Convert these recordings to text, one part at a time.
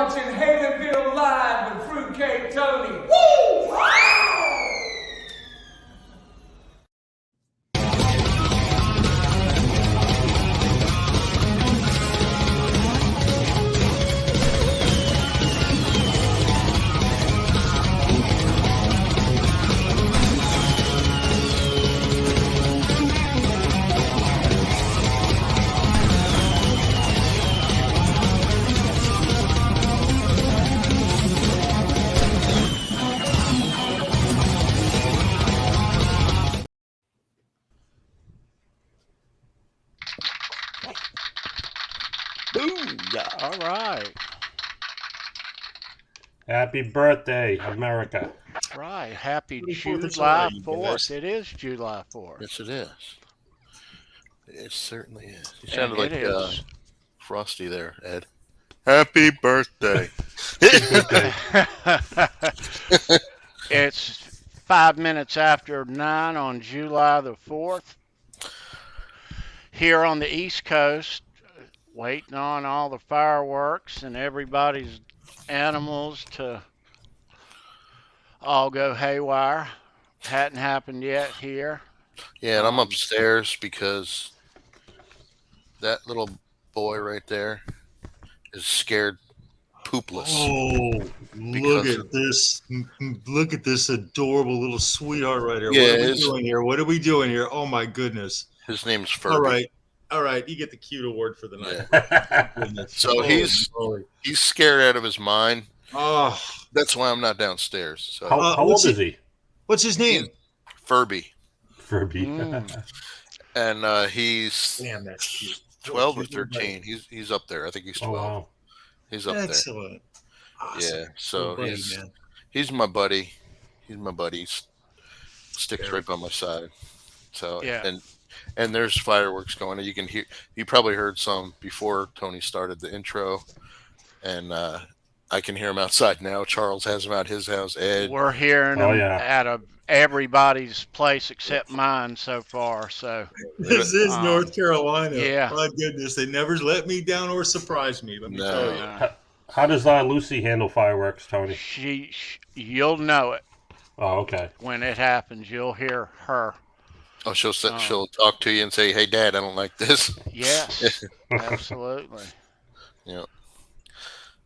watching Halenville Live with Fruitcake Tony. Woo! Wow! Booyah. All right. Happy birthday, America. Right. Happy Happy 4th of July July, you 4th. guys. It is July 4th. Yes, it is. It certainly is. You And sounded like it is. Frosty there, Ed. Happy birthday. It's 5 minutes after 9 on July the 4th. Here on the East Coast, waiting on all the fireworks and everybody's animals to all go haywire. Hadn't happened yet here. Yeah, and I'm upstairs because that little boy right there is scared poopless. Oh, look at this! Look at this adorable little sweetheart right here. Yeah, what are we doing here? What are we doing here? Oh my goodness! His name's Furby. All right. You get the cute award for the night. Yeah. So he's scared out of his mind. Oh, That's why I'm not downstairs. So How old is he? what's his name? Furby, Furby. and he's Damn, that's cute. 12 or 13. He's up there. I think he's 12. Oh, wow. He's up Excellent. Awesome. there. Yeah. So Buddy, he's man. he's my buddy. He's my buddy. Sticks right by my side. So Yeah. and there's fireworks going on. You can hear. You probably heard some before Tony started the intro, and I can hear him outside now. Charles has him out his house. Ed. We're hearing them out of everybody's place except mine so far. So This is North Carolina. Yeah. My goodness, they never let me down or surprise me. Let me tell you. How does Lucy handle fireworks, Tony? You'll know it Oh, okay. when it happens. You'll hear her. Oh, she'll talk to you and say, "Hey, Dad, I don't like this." Yes, absolutely. Yeah.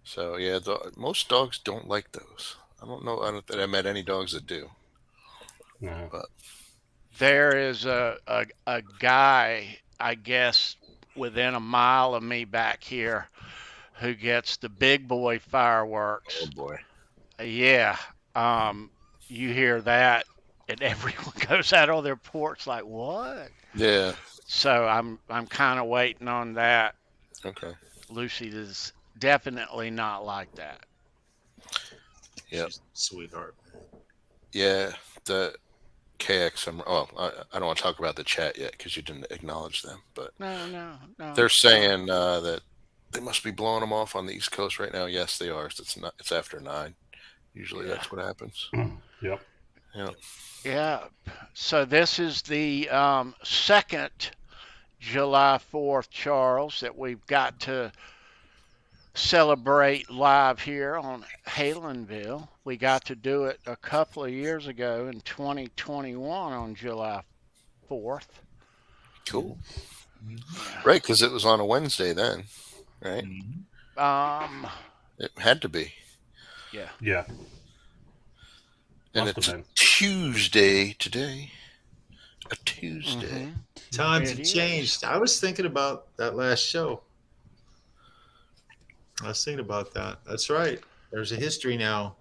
So yeah, most dogs don't like those. I don't know. I don't think I met any dogs that do. No. But There is a guy, I guess, within a mile of me back here who gets the big boy fireworks. oh boy. Yeah. You hear that and everyone goes out on their porch like, what? Yeah. So I'm kind of waiting on that. Okay. Lucy is definitely not like that. Yep. She's a sweetheart. Yeah. The KXM. Oh, I don't want to talk about the chat yet because you didn't acknowledge them. But No. they're saying that they must be blowing them off on the East Coast right now. Yes, they are. It's after 9. Usually that's what happens. Yep. Yeah. Yeah. So this is the second July 4th, Charles, that we've got to celebrate live here on Halenville. We got to do it a couple of years ago in 2021 on July 4th. Cool. Right, because it was on a Wednesday then, right? It had to be. Yeah. Yeah. And Must it's have been. Tuesday today. A Tuesday. Times It have is. changed. I was thinking about that last show. I was thinking about that. That's right. There's a history now,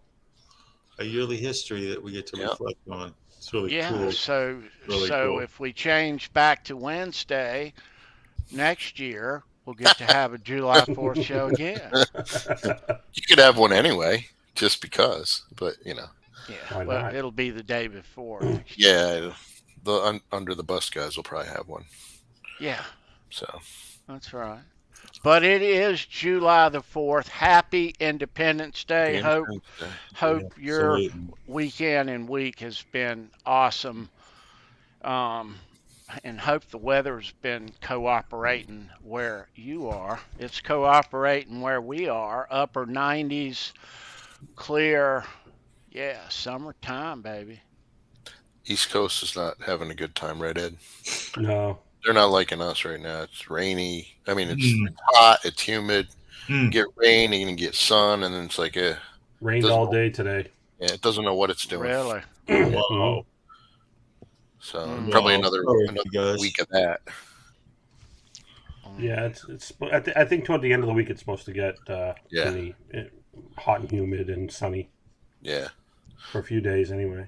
a yearly history that we get to reflect on. It's really Yeah. cool. So Really cool. if we change back to Wednesday next year, we'll get to have a July 4th show again. You could have one anyway, just because. But Yeah. Why Well, not? it'll be the day before. next yeah, the under the bus guys will probably have one. Yeah. So That's right. But it is July the 4th. Happy Independence Day. Hope your Absolutely. weekend and week has been awesome. and hope the weather's been cooperating where you are. It's cooperating where we are. Upper 90s, clear. Yeah, summertime, baby. East Coast is not having a good time, right, Ed? No. They're not liking us right now. It's rainy. I mean, it's hot. It's humid. You get rain, and you get sun, and then it's like, Rained all day today. Yeah, it doesn't know what it's doing. Really? Wow. So probably another week of that. Yeah, it's. I think toward the end of the week it's supposed to get really hot and humid and sunny. Yeah. For a few days anyway.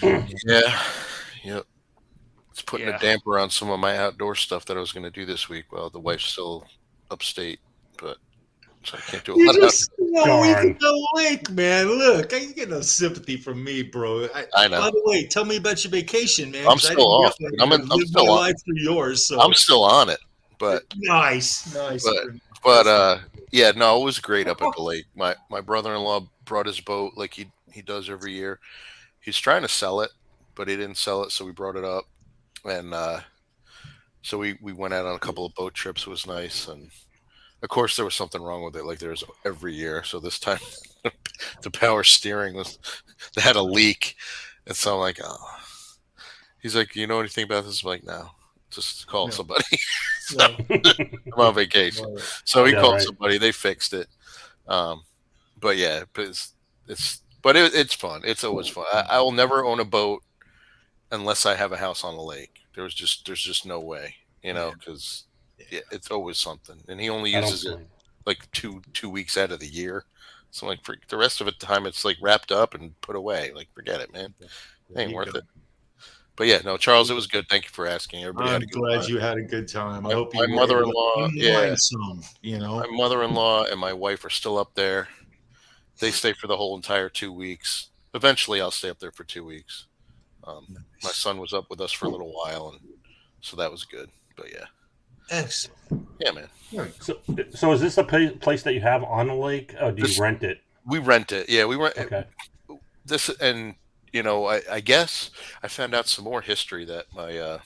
Yeah. Yep. It's putting a damper on some of my outdoor stuff that I was going to do this week. Well, the wife's still upstate, but so I can't do a lot of week at the lake, man. Look, you get no sympathy from me, bro. I know. By the way, tell me about your vacation, man. I'm still off. I'm still on. Life through yours, so. I'm still on it, but nice. But yeah, no, it was great up at the lake. My brother-in-law brought his boat like he does every year. He's trying to sell it, but he didn't sell it, so we brought it up, and so we went out on a couple of boat trips. It was nice, and of course there was something wrong with it, like there's every year. So this time, the power steering they had a leak, and so I'm like, oh. He's like, you know anything about this? I'm like, no, just call somebody. So, I'm on vacation, so he called somebody. They fixed it. But yeah, it's fun. It's always fun. I will never own a boat unless I have a house on the lake. There's just no way, because it's always something. And he only uses it like two weeks out of the year. So like for the rest of the time, it's like wrapped up and put away. Like forget it, man. It ain't worth it. But yeah, no, Charles, it was good. Thank you for asking. Everybody had a good time. You had a good time. I hope my mother-in-law, my mother-in-law and my wife are still up there. They stay for the whole entire 2 weeks. Eventually, I'll stay up there for 2 weeks. My son was up with us for a little while, and so that was good. But yeah, excellent. Yeah, man. So is this a place that you have on the lake? Or do you rent it? We rent it. Yeah, we rent. Okay. This and. I guess I found out some more history that my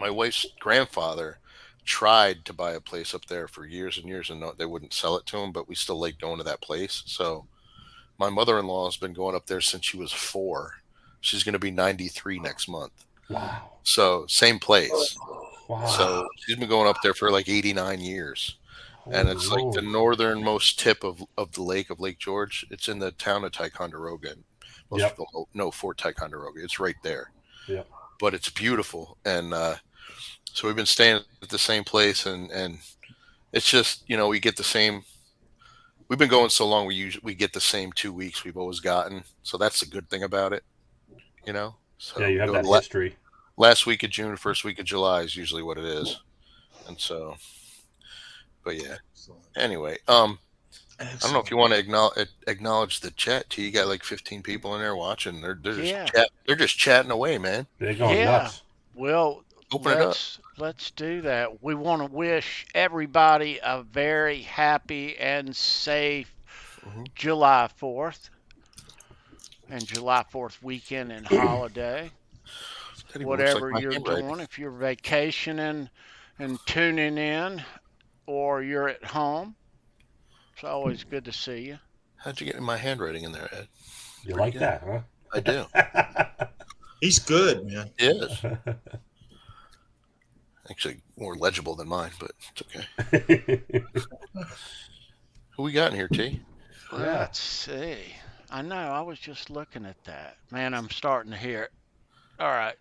wife's grandfather tried to buy a place up there for years and years, and they wouldn't sell it to him, but we still like going to that place. So my mother-in-law has been going up there since she was 4. She's going to be 93 next month. Wow. So same place. Wow. So she's been going up there for like 89 years. And it's like the northernmost tip of the lake of Lake George. It's in the town of Ticonderoga. Most people know Fort Ticonderoga. It's right there. Yeah. But it's beautiful. And so we've been staying at the same place, and it's just, we get the same. We've been going so long, we get the same 2 weeks we've always gotten. So that's the good thing about it, So yeah, you have that history. Last week of June, first week of July is usually what it is. And so, but yeah. Anyway, I don't know if you want to acknowledge the chat too. You got like 15 people in there watching. They're just chatting away, man. They're going nuts. Well, open it up. Let's do that. We want to wish everybody a very happy and safe July 4th and July 4th weekend and holiday. Whatever you're doing, if you're vacationing and tuning in, or you're at home. It's always good to see you. How'd you get my handwriting in there, Ed? You like that, huh? I do. He's good, man. He is. Actually, more legible than mine, but it's okay. Who we got in here, T? Let's see. I know. I was just looking at that. Man, I'm starting to hear it. All right.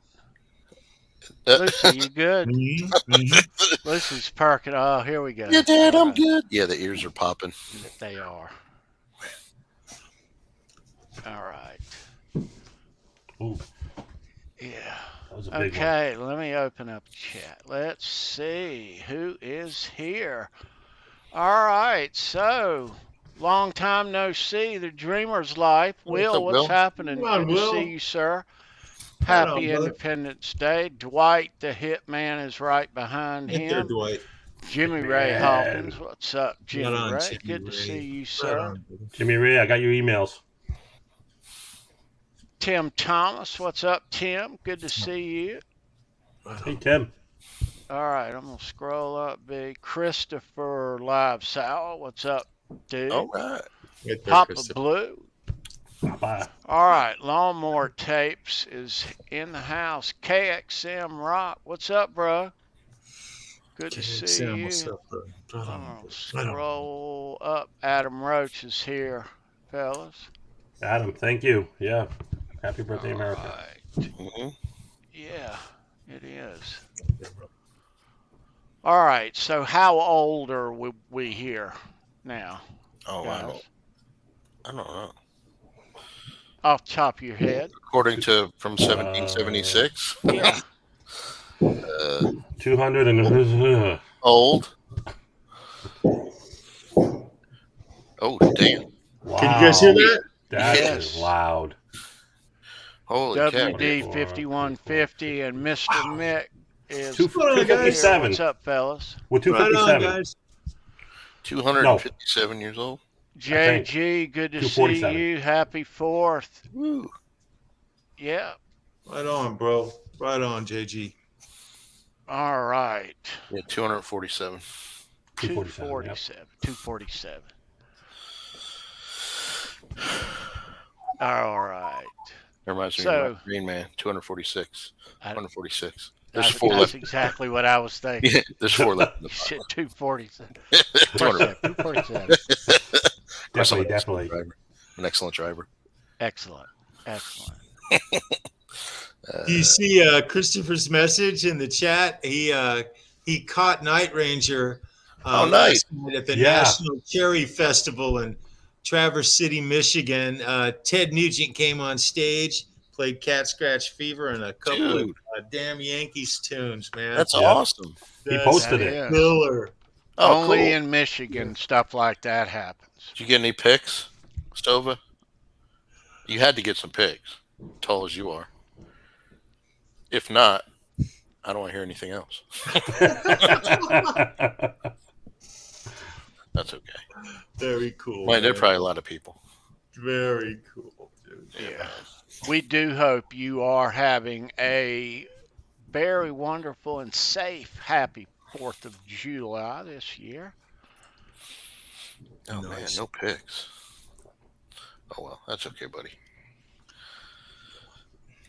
Lucy, you good? Lucy's perking. Oh, here we go. Yeah, Dad, I'm good. Yeah, the ears are popping. They are. All right. Ooh. Yeah. That was a big Okay, let me open up the chat. Let's see who is here. All right, so long time no see. The Dreamer's Life. Will, what's happening? Good to see you, sir. Happy Independence Day. Dwight, the hitman, is right behind him. There, Dwight. Jimmy Ray Hawkins. What's up, Jimmy Ray? Good to see you, sir. Jimmy Ray, I got your emails. Tim Thomas. What's up, Tim? Good to see you. Hey, Tim. All right, I'm going to scroll up, big. Christopher Live Sour. What's up, dude? All right. Right there, Papa Christopher. Blue. Bye. All right, Lawnmower Tapes is in the house. KXM Rock. What's up, bro? Good to see Sam, you. what's up, bro? Right on, I'll bro. Right on. scroll up. Adam Roach is here, fellas. Adam, thank you. Yeah. Happy birthday, America. Right. Mm-hmm. Yeah, it is. All right, so how old are we here now? Oh, guys? I don't know. Off the top of your head? According to from 1776. Yeah. 200 and Old. Oh, damn. wow. Can you guys hear that? That Yes. is loud. Holy cow. WD 5150 and Mr. Mick is 257. What's up, fellas? We're Right on, 257. guys. 257 years old. JG, good to see 247. you. Happy 4th. Woo. Yeah. Right on, bro. Right on, JG. All right. Yeah, 247. 247. 247. All right. That reminds me So- of Green Man. 246. I- 246. There's That's, 4 that's left. exactly what I was thinking. Yeah, there's 4 left. You said 247. 200. 247. Definitely, I'm definitely. an excellent driver. Excellent. Excellent. Do you see Christopher's message in the chat? He caught Night Ranger Oh, nice. last night at the Yeah. National Cherry Festival in Traverse City, Michigan. Ted Nugent came on stage, played Cat Scratch Fever and a couple Dude. of damn Yankees tunes, man. That's Yeah. awesome. He That's posted That it. is. killer. Oh, Only cool. in Michigan stuff like that happens. Did you get any picks, Stova? You had to get some picks, tall as you are. If not, I don't want to hear anything else. That's okay. Very cool. Well, there are man. probably a lot of people. Very cool, dude. Yeah. We do hope you are having a very wonderful and safe, happy 4th of July this year. Oh, man, Nice. no picks. Oh, well, that's okay, buddy.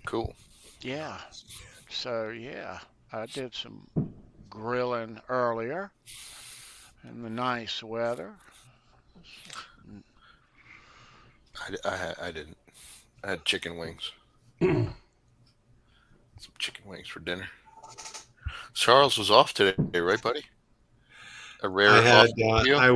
Cool. Yeah. So, yeah, I did some grilling earlier in the nice weather. I didn't. I had chicken wings. Some chicken wings for dinner. Charles was off today, right, buddy? A rare I had off for you? I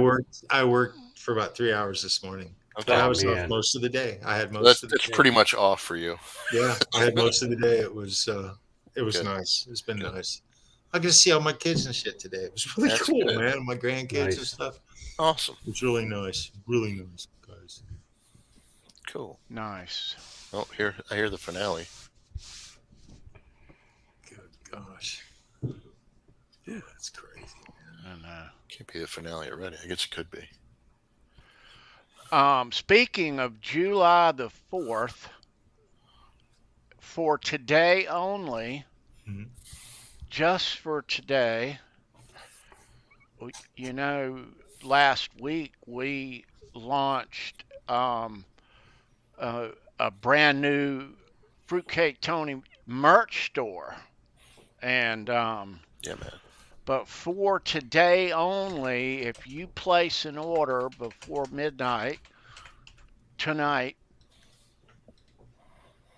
worked for about 3 hours this morning. Okay. But I was man. off most of the day. I had most That's of the day. pretty much off for you. Yeah, I had most of the day. It was Good. nice. It's been Good. nice. I got to see all my kids and shit today. It was really That's cool, good. man. My grandkids and Nice. stuff. Awesome. It's really nice. Really nice, guys. Cool. Nice. Oh, I hear the finale. Good gosh. Yeah, that's crazy. And, Can't be the finale already. I guess it could be. speaking of July the 4th, for today only, Mhm. just for today, you know, last week we launched a brand new Fruitcake Tony merch store. And Yeah, man. but for today only, if you place an order before midnight tonight,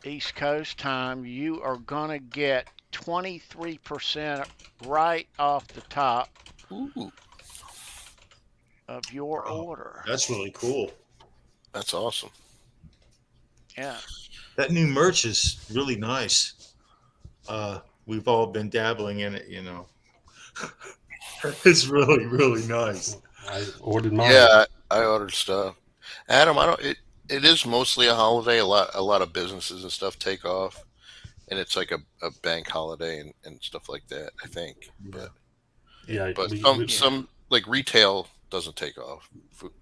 East Coast time, you are going to get 23% right off the top Ooh, of your Wow. order. That's really cool. that's awesome. Yeah. That new merch is really nice. We've all been dabbling in it, you know. It's really, really nice. I ordered mine. Yeah, I ordered stuff. Adam, it is mostly a holiday. A lot of businesses and stuff take off, and it's like a bank holiday and stuff like that, I think. Yeah. Yeah, But we- some like retail doesn't take off.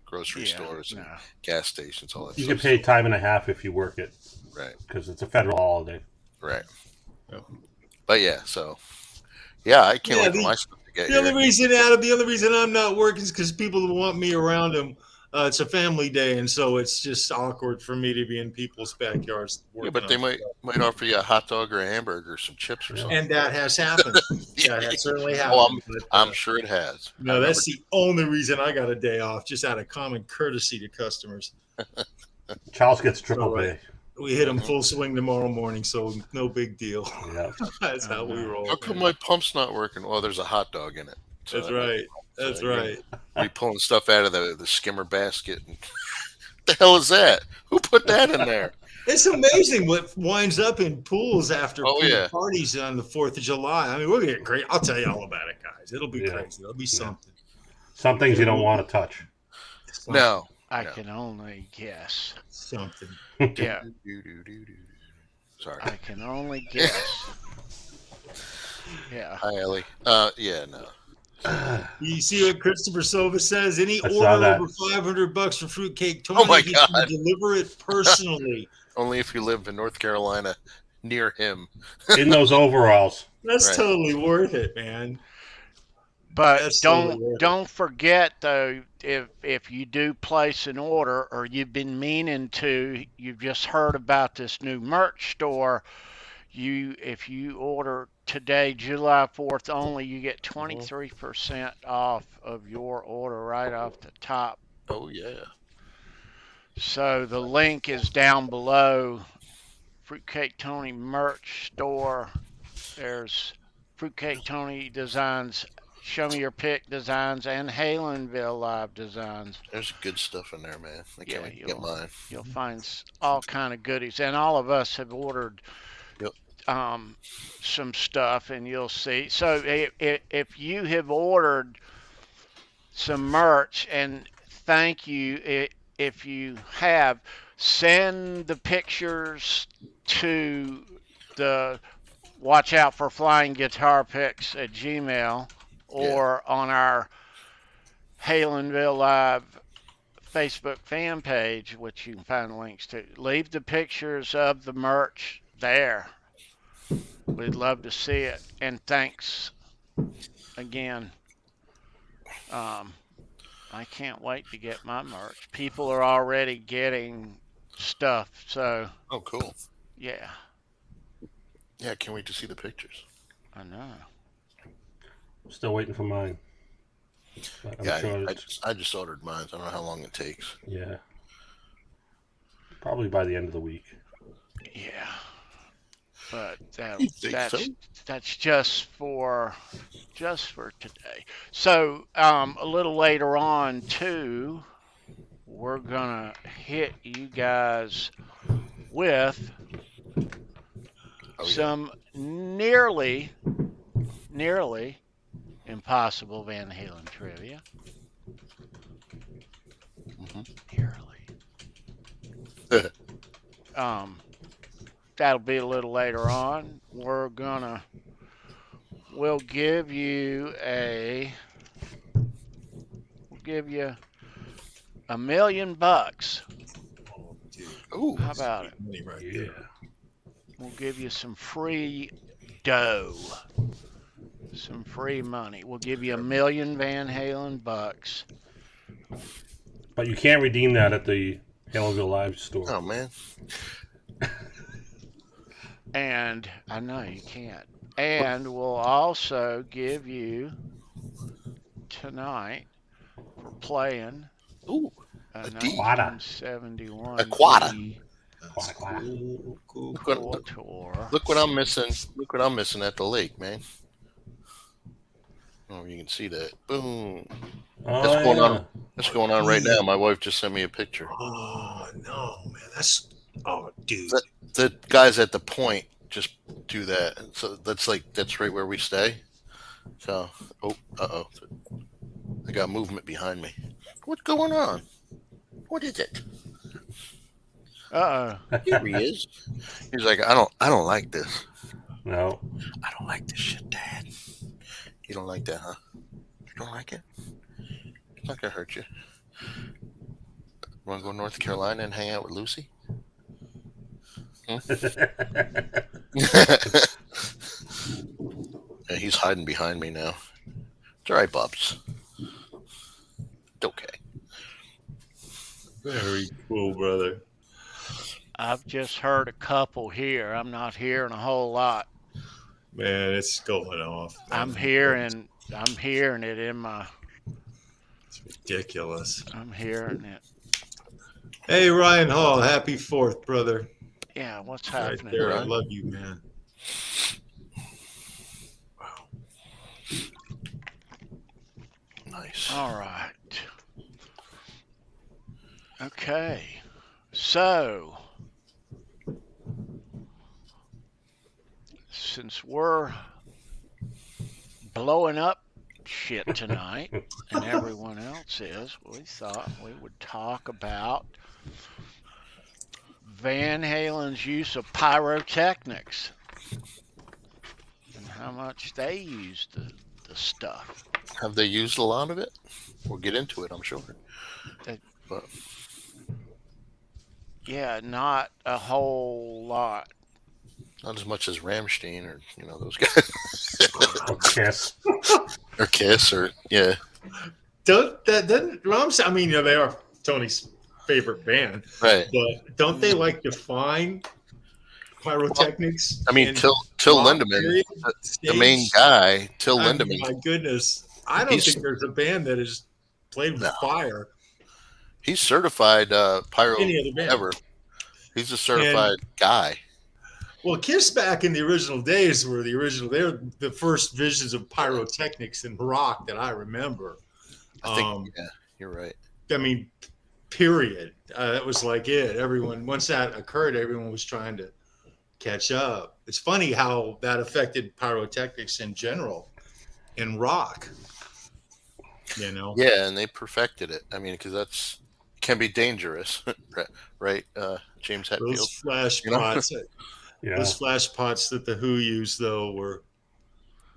grocery stores and gas stations, all that You stuff. get paid time and a half if you work it. Right. Because it's a federal holiday. Right. Yep. But yeah, so I can't wait for my stuff to get the here. Only reason, Adam, the only reason I'm not working is because people want me around them. It's a family day, and so it's just awkward for me to be in people's backyards. Yeah, but they might offer you a hot dog or a hamburger or some chips or something. And that has happened. That has certainly happened. Oh, I'm sure it has. No, that's the only reason I got a day off, just out of common courtesy to customers. Charles gets triple pay. We hit them full swing tomorrow morning, so no big deal. Yeah. That's how we roll. How come my pump's not working? Well, there's a hot dog in it. So that's right. That's right. We pulling stuff out of the skimmer basket. And what the hell is that? Who put that in there? It's amazing what winds up in pools after parties on the 4th of July. I mean, we're getting great. I'll tell you all about it, guys. It'll be crazy. It'll be something. Some things you don't want to touch. No. I can only guess. Something. Yeah. Sorry. I can only guess. Yeah. Hi, Ellie. Yeah, no. You see what Christopher Sova says? Any order over $500 for Fruitcake Tony, he can deliver it personally. Only if you live in North Carolina near him. In those overalls. That's totally worth it, man. But don't forget though, if you do place an order or you've been meaning to, you've just heard about this new merch store. If you order today, July 4th only, you get 23% off of your order right off the top. Oh yeah. So the link is down below. Fruitcake Tony merch store. There's Fruitcake Tony designs. Show Me Your Pick designs and Halenville live designs. There's good stuff in there, man. I can't wait to get mine. You'll find all kind of goodies, and all of us have ordered some stuff, and you'll see. So if you have ordered some merch, and thank you if you have, send the pictures to the Watch Out for Flying Guitar Picks at Gmail. Or on our Halenville Live Facebook fan page, which you can find links to. Leave the pictures of the merch there. We'd love to see it. And thanks again. I can't wait to get my merch. People are already getting stuff, so. Oh, cool. Yeah. Yeah, I can't wait to see the pictures. I know. Still waiting for mine. I just ordered mine. I don't know how long it takes. Yeah. Probably by the end of the week. Yeah. But that's just for today. So a little later on too, we're gonna hit you guys with some nearly impossible Van Halen trivia. Nearly. That'll be a little later on. We'll give you $1 million. Ooh, how about it? Yeah. We'll give you some free dough. Some free money. We'll give you $1 million Van Halen bucks. But you can't redeem that at the Halenville Live store. Oh man. And I know you can't. And we'll also give you tonight for playing a 1971 quad. Cool. Look what I'm missing. Look what I'm missing at the lake, man. Oh, you can see that. Boom. That's going on. That's going on right now. My wife just sent me a picture. Oh no, man! Dude. The guys at the point just do that. So that's right where we stay. So, I got movement behind me. What's going on? What is it? Here he is. He's like, I don't like this. No. I don't like this shit, Dad. You don't like that, huh? You don't like it? It's not gonna hurt you. Want to go to North Carolina and hang out with Lucy? Yeah, he's hiding behind me now. It's all right, Bubs. It's okay. Very cool, brother. I've just heard a couple here. I'm not hearing a whole lot. Man, it's going off. Man. I'm hearing it in my. It's ridiculous. I'm hearing it. Hey, Ryan Hall, happy 4th, brother. Yeah, what's Right happening? there. I Ryan? love you, man. Nice. All right. Okay. So, since we're blowing up shit tonight, and everyone else is, we thought we would talk about Van Halen's use of pyrotechnics and how much they used the stuff. Have they used a lot of it? We'll get into it, I'm sure. But Yeah, not a whole lot. not as much as Rammstein or those guys. Kiss. Or Kiss or yeah. Doesn't Rammstein? I mean, they are Tony's favorite band, Right. but don't they like define pyrotechnics? I mean, and Till rock Lindemann, period, the main stage? guy, Till I mean, Lindemann, my goodness, I don't He's- think there's a band that has played with No. fire. he's certified pyro Any other band? ever. He's a certified guy. Well, Kiss back in the original days were they're the first visions of pyrotechnics in rock that I remember. I think yeah, you're right. I mean, period. That was like it. Everyone, once that occurred, everyone was trying to catch up. It's funny how that affected pyrotechnics in general in rock. Yeah, and they perfected it. I mean, because that's can be dangerous, right? James Hetfield. Those flash You know? pots, Yeah. those flash pots that the Who used though were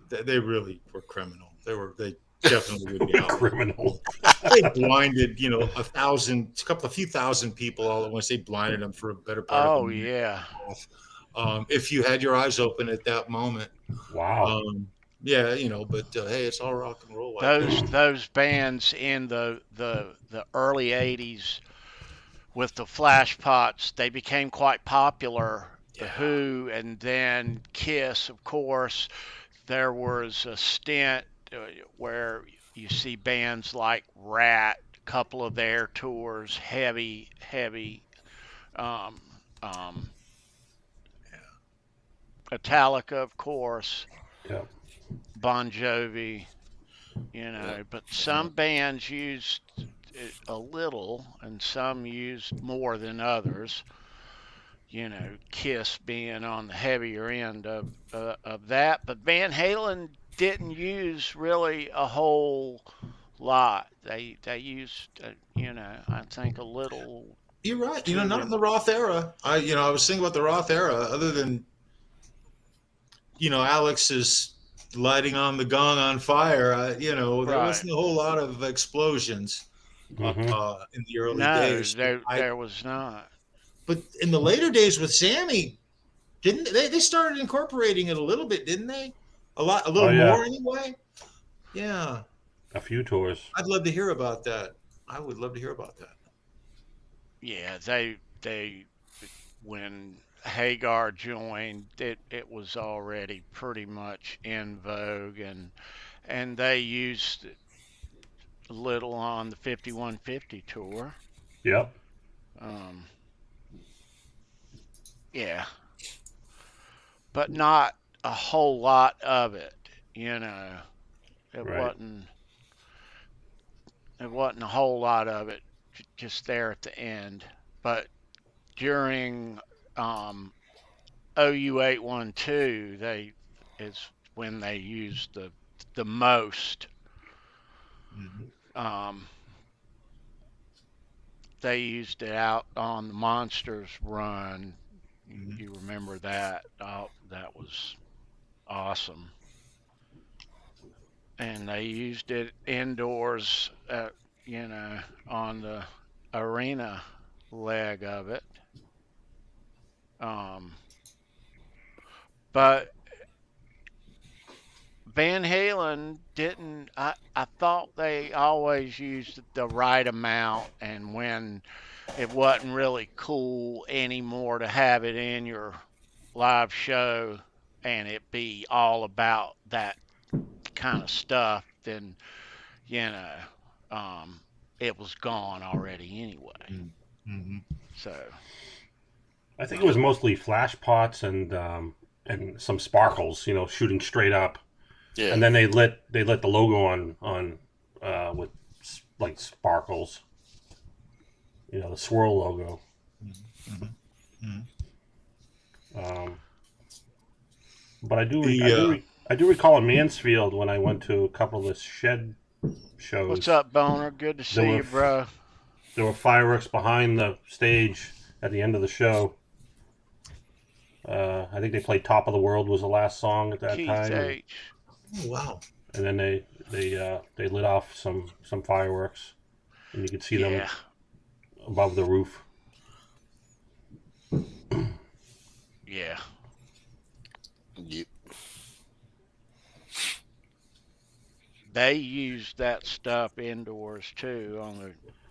they really were criminal. They definitely would be out. Criminal. They blinded, a few thousand people all at once. They blinded them for a better part of Oh, a minute. yeah. If you had your eyes open at that moment. Wow. Yeah, but hey, it's all rock and roll. Like that. Those bands in the early 80s with the flash pots, they became quite popular. The Who and then Kiss, of course. There was a stint where you see bands like Rat, a couple of their tours, heavy. Metallica, of course. Yep. Bon Jovi, but some bands used it a little and some used more than others. Kiss being on the heavier end of that, but Van Halen didn't use really a whole lot. They used, I think a little. You're right. Not in the Roth era. I was thinking about the Roth era, other than, Alex's lighting on the gong on fire. There wasn't a whole lot of explosions Mhm. in the early No, days. there was not. But in the later days with Sammy, didn't they started incorporating it a little bit, didn't they? A little more anyway. Yeah, A few tours. I'd love to hear about that. I would love to hear about that. Yeah, they when Hagar joined, it was already pretty much in vogue, and they used it a little on the 5150 tour. Yep. Yeah, but not a whole lot of it. It Right. wasn't a whole lot of it, just there at the end. But during OU812, is when they used the most. They used it out on the Monsters run. You remember that? Oh, that was awesome. And they used it indoors, on the arena leg of it. But Van Halen didn't. I thought they always used the right amount, and when it wasn't really cool anymore to have it in your live show and it be all about that kind of stuff, then it was gone already anyway. Mm-hmm. So I think it was mostly flash pots and some sparkles, shooting straight up. Yeah. And then they lit the logo on with like sparkles. The swirl logo. Mm-hmm. But I do recall in Mansfield when I went to a couple of the shed shows. what's up, Boner? Good to see you, bro. There were fireworks behind the stage at the end of the show. I think they played "Top of the World" was the last song at that Keith time. H. Oh, wow. And then they lit off some fireworks, and you could see them above the roof. Yeah. Yep. They used that stuff indoors too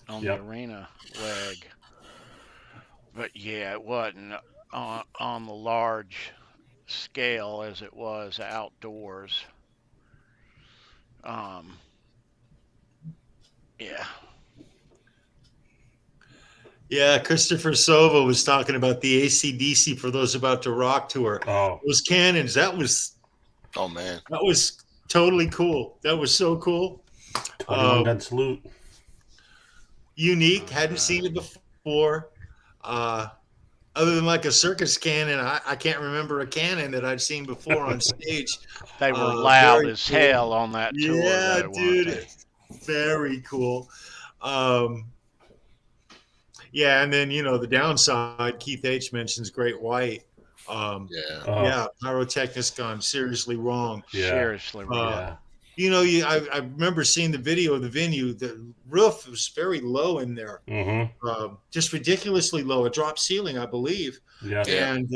on the arena leg. But yeah, it wasn't on the large scale as it was outdoors. Yeah. Yeah, Christopher Sova was talking about the AC/DC for those about to rock tour. Oh, Those cannons, that was totally cool. That was so cool. 21 gun salute. Unique, hadn't seen it before. Other than like a circus cannon, I can't remember a cannon that I'd seen before on stage. They were loud as cool. hell on that tour. Yeah, though, dude. Very cool. Yeah, and then the downside, Keith H mentions Great White. Yeah, Pyrotechnics gone seriously wrong. Yeah. Seriously wrong. I remember seeing the video of the venue. The roof was very low in there, just ridiculously low. A drop ceiling, I believe. Yeah. And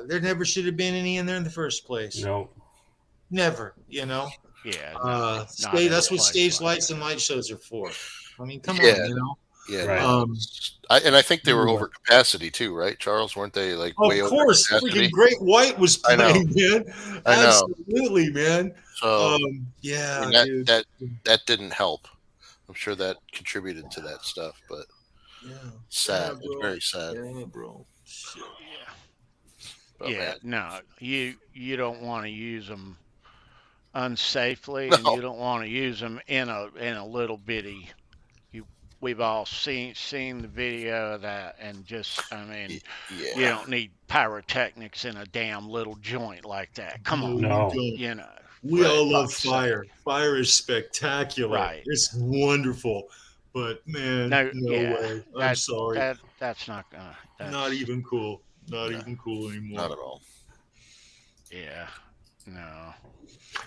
there never should have been any in there in the first place. No. Never. Yeah. That's what stage lights and light shows are for. I mean, come on, Yeah. Right. I think they were over capacity too, right, Charles? Weren't they way over capacity? Of course, freaking Great White was playing, man. I know. Absolutely, man. So dude. that didn't help. I'm sure that contributed to that stuff, but sad. It's very sad. Yeah, bro. Shit. But No, you don't want to use them unsafely, No. and you don't want to use them in a little bitty. We've all seen the video of that, and you don't need pyrotechnics in a damn little joint like that. Come on, No. We all love fire. Fire is spectacular. Right. It's wonderful, but man, no way. I'm sorry. That's not gonna. Not even cool. Not even cool anymore. Not at all. Yeah. No.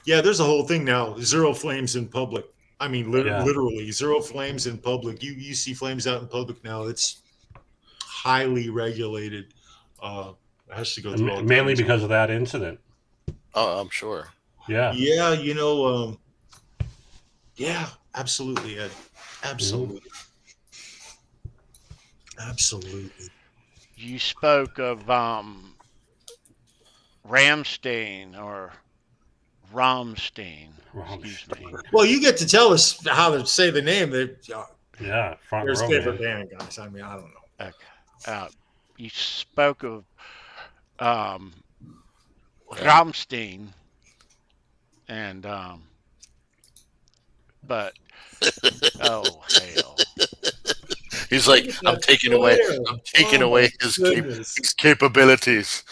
Yeah, there's a whole thing now. Zero flames in public. I mean, literally zero flames in public. You see flames out in public now. It's highly regulated. It has to go through all mainly because of that incident. Oh, I'm sure. Yeah. Yeah, yeah, absolutely, Ed. Absolutely. Absolutely. You spoke of Ramstein or Rammstein. Excuse me. Well, you get to tell us how to say the name. Yeah, front There's row, favorite man. band, guys. I mean, I don't know. Okay. You spoke of Rammstein, and but oh hell. He's like, I'm taking away his capabilities.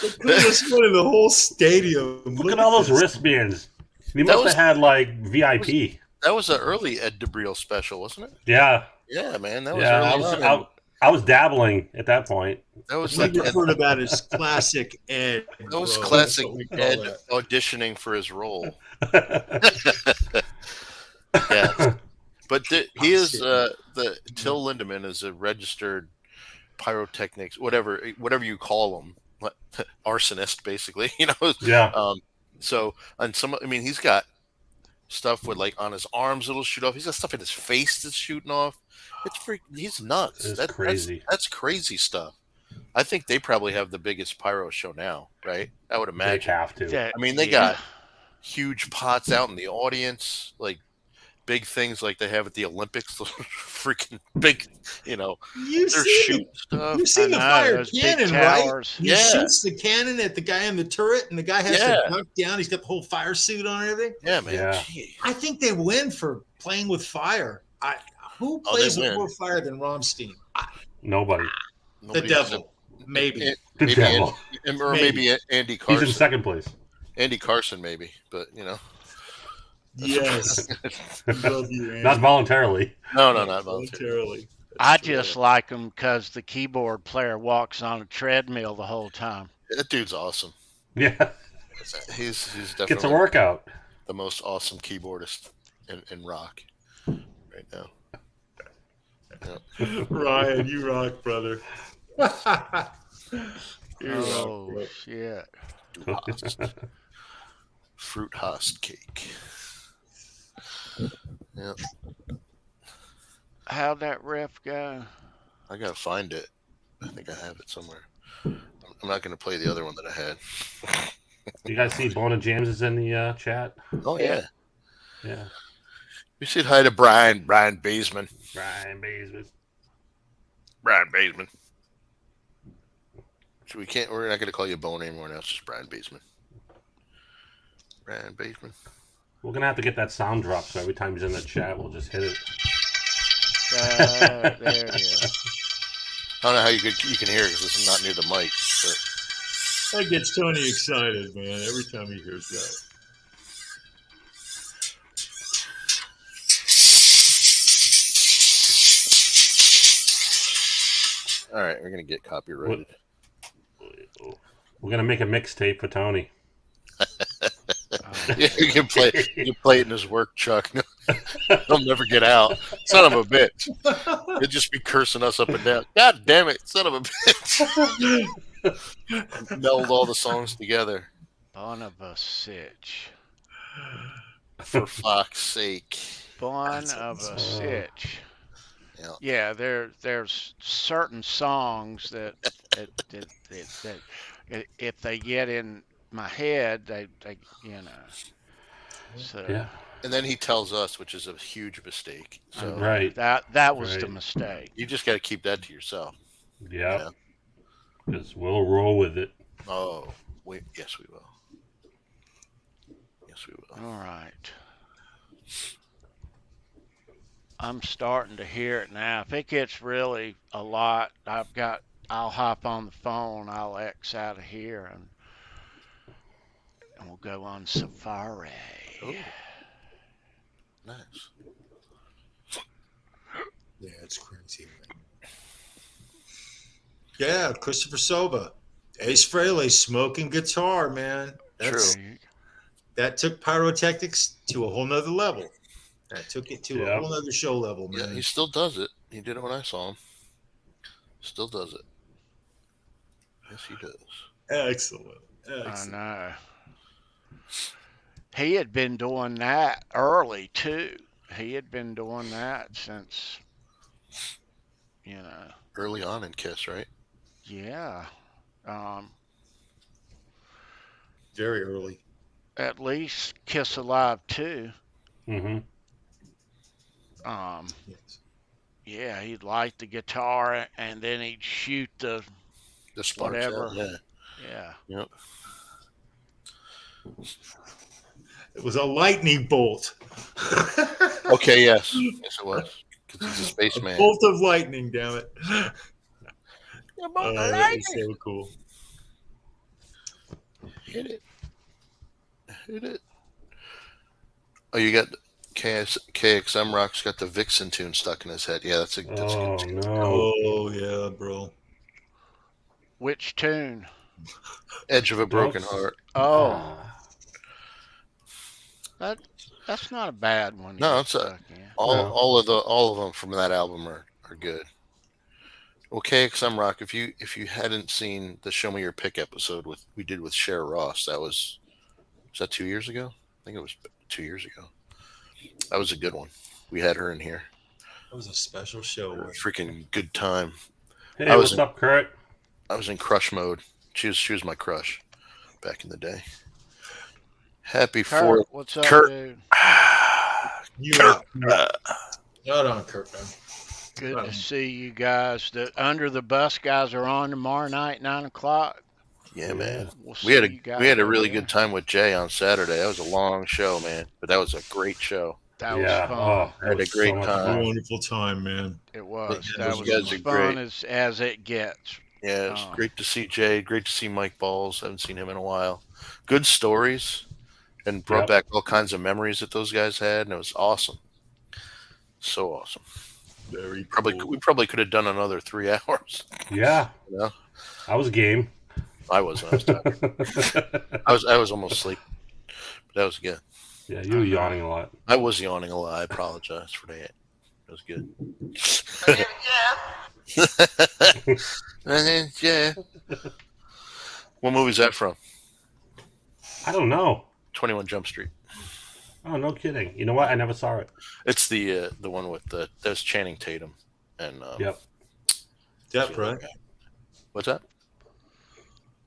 The coolest one in the whole stadium. Look at all those wristbands. He must have had like VIP. That was an early Ed DeBriel special, wasn't it? Yeah. Yeah, man. That was early on. I was dabbling at that point. That was we refer to that as classic Ed. That was classic Ed auditioning for his role. Yeah. But he is the Till Lindemann is a registered pyrotechnics, whatever you call him, arsonist, basically. Yeah. So on some, I mean, he's got stuff with like on his arms it'll shoot off. He's got stuff in his face that's shooting off. He's nuts. It's crazy. That's crazy stuff. I think they probably have the biggest pyro show now, right? I would imagine. They have to. I mean, they got huge pots out in the audience, like big things like they have at the Olympics. Freaking big, they're shooting stuff. You've seen the fire cannon, right? He Yeah. shoots the cannon at the guy in the turret, and the guy has to duck down. He's got the whole fire suit on and everything. Yeah, man. Yeah. I think they win for playing with fire. Who plays with more fire than Rammstein? Nobody. The devil. Maybe. The devil. Maybe Andy Carson. He's in second place. Andy Carson, maybe, but Yes. Love you, Andy. Not voluntarily. No, not voluntarily. I just like him because the keyboard player walks on a treadmill the whole time. That dude's awesome. Yeah. He's definitely Gets a workout. the most awesome keyboardist in rock right now. Yep. Ryan, you rock, brother. Oh, shit. Fruit Host cake. Yep. How'd that riff go? I gotta find it. I think I have it somewhere. I'm not gonna play the other one that I had. You guys see Bona James is in the chat? Oh yeah. Yeah. You said hi to Brian Baseman. Brian Baseman. So we're not gonna call you Bone anymore now, it's just Brian Baseman. Brian Baseman. We're going to have to get that sound drop, so every time he's in the chat, we'll just hit it. There it is. I don't know how you can hear it because it's not near the mic. But That gets Tony excited, man, every time he hears that. all right, we're gonna get copyrighted. We're going to make a mixtape for Tony. Yeah, you can play it in his work truck. He'll never get out. Son of a bitch. He'll just be cursing us up and down. God damn it, son of a bitch. Meld all the songs together. Son of a sitch. For fuck's sake. Born of a sitch. Yeah. Yeah, there's certain songs that if they get in my head, they So Yeah. And then he tells us, which is a huge mistake. So Right. that was the mistake. you just got to keep that to yourself. Yeah. Because we'll roll with it. Oh, yes, we will. Yes, we will. All right. I'm starting to hear it now. If it gets really a lot, I'll hop on the phone. I'll X out of here and we'll go on safari. Oh, nice. Yeah, it's crazy. Yeah, Christopher Soba. Ace Frehley smoking guitar, man. True. That took Pyrotechnics to a whole nother level. That took it to a whole nother show level, man. Yeah, he still does it. He did it when I saw him. Still does it. Yes, he does. Excellent. I know. He had been doing that early too. He had been doing that since, Early on in Kiss, right? yeah. Very early. At least Kiss Alive 2. Mm-hmm. Yes. Yeah, he'd light the guitar and then he'd shoot the sparks whatever. out, yeah. Yeah. Yep. It was a lightning bolt. Okay, yes. Yes, it was. Because he's a spaceman. A bolt of lightning, damn it. That That was so cool. Hit it. Hit it. Oh, you got KXM Rock's got the Vixen tune stuck in his head. Yeah, that's a good tune. No. Oh, yeah, bro. Which tune? Edge of a Broken Heart. Oh. That That's not a bad one. No, to it's get stuck in. all of them from that album are good. Okay, XM Rock. If you hadn't seen the Show Me Your Pick episode we did with Cher Ross, was that 2 years ago? I think it was 2 years ago. That was a good one. We had her in here. That was a special show. Freaking good time. Hey, what's up, Kurt? I was in crush mode. She was my crush back in the day. Happy Kurt, 4th. what's up, Kurt. dude? Hold on, Kurt, man. Good to see you guys. The Under the Bus guys are on tomorrow night, 9 o'clock. Yeah, man. We'll We had a see really you guys good time with Jay on Saturday. That was a long show, man, but that was a great show. That was fun. I had a great time. A wonderful time, man. It was. Yeah, That those was guys as are fun great. as it gets. Yeah, it was great to see Jay. Great to see Mike Balls. Haven't seen him in a while. Good stories, and brought back all kinds of memories that those guys had, and it was awesome. So awesome. Very cool. We probably could have done another 3 hours. Yeah. You know? I was game. I wasn't. I was tired. I was almost asleep. But that was good. Yeah, you were yawning a lot. I was yawning a lot. I apologize for that. That was good. Yeah. What movie is that from? I don't know. 21 Jump Street. Oh, no kidding. You know what? I never saw it. It's the one with that's Channing Tatum and Yep, right. What's that?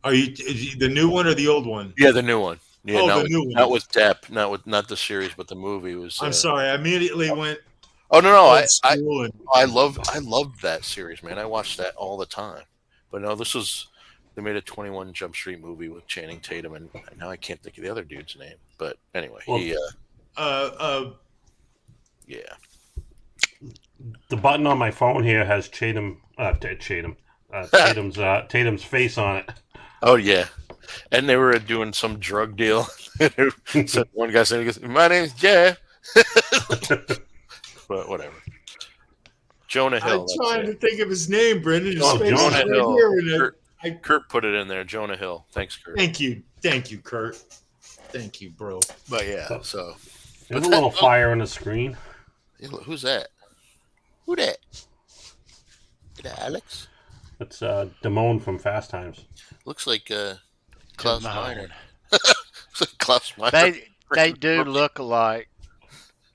Are you the new one or the old one? Yeah, the new one. Yeah, the new one. Not with Depp, not the series, but the movie was. I'm sorry, I immediately went. Oh no! I loved that series, man. I watched that all the time. But no, they made a 21 Jump Street movie with Channing Tatum, and now I can't think of the other dude's name. But anyway, yeah. The button on my phone here has Tatum's face on it. Oh yeah, and they were doing some drug deal. So one guy said, "My name's Jeff," but whatever. Jonah Hill. I'm trying to think of his name, Brendan. Jonah Hill. Kurt put it in there. Jonah Hill. Thanks, Kurt. Thank you, Kurt. Thank you, bro. But yeah, so there's a little fire on the screen. Who's that? Who that? Is that Alex? It's Damone from Fast Times. Looks like Klaus Meyer. Looks like Klaus Meyer. They do look alike.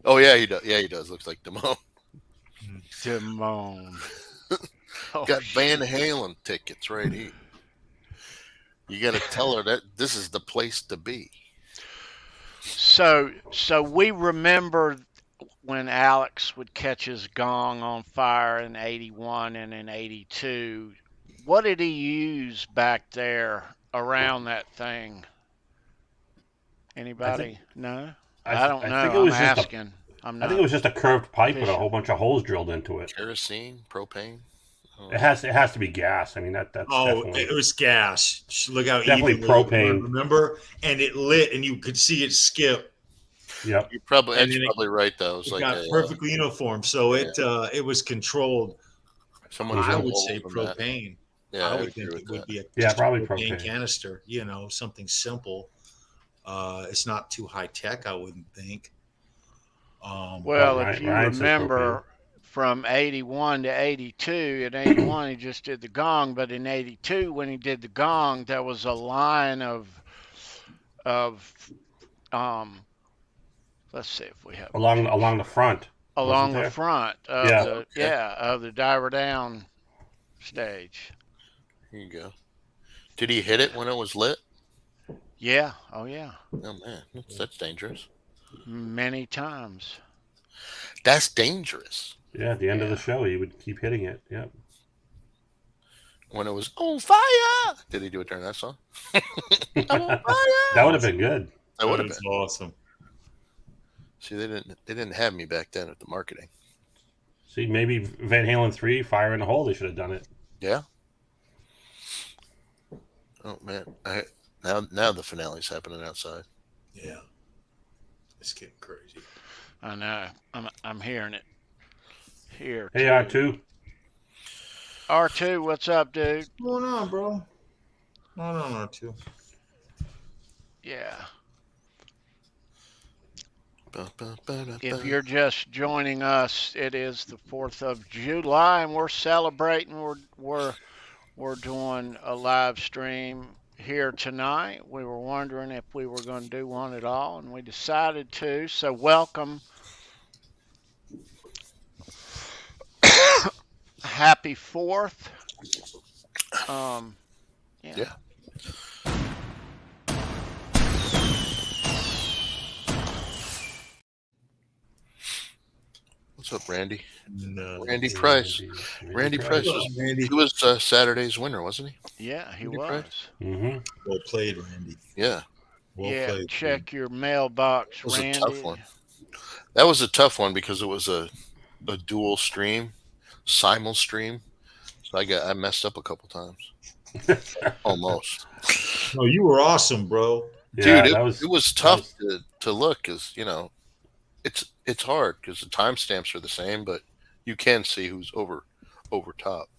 Oh yeah, he does. Yeah, he does. Looks like Damone. Got Van Halen tickets right here. You got to tell her that this is the place to be. So we remember when Alex would catch his gong on fire in 81 and in 82. What did he use back there around that thing? Anybody? No? I don't know. I'm asking. I think it was just a curved pipe with a whole bunch of holes drilled into it. Kerosene, propane. It has to be gas. I mean that's definitely. It was gas. Look how definitely even propane. Remember, and it lit, and you could see it skip. Yep. You're probably right though. It got perfectly uniform, so it was controlled. I would say propane. Yeah, I would think it would be probably propane canister. Something simple. It's not too high tech, I wouldn't think. Well, if you remember from 81 to 82, in 81 he just did the gong, but in 82 when he did the gong, there was a line of let's see if we have along the front. Along the front of of the Diver Down stage. Here you go. Did he hit it when it was lit? Yeah. Oh yeah. Oh man, that's dangerous. Many times. That's dangerous. Yeah, at the end of the show, he would keep hitting it. Yep. When it was on fire, did he do it during that song? I'm on fire. That would have been good. That would have been awesome. See, they didn't have me back then at the marketing. See, maybe Van Halen 3, Fire in the Hole, they should have done it. Yeah. Oh man, now the finale's happening outside. Yeah. It's getting crazy. I know. I'm hearing it. Here. Hey, R2. R2, what's up, dude? What's going on, bro? No, R2. Yeah. If you're just joining us, it is the 4th of July, and we're celebrating. We're doing a live stream here tonight. We were wondering if we were going to do one at all, and we decided to. So welcome. Happy 4th. Yeah. What's up, Randy? No. Randy Price. Randy Price was Saturday's winner, wasn't he? Yeah, he Randy was. Price? Mm-hmm. Well played, Randy. Yeah. Well Yeah, played. check your mailbox, It was Randy. a tough one. That was a tough one because it was a dual stream, simul stream. So I messed up a couple times. Almost. No, you were awesome, bro. Yeah, Dude, that it was tough to look because, it's hard because the timestamps are the same, but you can see who's over top.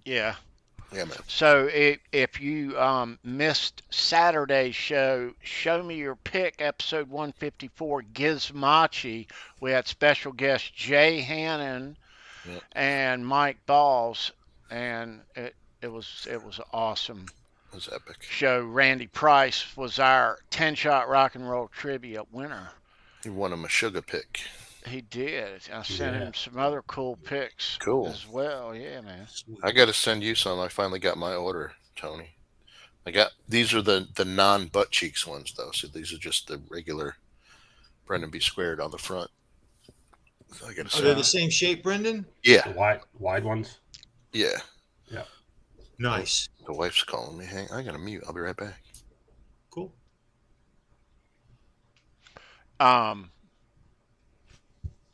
Yeah. Yeah, man. So if you missed Saturday's show, Show Me Your Pick, episode 154, Gizmachi. We had special guest Jay Hannon and Mike Balls, and it was awesome. It was epic. Show. Randy Price was our 10-shot rock and roll trivia winner. He won a Meshuggah pick. He did. I sent him some other cool picks as well. Yeah, man. I got to send you some. I finally got my order, Tony. These are the non-butt cheeks ones, though. So these are just the regular Brendan B. Squared on the front. So Are they the same shape, Brendan? Yeah. The wide ones? Yeah. Yeah. Nice. The wife's calling me. I got to mute. I'll be right back. Cool.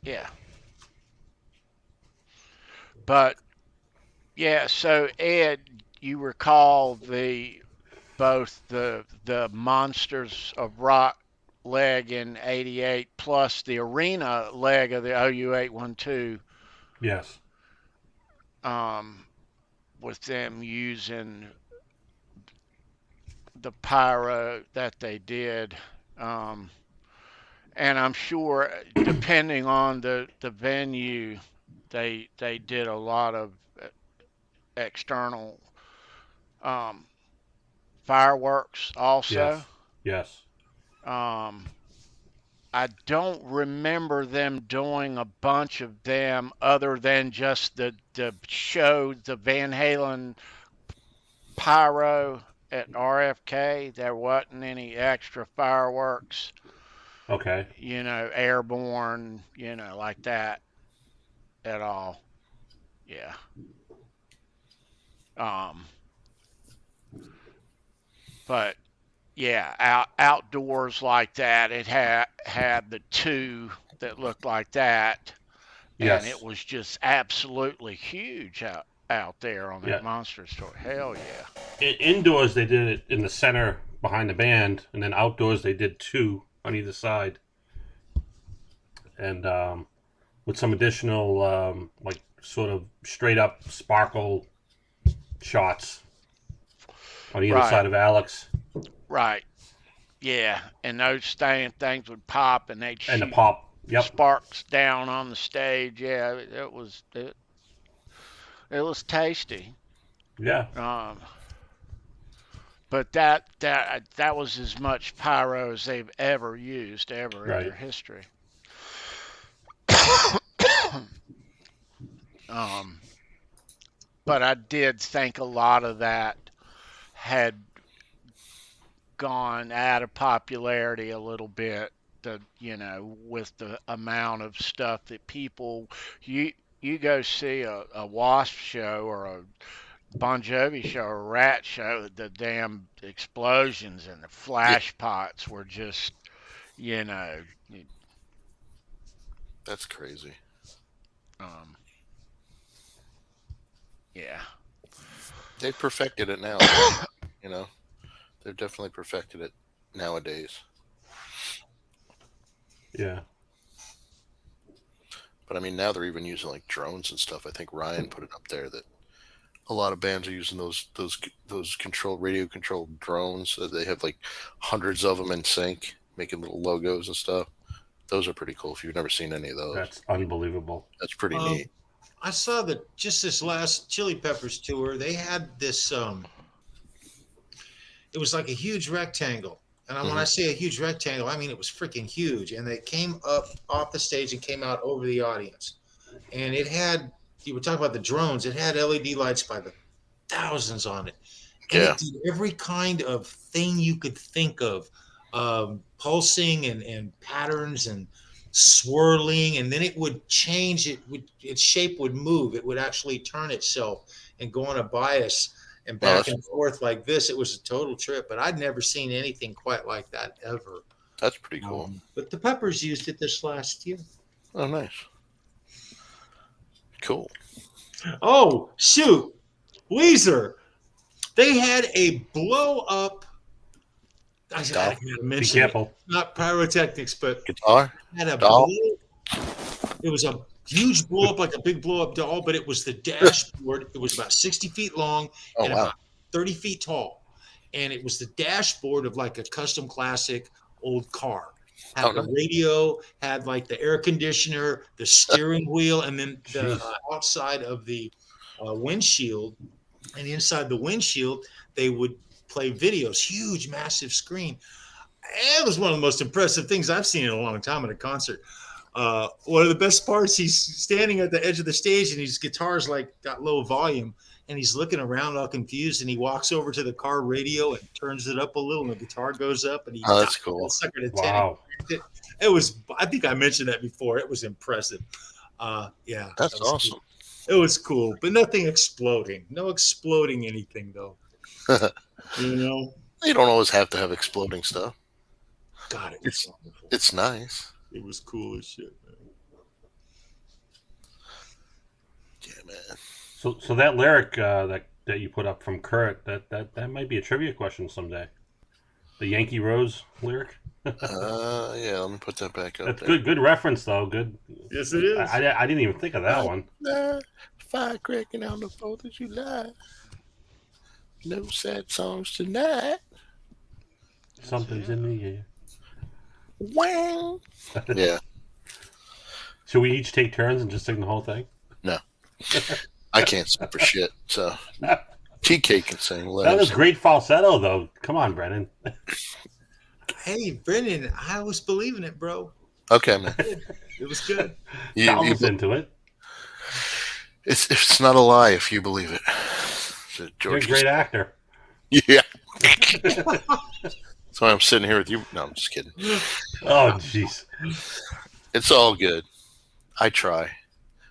Yeah. But yeah, so Ed, you recall both the Monsters of Rock leg in '88 plus the arena leg of the OU 812. Yes. With them using the pyro that they did. And I'm sure, depending on the venue, they did a lot of external fireworks also. Yes. I don't remember them doing a bunch of them other than just the show, the Van Halen pyro at RFK. There wasn't any extra fireworks. Okay. Airborne, like that at all. Yeah. But yeah, outdoors like that, it had the two that looked like that. Yes. And it was just absolutely huge out there on that Monster store. Hell yeah. Indoors they did it in the center behind the band, and then outdoors they did two on either side, and with some additional sort of straight up sparkle shots on either side of Alex. Right. Yeah, and those things would pop, and they'd shoot the pop. Yep. Sparks down on the stage. Yeah, it was tasty. Yeah. But that was as much pyro as they've ever used in their history. But I did think a lot of that had gone out of popularity a little bit. With the amount of stuff that people you go see a Wasp show or a Bon Jovi show or a Rat show, the damn explosions and the flash pots were just, That's crazy. Yeah. They've perfected it now. They've definitely perfected it nowadays. Yeah. But I mean, now they're even using like drones and stuff. I think Ryan put it up there that a lot of bands are using those radio controlled drones. They have like hundreds of them in sync, making little logos and stuff. Those are pretty cool. If you've never seen any of those, That's unbelievable. that's pretty neat. I saw that just this last Chili Peppers tour. They had this. It was like a huge rectangle, and when I say a huge rectangle, I mean it was freaking huge. And they came up off the stage and came out over the audience, and it had. You were talking about the drones. It had LED lights by the thousands on it. And it did every kind of thing you could think of, pulsing and patterns and swirling, and then it would change. Its shape would move. It would actually turn itself and go on a bias and back and forth like this. It was a total trip, but I'd never seen anything quite like that ever. That's pretty cool. But the Peppers used it this last year. Oh, nice. Cool. Oh, shoot. Weezer. They had a blow up. I gotta mention Be careful. Not Pyrotechnics, but Guitar? had a Doll? it was a huge blow up, like a big blow up doll, but it was the dashboard. It was about 60 feet long and about 30 feet tall. And it was the dashboard of like a custom classic old car. Had the radio, had like the air conditioner, the steering wheel, and then the outside of the windshield. And inside the windshield, they would play videos, huge, massive screen. It was one of the most impressive things I've seen in a long time at a concert. One of the best parts, he's standing at the edge of the stage and his guitar's like got low volume and he's looking around all confused and he walks over to the car radio and turns it up a little and the guitar goes up and he that's cool. Wow. It was, I think I mentioned that before. It was impressive. Yeah. That's awesome. Cool. It was cool, but nothing exploding. No exploding anything though. You know? You don't always have to have exploding stuff. God, it's nice. It was cool as shit, man. Yeah, man. So that lyric that you put up from Kurt, that might be a trivia question someday. The Yankee Rose lyric. Yeah, let me put that back up. That's good reference though. Good. Yes, it is. I didn't even think of that one. Fire cracking on the 4th of July. No sad songs tonight. Something's in the air. Wow. Yeah. Should we each take turns and just sing the whole thing? No. I can't sing for shit, so TK can sing. That was great falsetto, though. Come on, Brennan. Hey, Brennan, I was believing it, bro. Okay, man. It was good. I was into it. It's not a lie if you believe it. So You're a great actor. Yeah. That's why I'm sitting here with you. No, I'm just kidding. Oh, jeez. It's all good. I try.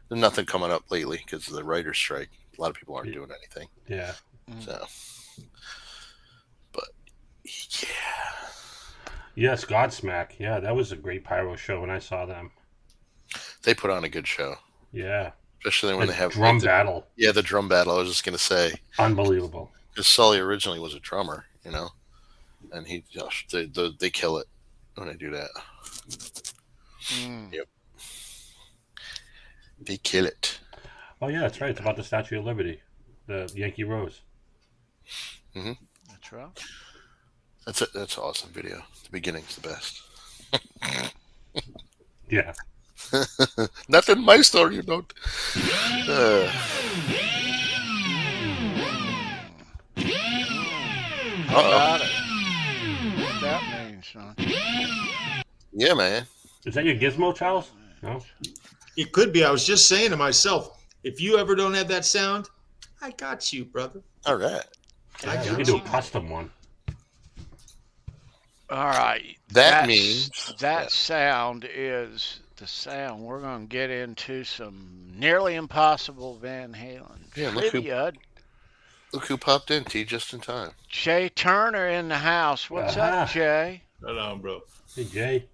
There's nothing coming up lately because of the writer's strike. A lot of people aren't doing anything. Yeah. So, but yeah. Yes, Godsmack. Yeah, that was a great pyro show when I saw them. They put on a good show. Yeah. Especially when they have drum battle. Yeah, the drum battle. I was just gonna say, unbelievable. Because Sully originally was a drummer, you know, and they kill it when they do that. Yep, they kill it. Oh yeah, that's right. It's about the Statue of Liberty, the Yankee Rose. Mm-hmm. That's right. That's an awesome video. The beginning's the best. Yeah. Not in my story, you don't. Got it. What that means, son? Yeah, man. Is that your gizmo, Charles? No. It could be. I was just saying to myself, if you ever don't have that sound, I got you, brother. All right. Yeah, we can do a custom one. All right. That means sound is the sound. We're going to get into some nearly impossible Van Halen trivia. Look who popped in, T, just in time. Jay Turner in the house. What's up, Jay? Right on, bro. Hey, Jay.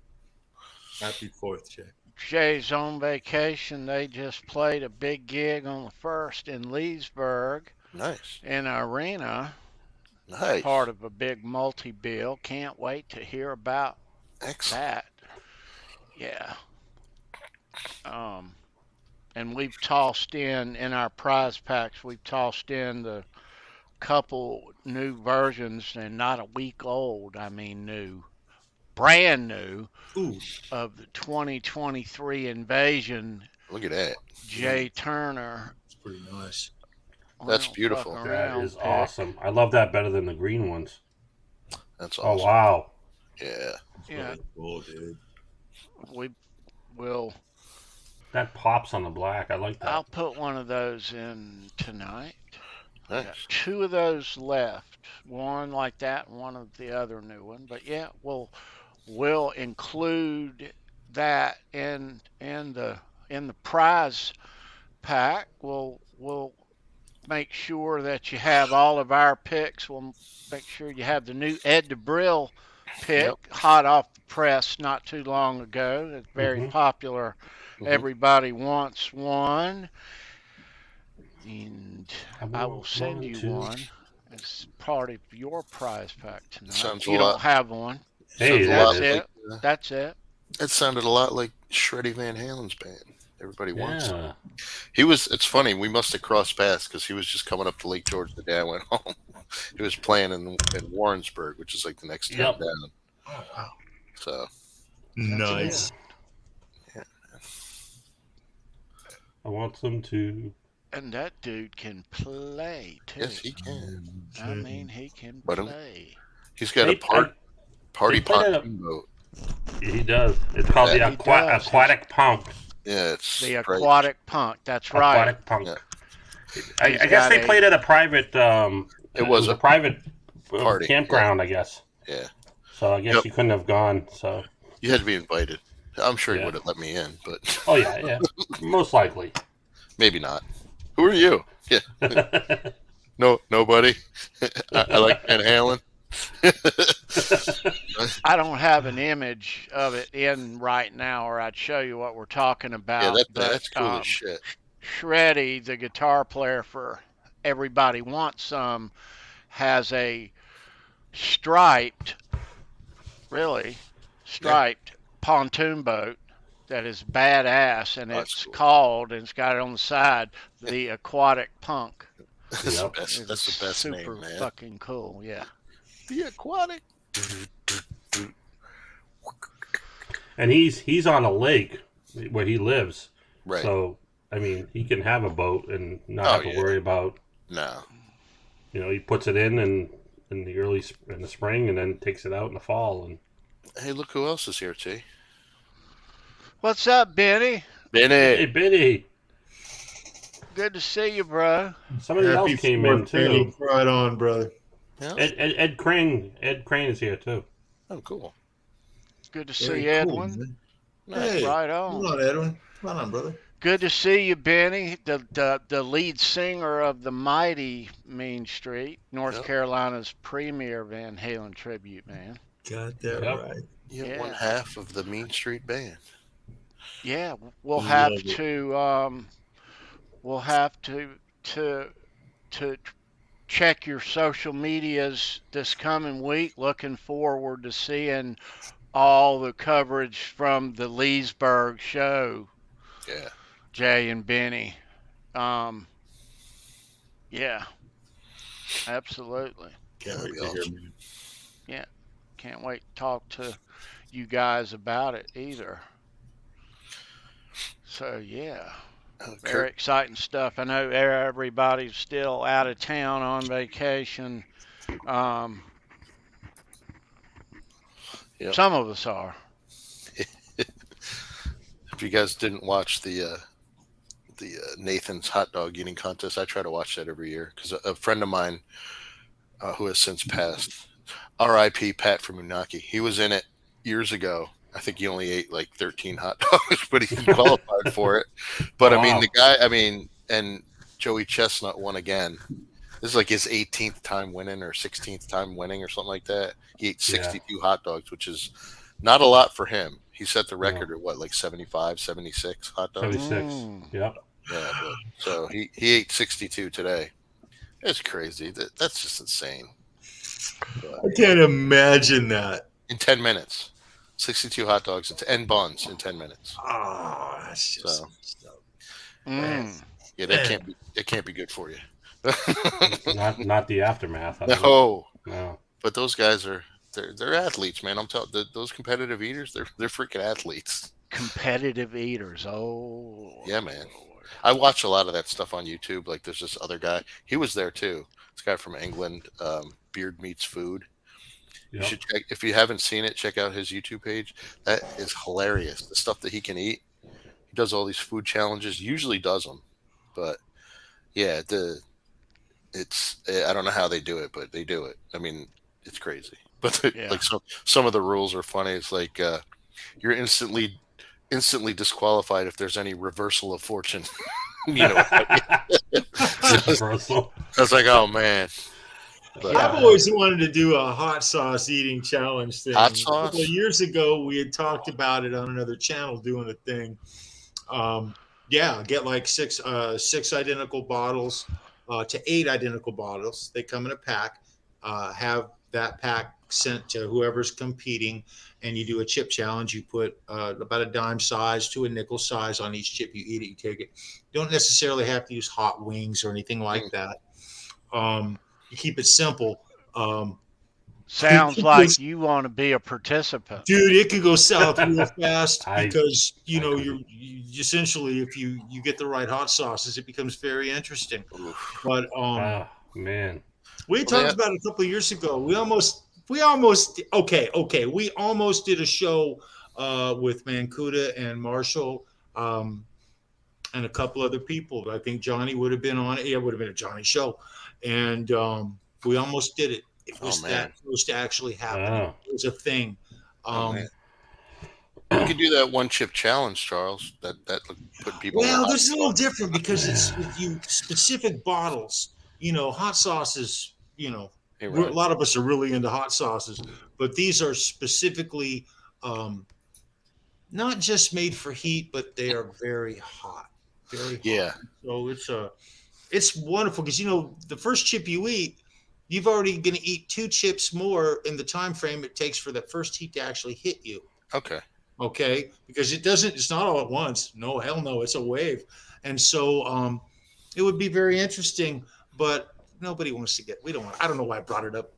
Happy 4th, Jay. Jay's on vacation. They just played a big gig on the 1st in Leesburg. Nice. In an arena. Nice. Part of a big multi-bill. Can't wait to hear about that. Yeah. And we've tossed in our prize packs, we've tossed in the couple new versions, and not a week old. I mean new. brand new Ooh, of the 2023 Invasion, Look at that. Jay Turner. it's pretty nice. That's Little beautiful. fucking That round is pick. awesome. I love that better than the green ones. That's Oh, awesome. wow. Yeah. It's Yeah. really cool, dude. We will. That pops on the black. I like that. I'll put one of those in tonight. Nice. Got 2 of those left. One like that, and one of the other new one. But yeah, we'll include that in the prize pack. We'll make sure that you have all of our picks. We'll make sure you have the new Ed DeBrill pick, hot off the press not too long ago. It's very popular. Everybody wants one. And I will send you one as part of your prize pack tonight. Sounds If you don't have one. Hey, That's that it. That's it. It sounded a lot like Shreddy Van Halen's band. Everybody wants yeah. him. It's funny, we must have crossed paths because he was just coming up to Lake George the day I went home. He was playing in Warrensburg, which is like the next town down. Oh, wow. So Nice. yeah. I want them to. And that dude can play too. Yes, he can. I mean, he can But play. He's got They- a party they played pontoon boat. He does. It's called Yeah, the he does. aquatic punk. Yeah, it's The great. aquatic punk. That's right. Aquatic punk. Yeah. I He's guess got they a- played at a private. It was a a private party. campground, I guess. Yeah. So I guess Yep. you couldn't have gone. So. You had to be invited. I'm sure he Yeah. would have let me in, but Oh yeah. Most likely. maybe not. Who are you? Yeah. No, nobody. I like Van Halen. I don't have an image of it in right now, or I'd show you what we're talking about. Yeah, but, that's cool as shit. Shreddy, the guitar player for Everybody Wants Some, has a striped pontoon boat that is badass, and That's it's cool. called, and it's got it on the side, the Aquatic Punk. That's Yep. the best. It's That's the best super name, man. fucking cool, yeah. The aquatic. And he's on a lake where he lives. Right. So I mean, he can have a boat and not Oh, have to yeah. worry about. No. He puts it in the spring and then takes it out in the fall. And Hey, look who else is here, T. What's up, Benny? Benny. hey, Biddy, Good to see you, bro. somebody else came in too. Right on, brother. Yeah. Ed Crane is here too. Oh, cool. Good to Very see cool, Edwin. man. Nice. Hey, Right come on. on, Edwin. Come on, brother. Good to see you, Benny, the lead singer of the mighty Mean Street, North Yep. Carolina's premier Van Halen tribute, man. Got that Yep. right. You're Yeah. one half of the Mean Street Band. Yeah, we'll Love have it. to check your social medias this coming week. Looking forward to seeing all the coverage from the Leesburg show. Yeah. Jay and Benny. Yeah, absolutely. Can't That'd wait be to hear, awesome. man. Can't wait to talk to you guys about it either. So, yeah, very Kurt, exciting stuff. I know everybody's still out of town on vacation. Yep. Some of us are. if you guys didn't watch the Nathan's hot dog eating contest, I try to watch that every year because a friend of mine who has since passed, R.I.P. Pat from Unaki, he was in it years ago. I think he only ate like 13 hot dogs, but he qualified for it. But I mean, Wow. the guy, and Joey Chestnut won again. This is like his 18th time winning or 16th time winning or something like that. He ate 62 hot dogs, which is not a lot for him. He set the record at what, like 75, 76 hot dogs? 76. Yep. Yeah, but, so he ate 62 today. It's crazy. That's just insane. I can't imagine that. In 10 minutes. 62 hot dogs and buns in 10 minutes. Oh, that's just So. stuff. Yeah, that can't be good for you. Not the aftermath. I don't know. No, No. but those guys they're athletes, man. I'm telling those competitive eaters, they're freaking athletes. Competitive eaters. Oh, Yeah, man. Lord. I watch a lot of that stuff on YouTube. Like there's this other guy. He was there too. This guy from England, Beard Meets Food. You Yep. should check if you haven't seen it. Check out his YouTube page. That is hilarious. The stuff that he can eat. He does all these food challenges. Usually does them, but yeah, I don't know how they do it, but they do it. I mean, it's crazy. But Yeah. like some of the rules are funny. It's like you're instantly disqualified if there's any reversal of fortune. You know, Russell. I was like, oh man. But, Yeah. I've always wanted to do a hot sauce eating challenge thing. Hot A sauce? couple of years ago, we had talked about it on another channel doing a thing. Get like six identical bottles to 8 identical bottles. They come in a pack. Have that pack sent to whoever's competing, and you do a chip challenge. You put about a dime size to a nickel size on each chip. You eat it, you take it. You don't necessarily have to use hot wings or anything like that. You keep it simple. Sounds like you want to be a participant. Dude, it could go south real fast I because you couldn't. essentially, if you get the right hot sauces, it becomes very interesting. oof. But Oh man. we talked about it a couple of years ago. We almost did a show with Mancuda and Marshall and a couple other people. I think Johnny would have been on it. Yeah, it would have been a Johnny show, and we almost did it. It was that close to actually happening. Oh. It was a thing. Man. You could do that one chip challenge, Charles. That put people. Well, in this is a little different because it's with you specific bottles. You know, hot sauces. You know, You're a right. lot of us are really into hot sauces, but these are specifically not just made for heat, but they are very hot. Very hot. Yeah. So it's wonderful because the first chip you eat, you've already going to eat 2 chips more in the time frame it takes for that first heat to actually hit you. Okay. Okay, because it's not all at once. No, hell no, it's a wave. And so it would be very interesting, but nobody wants to I don't know why I brought it up.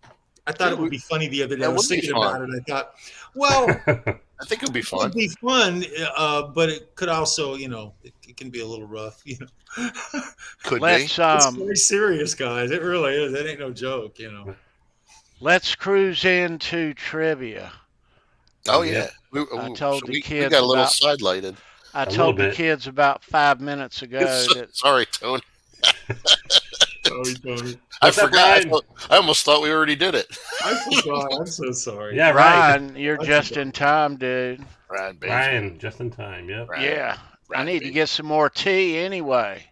I thought it would be funny the other day. I That was would be thinking about fun. it. I thought, well, I think it'd be it fun. would be fun, but it could also, it can be a little rough, Could Let's It's very serious, guys. It really is. That ain't no joke, let's cruise into trivia. Oh yeah. We told the we kids got a little about- sidelighted. I little told the bit. kids about 5 minutes ago that Sorry, Tony. Sorry, Tony. I What's up, forgot. Ryan? I almost thought we already did it. I forgot. I'm so sorry. Yeah, right. Ryan, you're just in time, dude. Ryan, baby. Ryan, just in time. Yep. Ryan. Yeah, I Ryan, need to baby. get some more tea anyway.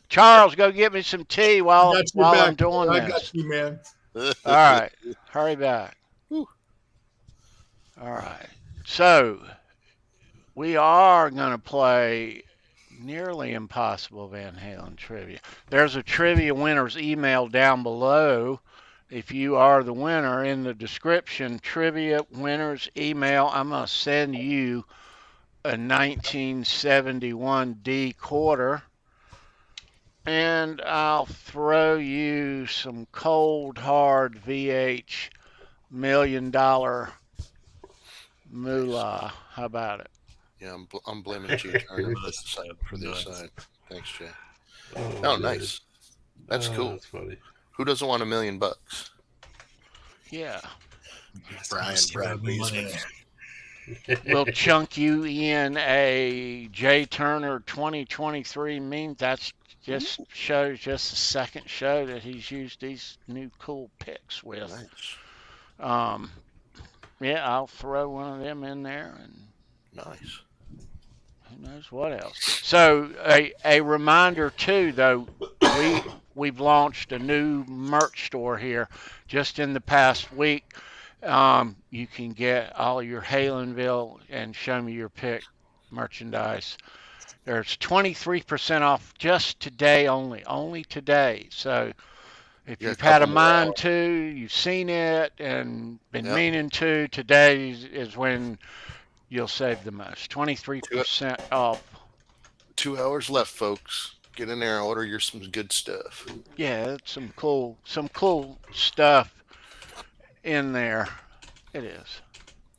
Charles, go get me some tea while I got your I'm back. doing I this. got you, man. All right, hurry back. Whew. All right, so we are going to play Nearly Impossible Van Halen trivia. There's a trivia winner's email down below. If you are the winner, in the description, trivia winner's email, I'm going to send you a 1971 D quarter, and I'll throw you some cold hard VH $1 million moolah. How about it? Yeah, I'm blaming Jay Turner for the Nice. aside. Thanks, Jay. Oh, Oh, good. nice. That's cool. That's funny. Who doesn't want $1 million? Yeah. Brian Beesman. We'll chunk you in a Jay Turner 2023 meme. That's just shows just the second show that he's used these new cool picks with. Nice. Yeah, I'll throw one of them in there, and Nice. who knows what else. So a reminder too, though, we've launched a new merch store here just in the past week. You can get all your Halenville and Show Me Your Pick merchandise. There's 23% off just today only today. So if Yeah, you've had a couple more mind hours. to, you've seen it and been Yep. meaning to, today is when you'll save the most. 23% off. 2 hours left, folks. Get in there and order some good stuff. Yeah, it's some cool stuff in there. It is.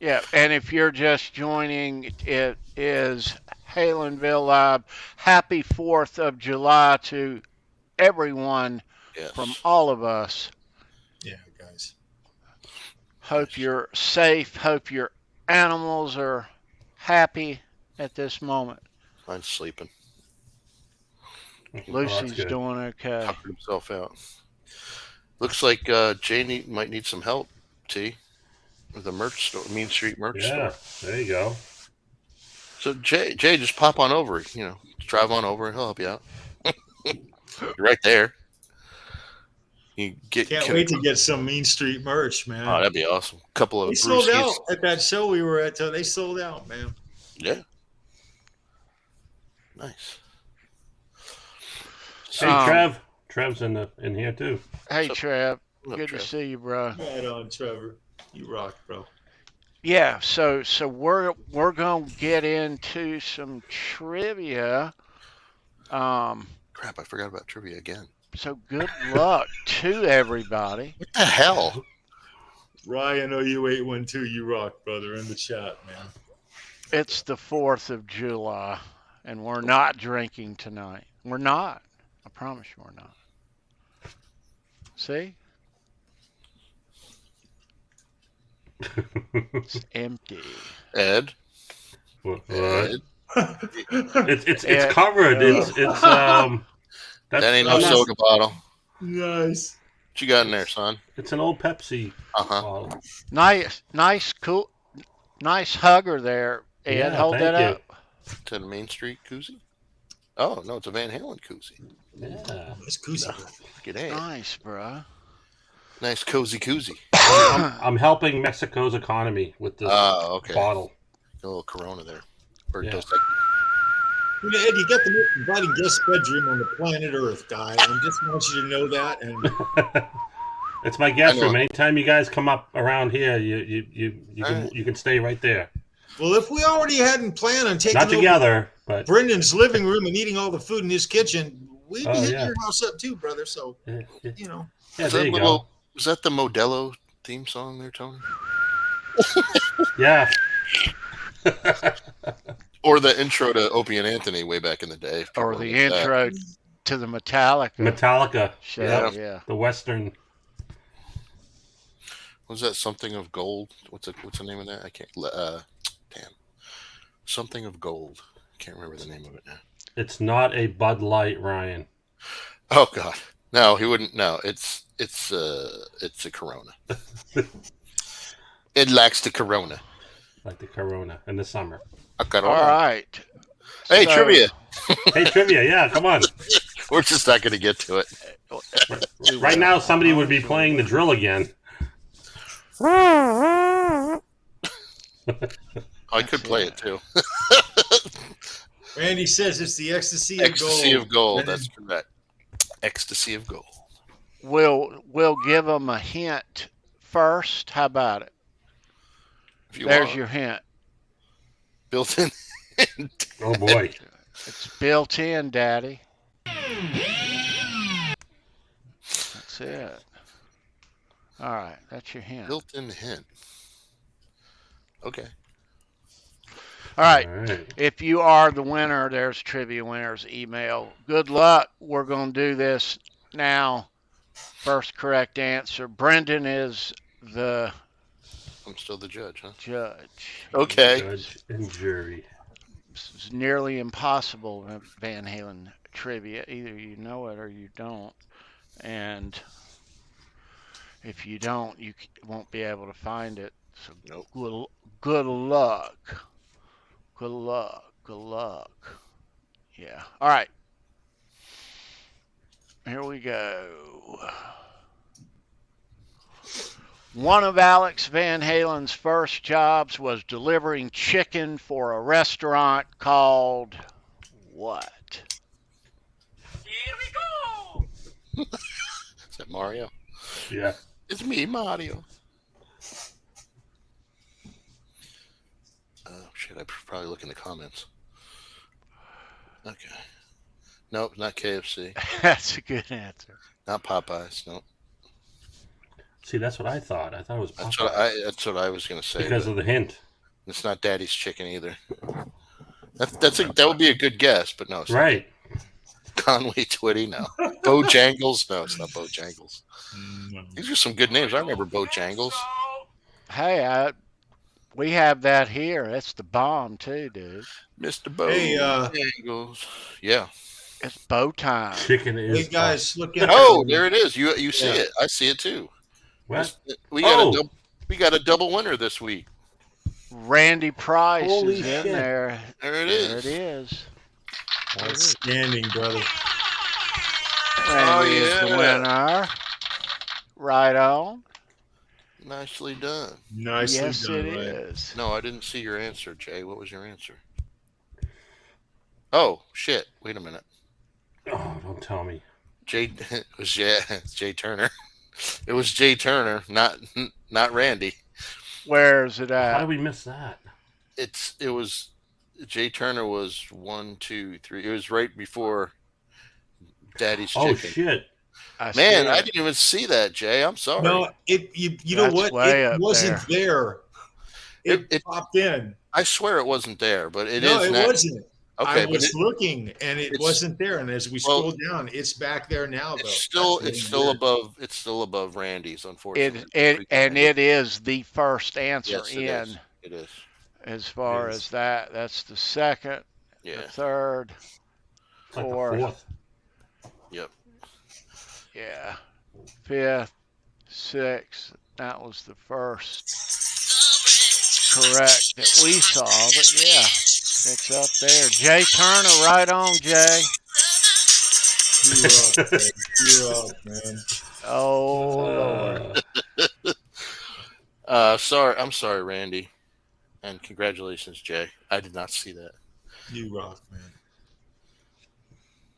Yeah, and if you're just joining, it is Halenville Live. Happy 4th of July to everyone from Yes. all of us. Yeah, guys. Hope you're safe. Hope your animals are happy at this moment. Mine's sleeping. Well, that's Lucy's good. doing okay. Tuckered himself out. Looks like Jay might need some help, T, with the merch store, Mean Street merch Yeah, store. there you go. So Jay, just pop on over. Drive on over and he'll help you out. You're right there. You Can't wait to get some Mean Street merch, man. Oh, that'd be awesome. A couple of They sold brewskis. out at that show we were at. They sold out, man. Yeah. Nice. Hey, Trev. Trev's in here too. Hey, What's Trev. What's up, Good Trev? to see you, bro. Right on, Trevor. You rock, bro. Yeah, so we're gonna get into some trivia. Crap, I forgot about trivia again. So good luck to everybody. What the hell? Ryan OU812, you rock, brother, in the chat, man. It's the 4th of July, and we're not drinking tonight. We're not. I promise you we're not. See? It's empty. Ed? What? Ed? It's covered. That ain't no soda bottle. Nice. What you got in there, son? It's an old Pepsi Uh-huh. bottle. Nice, cool, nice hugger there, Ed. Yeah, Hold thank that you. up. To the Main Street koozie? Oh, no, it's a Van Halen koozie. Yeah. That's koozie. Look at that. Nice, bro. Nice cozy koozie. I'm helping Mexico's economy with this Oh, okay. bottle. A little Corona there. Or Yeah. Dos You know, Ed, you got the most inviting guest bedroom on the planet Earth, guy. I just want you to know that. And It's my guest I know. room. Anytime you guys come up around here, you can stay right there. well, if we already hadn't planned on taking Not over together, but Brendan's living room and eating all the food in his kitchen, we'd be hitting yeah. your house up too, brother. So, yeah, you know. there you go. Was that the Modelo theme song there, Tony? Yeah. Or the intro to Opie and Anthony way back in the day. if Or people the remember that. intro to the Metallica Metallica. show. Yeah. Yeah. The Western. Was that Something of Gold? What's the name of that? I can't. Damn. Something of Gold. Can't remember the name of it now. It's not a Bud Light, Ryan. Oh God, no, he wouldn't. No, it's a Corona. It lacks the Corona. Like the Corona in the summer. A Corona. All right. Hey, So- trivia. Hey, trivia. Yeah, come on. We're just not going to get to it. Right now, somebody would be playing the drill again. I could play it too. Randy says it's the ecstasy of Ecstasy gold. of Gold. That's correct. Ecstasy of Gold. We'll give them a hint first. How about it? If you There's want. your hint. Built in. Oh boy. It's built in, Daddy. That's it. All right, that's your hint. All Built-in hint. Okay. right. All right. If you are the winner, there's trivia winners email. Good luck. We're going to do this now. First correct answer. Brendan is the I'm still the judge, huh? judge. Okay. Judge and jury. It's nearly impossible in Van Halen trivia. Either you know it or you don't. And if you don't, you won't be able to find it. So Nope. good luck. Good luck. Good luck. Yeah. All right. Here we go. One of Alex Van Halen's first jobs was delivering chicken for a restaurant called what? Here we go. Is that Mario? Yeah. It's me, Mario. Oh, shit. I should probably look in the comments. Okay. Nope, not KFC. That's a good answer. Not Popeyes. Nope. See, that's what I thought. I thought it was That's Popeyes. that's what I was gonna say. Because of the hint. It's not Daddy's chicken either. That would be a good guess, but no, it's Right. not. Conway Twitty, no. Bojangles, no, it's not Bojangles. These are some good names. I remember Bojangles. Hey, we have that here. That's the bomb too, dude. Mr. Hey, Bojangles. Yeah. It's bow time. Chicken is. Hey guys, look at Oh, there it is. You see it. I see it too. What? We got a double winner this week. Randy Price Holy is shit. in there. There it There is. it is. Outstanding, brother. Randy is yeah. the winner. Right on. Nicely done. Nicely Yes, done, it right? is. No, I didn't see your answer, Jay. What was your answer? Oh, shit. Wait a minute. Oh, don't tell me. It was it's Jay Turner. It was Jay Turner, not Randy. Where's it How at? did we miss that? It was Jay Turner was 1, 2, 3. It was right before Daddy's Oh, Chicken. shit. I Man, see I it. didn't even see that, Jay. I'm sorry. No, you know That's what? way It up wasn't there. It popped in. I swear it wasn't there, but it No, is it now. wasn't. Okay, I but was looking and it it's- wasn't there. And as we scroll down, it's back there now. Though it's still above Randy's, unfortunately. It is the first answer Yes, it in is. It is. as far It is. as that. That's the second, Yeah. the third, It's like the fourth, fourth. Yep. yeah, fifth, sixth. That was the first correct that we saw, but yeah, it's up there. Jay Turner, right on, Jay. You're up, man. You're up, man. Oh, Lord. Sorry, I'm sorry, Randy, and congratulations, Jay. I did not see that. You rock, man.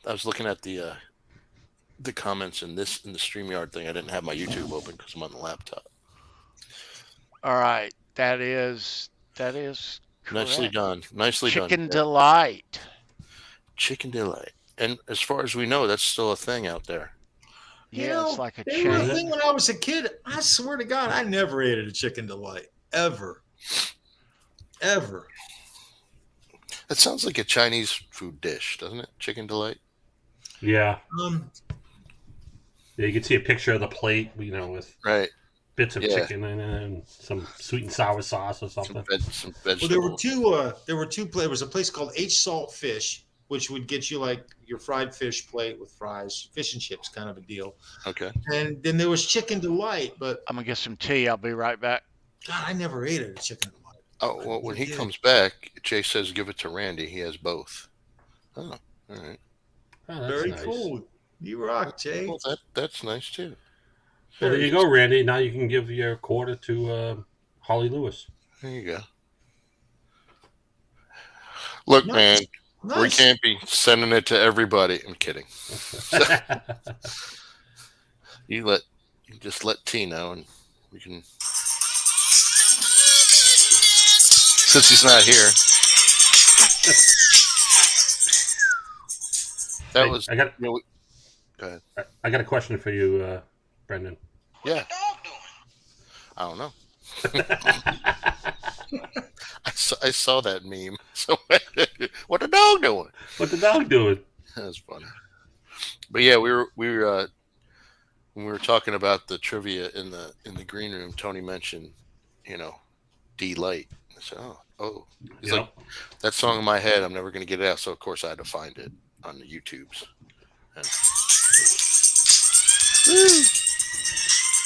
I was looking at the comments in the StreamYard thing. I didn't have my YouTube open because I'm on the laptop. All right, that is correct. Nicely done. Nicely Chicken done. Delight. Chicken Delight. And as far as we know, that's still a thing out there. You Yeah, know, it's like a they were a chain. thing when I was a kid. I swear to God, I never ate at a Chicken Delight. Ever. Ever. That sounds like a Chinese food dish, doesn't it? Chicken Delight. Yeah. Um, Yeah, you can see a picture of the plate, with Right. bits of Yeah. chicken in it and some sweet and sour sauce or something. Some well, vegetables. there were two. There was a place called H Salt Fish, which would get you like your fried fish plate with fries, fish and chips, kind of a deal. Okay. And then there was Chicken Delight, but I'm gonna get some tea. I'll be right back. God, I never ate at a Chicken Delight. Oh, well, when he Yeah. comes back, Jay says give it to Randy. He has both. Oh, all right. Oh, that's Very nice. cool. You rock, Jay. Well, that's nice too. Well, there you go, Randy. Now you can give your quarter to Holly Lewis. There you go. Look, Nice. man, we Nice. can't be sending it to everybody. I'm kidding. You just let T know, and we can. Since he's not here, that was. I got. Go ahead. I got a question for you, Brendan. Yeah. I don't know. I saw that meme. So, what the dog doing? What the dog doing? That was funny. But yeah, we were when we were talking about the trivia in the green room. Tony mentioned, D Light. I said, oh, it's like that song in my head. I'm never going to get it out. So of course I had to find it on the YouTubes. And...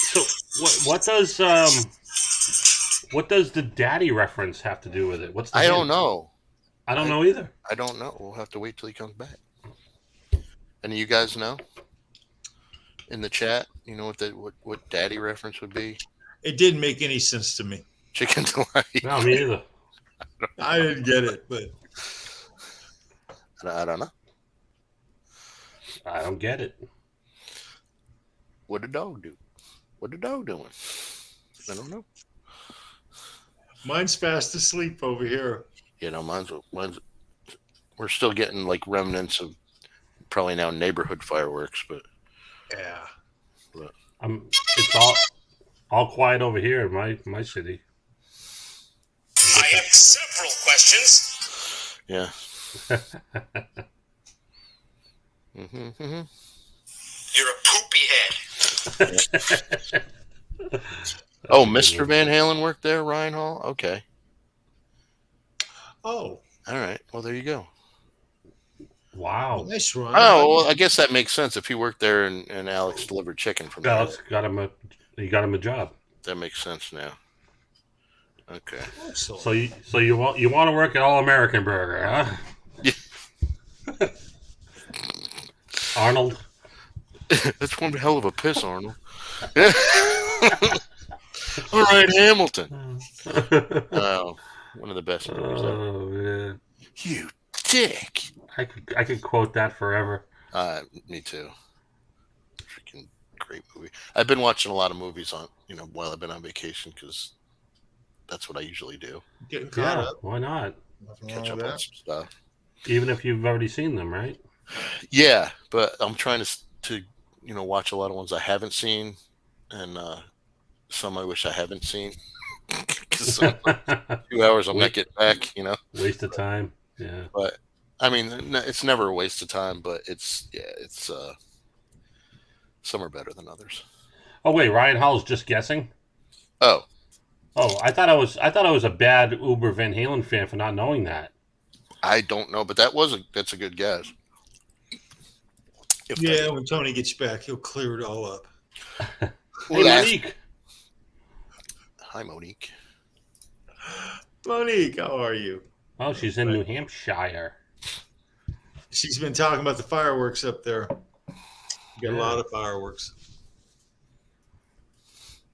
So what does the daddy reference have to do with it? What's the I hint? don't know. I don't know either. I don't know. We'll have to wait till he comes back. And you guys know in the chat, what daddy reference would be? It didn't make any sense to me. Chicken Delight. No, me either. I didn't get it, but I don't know. I don't get it. What the dog do? What the dog doing? I don't know. mine's fast asleep over here. Mine's. We're still getting like remnants of probably now neighborhood fireworks, but Yeah. It's all quiet over here in my city. I have several questions. Yeah. Mm-hmm. You're a poopy head. Oh, Mr. Van Halen worked there, Ryan Hall? Okay. Oh, All right. Well, there you go. Wow. nice run. Oh, well, I guess that makes sense. If he worked there and Alex delivered chicken from there, Alex got him a job. that makes sense now. Okay. Excellent. So you want to work at All American Burger, huh? Yeah. Arnold. That's one hell of a piss, Arnold. All right, Hamilton. Oh, one of the best movies ever. Oh man. You dick. I could quote that forever. Me too. Freaking great movie. I've been watching a lot of movies while I've been on vacation because that's what I usually do. Getting caught Yeah, up. why not? Nothing Catch wrong up with on some stuff. Even if you've already seen them, right? Yeah, but I'm trying to watch a lot of ones I haven't seen, and some I wish I haven't seen. 'Cause 2 hours I'll not get back, Waste of time. Yeah. But I mean, it's never a waste of time. But it's some are better than others. Oh wait, Ryan Hall's just guessing. Oh, I thought I was a bad Uber Van Halen fan for not knowing that. I don't know, but that's a good guess. Yeah, when Tony gets back, he'll clear it all up. Hey, Well, Monique. Hi, Monique. Monique, how are you? Oh, she's in New Hampshire. She's been talking about the fireworks up there. You got a lot of fireworks.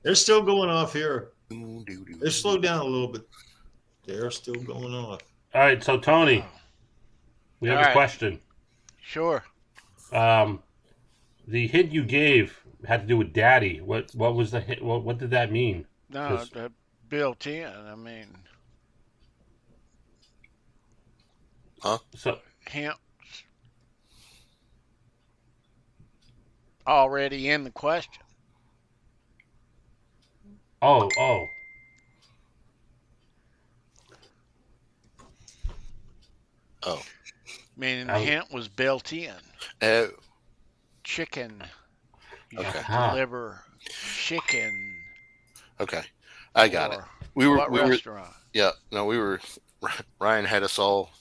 They're still going off here. They're slowed down a little bit. They're still going off. All right, so Tony, we have All a right. question. Sure. The hint you gave had to do with Daddy. What was the hint? What did that mean? No, 'Cause- built in. I mean, So hints already in the question. oh. Oh, Meaning the Oh. hint was built in. oh, Chicken. You Okay. have to deliver chicken. okay. I got it. for We were what restaurant? Yeah, no, we were. Ryan had us all,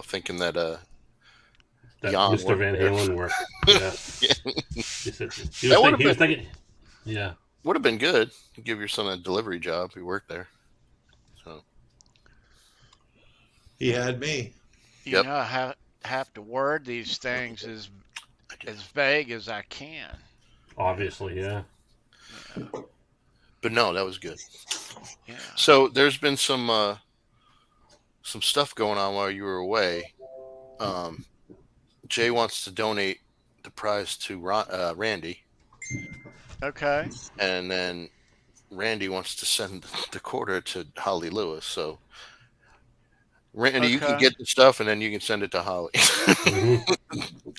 thinking that That Jan Mr. Van worked there. Halen worked. Yeah. He was thinking. Yeah. would have been good. Give your son a delivery job. He worked there. So He had me. You Yep. know, I have to word these things as vague as I can. Obviously, yeah. but no, that was good. Yeah. So there's been some stuff going on while you were away. Jay wants to donate the prize to Randy, Okay. and then Randy wants to send the quarter to Holly Lewis. So Randy, you can Okay. get the stuff, and then you can send it to Holly. Mhm.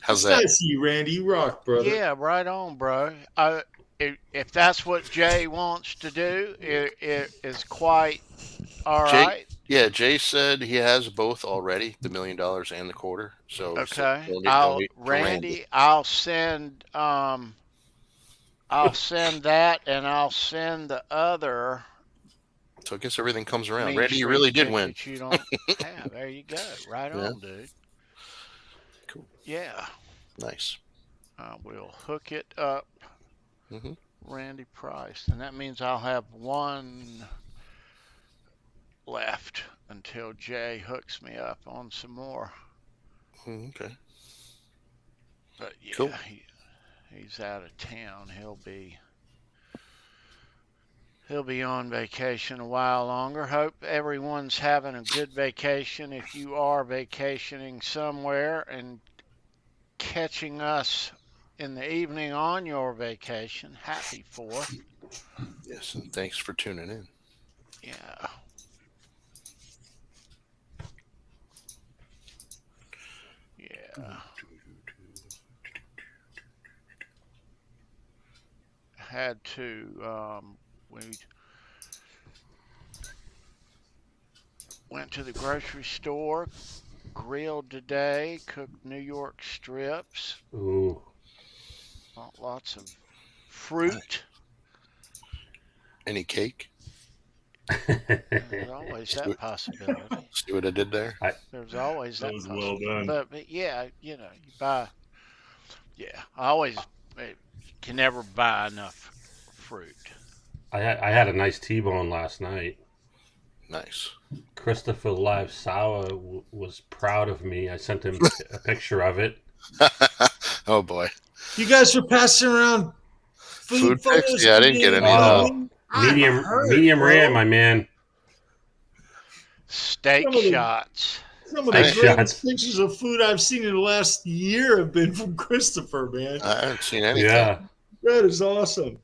How's It's that? nice to see you, Randy. You rock, brother. Yeah, right on, bro. If that's what Jay wants to do, it is quite all Jay- right. Yeah, Jay said he has both already, the $1 million and the quarter. So Okay. donate I'll to Randy, I'll send that, and I'll send the other. So I guess everything comes around. Main Randy, you Street really did check win. That you don't have. There you go. Right Yeah. on, dude. Cool. Yeah. Nice. I will hook it up, Mhm. Randy Price, and that means I'll have one left until Jay hooks me up on some more. Okay. But yeah, Cool. he's out of town. He'll be on vacation a while longer. Hope everyone's having a good vacation. If you are vacationing somewhere and catching us in the evening on your vacation, happy 4th. Yes, and thanks for tuning in. Yeah. Yeah. had to. We went to the grocery store, grilled today, cooked New York strips. Ooh. Lots of fruit. Any cake? There's always that possibility. See what I did there? There's always that was possibility. well done. But yeah, you buy. Yeah, I always can never buy enough fruit. I had a nice T-bone last night. Nice. Christopher Live Sour was proud of me. I sent him a picture of it. Oh boy. You guys were passing around Food photos pics? Yeah, I didn't get any of those. Medium rare, my man. Steak Some of the- shots. Some of the Nice greatest shots. pictures of food I've seen in the last year have been from Christopher, man. I haven't seen anything. Yeah. That is awesome.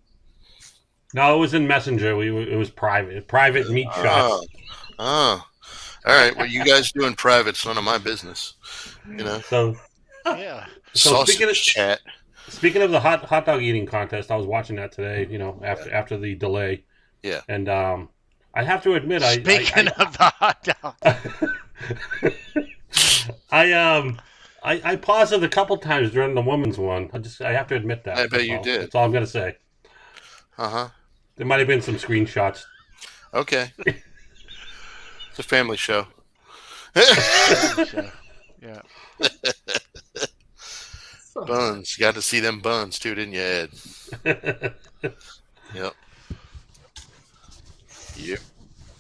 No, it was in Messenger. It was private meat shots. Oh. All right. Well, you guys doing private's none of my business. You know. So Yeah. Sausage speaking of- chat. speaking of the hot dog eating contest, I was watching that today. After the delay. Yeah. And I have to admit, Speaking of the hot dog, I paused it a couple times during the women's one. I have to admit that. I bet you did. That's all I'm gonna say. Uh-huh. There might have been some screenshots. Okay. It's a family show. so, yeah. Buns. You got to see them buns too, didn't you, Ed? Yep. Yep.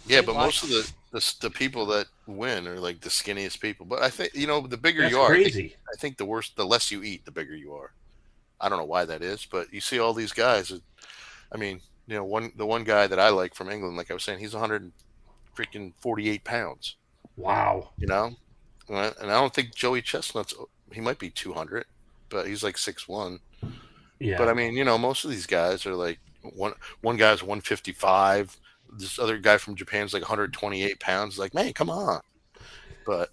Yeah, but most of the people that win are like the skinniest people. But I think the bigger That's you are, crazy. I think the less you eat, the bigger you are. I don't know why that is, but you see all these guys. I mean, the one guy that I like from England, like I was saying, he's 148 pounds. Wow. And I don't think Joey Chestnut's. He might be 200, but he's like 6'1". Yeah. But I mean, most of these guys are like one guy's 155. This other guy from Japan's like 128 pounds. Like, man, come on. But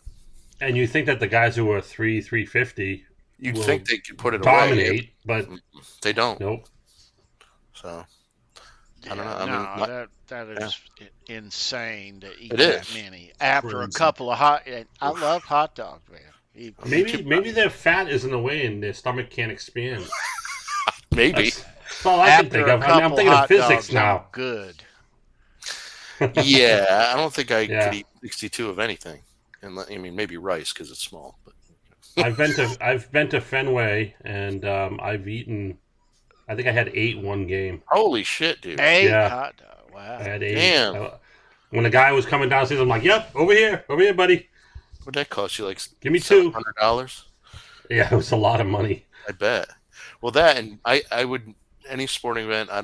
and you think that the guys who are 350 you'd will think they could put it away. dominate, but They don't. nope. So Yeah, I don't know. I mean, that is insane to eat It that is. many after a Crazy. couple of hot. I love hot dogs, man. Maybe their fat is in the way and their stomach can't expand. maybe. That's all I can After think a of. I mean, I'm couple thinking of hot physics dogs, now. I'm good. Yeah, I don't think I Yeah. could eat 62 of anything. And I mean, maybe rice because it's small. But I've been to Fenway and I've eaten. I think I had 8 one game. holy shit, dude! Eight Yeah. hot dog. Wow. I had 8. Damn. When the guy was coming downstairs, I'm like, "Yep, over here, buddy. Would that cost you like Give me 2." $700? Yeah, it was a lot of money. I bet. Well, that and I would any sporting event. I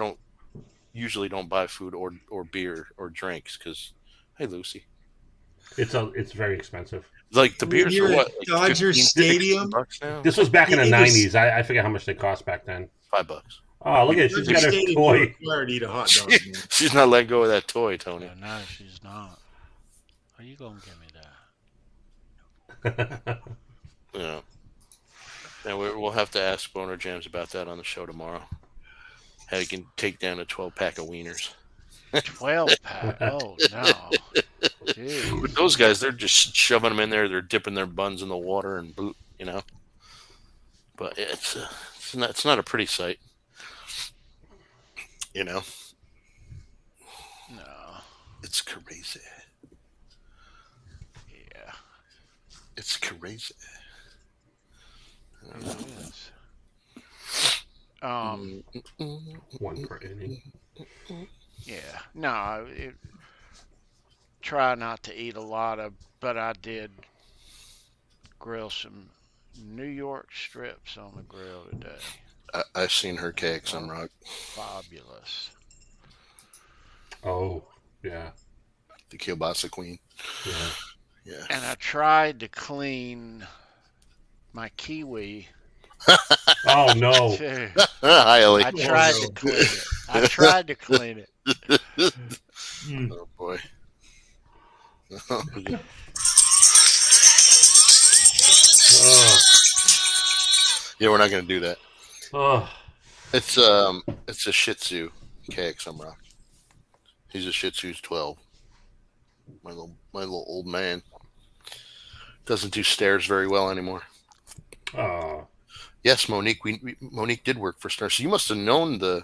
usually don't buy food or beer or drinks because hey, Lucy, It's very expensive. like the beers You're are at what like Dodger 15, Stadium? $16 now. This was back in the It was- 90s. I forget how much they cost back then. $5. Oh, look at it. She's got her Stadium, toy. you're required to eat a hot dog. Man. She's not letting go of that toy, Tony. No, she's not. Are you gonna give me that? Yeah. And we'll have to ask Boner Jams about that on the show tomorrow. How he can take down a 12-pack of wieners. 12-pack. Oh no. Jeez. With those guys, they're just shoving them in there. They're dipping their buns in the water and boot, But it's not a pretty sight, No. It's crazy. Yeah. It's crazy. It is. One per inning. Yeah. No. Try not to eat a lot of, but I did grill some New York strips on the grill today. I've seen her cakes on Rock. Fabulous. Oh, yeah. The kielbasa queen. Yeah. Yeah. And I tried to clean my kiwi Oh, no. too. Hi, Ellie. I tried to clean it. I tried to clean it. Oh, boy. Oh. Yeah, we're not going to do that. Oh. It's a Shih Tzu KXM rock. He's a Shih Tzu's 12. My little old man doesn't do stairs very well anymore. Oh, Yes, Monique. Monique did work for Star. So you must have known the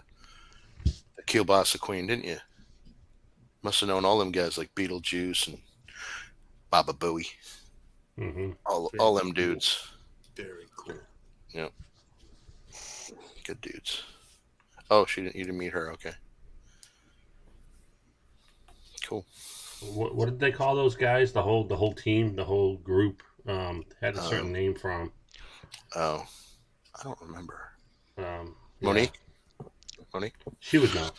Kielbasa Queen, didn't you? Must have known all them guys like Beetlejuice and Baba Booey. mm-hmm. All them dudes. Very cool. Yep. Good dudes. Oh, you didn't meet her. Okay. Cool. What did they call those guys? The whole team, the whole group had a certain name from. Oh, I don't remember. Yeah. Monique. Monique. She would know.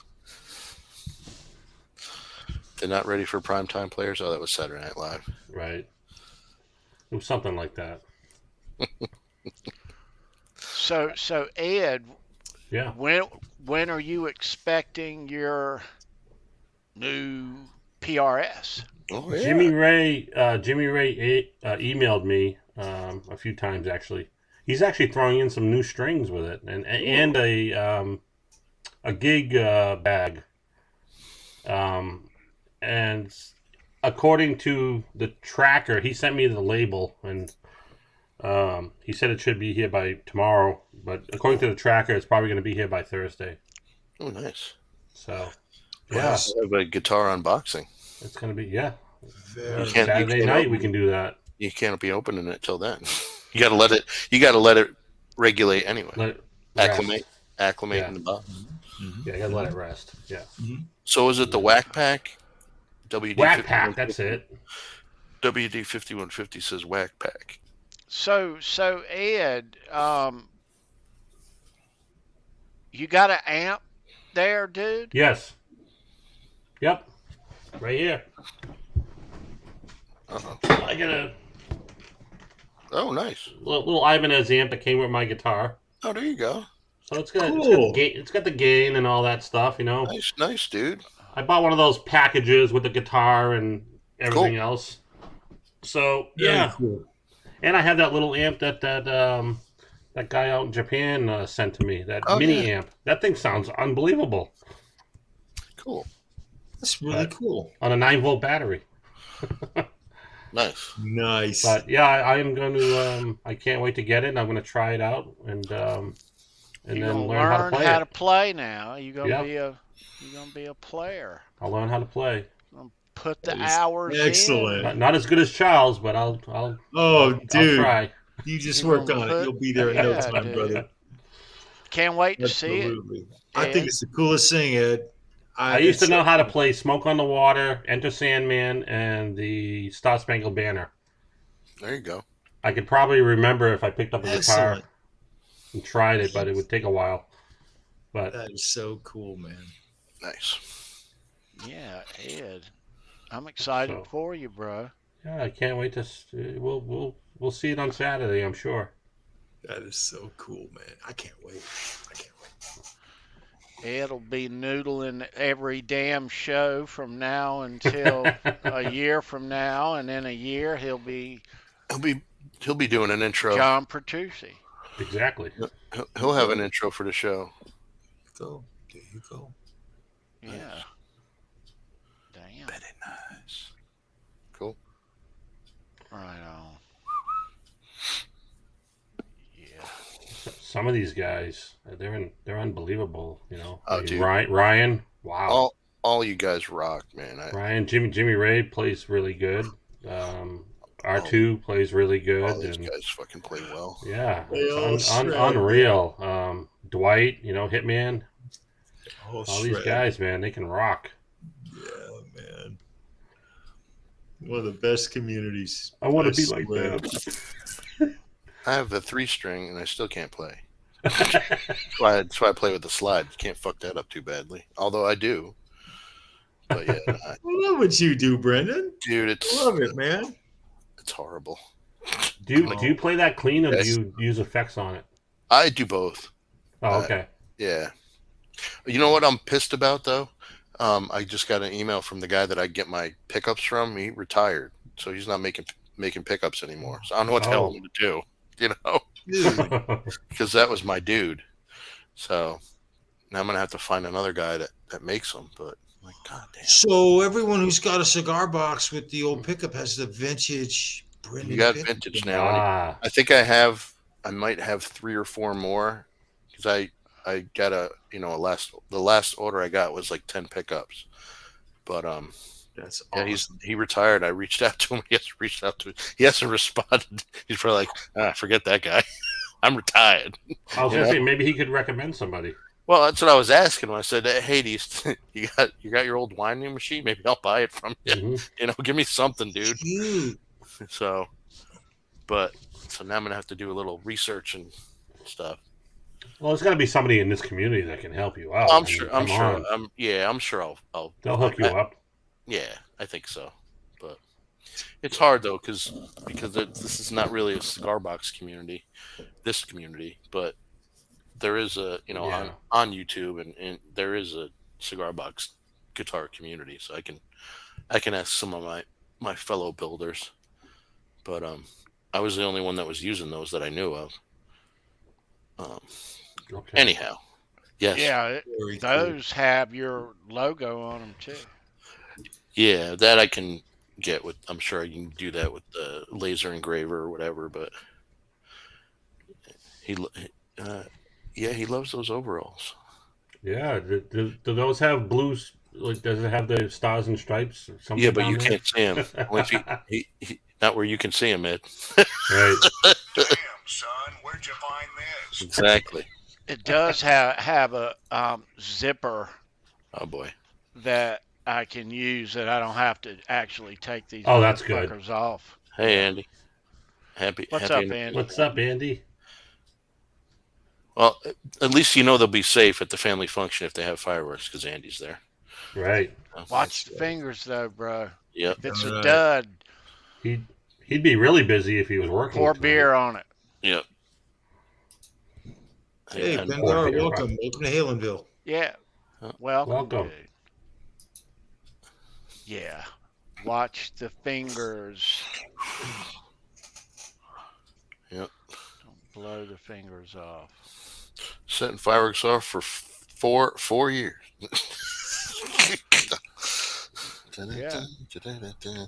They're not ready for primetime players. Oh, that was Saturday Night Live. Right. It was something like that. So Ed, Yeah. when are you expecting your new PRS? Oh yeah. Jimmy Ray emailed me a few times actually. He's actually throwing in some new strings with it and a gig bag. And according to the tracker, he sent me the label and he said it should be here by tomorrow, but according to the tracker, it's probably going to be here by Thursday. Oh, nice. So, Yeah. yeah, I have a guitar unboxing. it's going to be, yeah. Very Saturday night we can do that. You can't be opening it till then. You got to let it regulate anyway. Let it rest. Acclimate Yeah. in the box. Yeah, you got to let it rest. Yeah. So is it the Whack Pack? Whack Pack, that's it. WD 5150 says Whack Pack. So Ed, you got an amp there, dude? Yes. Yep. Right here. Uh-oh. I got a Oh, nice. little Ibanez amp that came with my guitar. Oh, there you go. So it's got Cool. it's got the gain and all that stuff, you know. Nice, dude. I bought one of those packages with the guitar and everything Cool. else. So Very yeah, cool. and I have that little amp that guy out in Japan sent to me. That mini amp. That thing sounds unbelievable Cool. That's really cool. on a 9-volt battery. Nice. Nice. But yeah, I am going to. I can't wait to get it. I'm going to try it out and You're then gonna learn how to play it. play now. You're gonna Yep. be a player. I'll learn how to play. Put the That is hours excellent. Not as good as Charles, but I'll Oh, dude. I'll try. You just You're worked gonna on put- it. You'll be there in no Yeah, time, dude. brother. in. Can't wait to see it. Absolutely. I Ed. think it's the coolest thing, Ed. I used to know how to play Smoke on the Water, Enter Sandman, and the Star Spangled Banner. There you go. I could probably remember if I picked up a guitar Excellent. and tried it, but it would take a while. But That is so cool, man. Nice. Yeah, Ed. I'm excited So- for you, bro. yeah, I can't wait to. We'll see it on Saturday, I'm sure. That is so cool, man. I can't wait. I can't wait. Ed'll be noodling every damn show from now until a year from now, and in a year he'll be He'll be doing an intro. John Pertucci. Exactly. He'll have an intro for the show. Go. There you go. Yeah. Damn. Very nice. Cool. Right on. Yeah. Some of these guys, they're unbelievable. You know, Oh, I mean, dude. Ryan. Wow. All you guys rock, man. Ryan, Jimmy Ray plays really good. R2 plays really good. All these and guys fucking play well. yeah, They all it's shred. unreal. Dwight, you know, Hitman. Oh, All these guys, man, they can rock. Yeah, man. One of the best communities. I want to be swear. like that. I have a 3-string and I still can't play. That's why I play with the slide. You can't fuck that up too badly. Although I do. But yeah, I love what you do, Brendan. dude, I love it, man. it's horrible. Do you play that clean or Yes. do you use effects on it? I do both. Oh, okay. Yeah. You know what I'm pissed about though? I just got an email from the guy that I get my pickups from. He retired, so he's not making pickups anymore. So I don't know what the hell I'm gonna do. You know, Dude. because that was my dude. So Now I'm gonna have to find another guy that makes them. But like, god damn, So everyone who's got a cigar box with the old pickup has the vintage Brendan you got pickup. vintage now. And Ah, I think I might have 3 or 4 more because I got the last order I got was like 10 pickups. But That's yeah, awesome. he retired. I reached out to him. He hasn't responded. He's probably like, forget that guy. I'm retired. I was You gonna know? say maybe he could recommend somebody. Well, that's what I was asking him. I said, hey, you got your old winding machine? Maybe I'll buy it from you. Hmm. Give me something, dude. Cute. So now I'm gonna have to do a little research and stuff. Well, there's got to be somebody in this community that can help you out. I'm I sure. mean, I'm come sure. on. I'm sure. I'll. They'll hook you up. Yeah, I think so. But it's hard though, because this is not really a cigar box community. This community, but there is a Yeah. on YouTube and there is a cigar box guitar community, so I can ask some of my fellow builders. But I was the only one that was using those that I knew of. Okay. Anyhow, yes. Yeah, Very cool. those have your logo on them too. Yeah, that I can get with. I'm sure I can do that with the laser engraver or whatever. But he loves those overalls. Yeah. Do those have blues? Like, does it have the stars and stripes? Or something Yeah, but down you there? can't see him. Only if he not where you can see him, Ed. Right. Damn, son, where'd you find this? Exactly. It does have a zipper Oh boy. that I can use that I don't have to actually take these Oh, that's good. fuckers off. Hey, Andy. Happy. What's happy up, Andy? What's up, Andy? Well, at least they'll be safe at the family function if they have fireworks because Andy's there. Right. Watch the fingers though, bro. Yep. If it's a Alright. dud, He'd be really busy if he was working. pour tonight. beer on it. Yep. Hey, And- Bendar, beer, welcome. Welcome to Halenville. Yeah. Oh, Welcome. welcome. Dude. Yeah. Watch the fingers. Yep. Don't blow the fingers off. Setting fireworks off for 4 years. Yeah.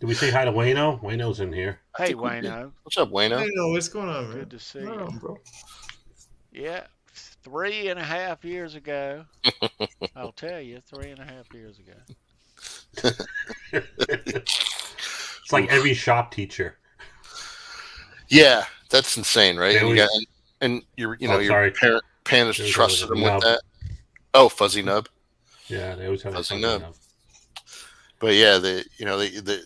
Do we say hi to Wayno? Wayno's in here. Hey, think we did. Wayno. What's up, Wayno? Hey, no, what's going on, man? Good to see No, you. bro. Yeah. 3.5 years ago. I'll tell you, 3.5 years ago. It's like every shop teacher. Yeah, that's insane, right? They And, always- and your sorry. parents There's trusted always them a with nub. that. Oh, fuzzy nub. Yeah, they always have a Fuzzy fuzzy nub. nub. But yeah,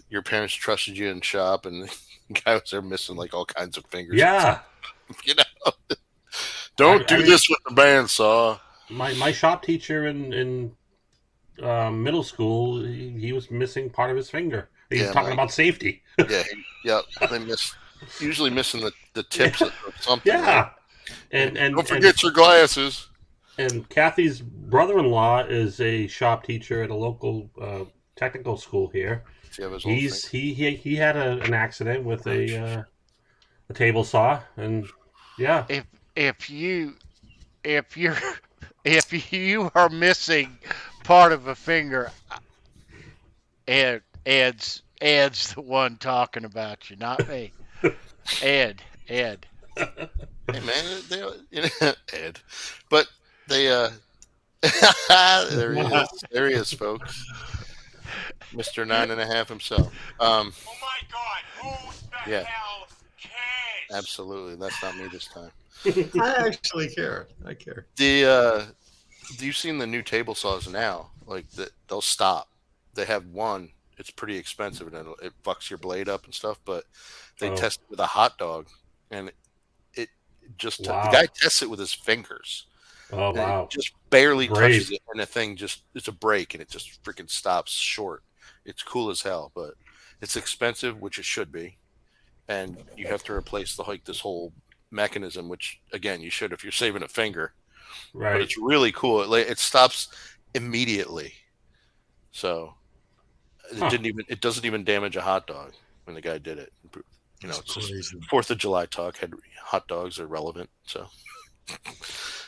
your parents trusted you in shop, and the guy was there missing like all kinds of fingers. Yeah, Don't do I mean- this with the bandsaw. my shop teacher in middle school, he was missing part of his finger. He's Yeah, talking Mike. about safety. Yeah, they usually missing the tips of something. Yeah, right? and Don't forget your glasses. and Kathy's brother-in-law is a shop teacher at a local technical school here. Does he have his old thing? He had an accident with a table saw, and yeah, If you are missing part of a finger, Ed's the one talking about you, not me. Ed. Hey man, Ed, but they there he is, folks. Mr. 9.5 himself. Oh my God, who the Yeah. hell cares? Absolutely, that's not me this time. I actually care. I care. You've seen the new table saws now? Like they'll stop. They have one. It's pretty expensive and it fucks your blade up and stuff. But they Oh. test it with a hot dog, and it just Wow. the guy tests it with his fingers. oh And wow, It just barely Brave. touches it, and the thing it's a break, and it just freaking stops short. It's cool as hell, but it's expensive, which it should be, and you have to replace this whole mechanism, which again you should if you're saving a finger. But right? it's really cool. It stops immediately, so Huh. it doesn't even damage a hot dog when the guy did it. It's just Crazy. 4th of July talk. Hot dogs are relevant, so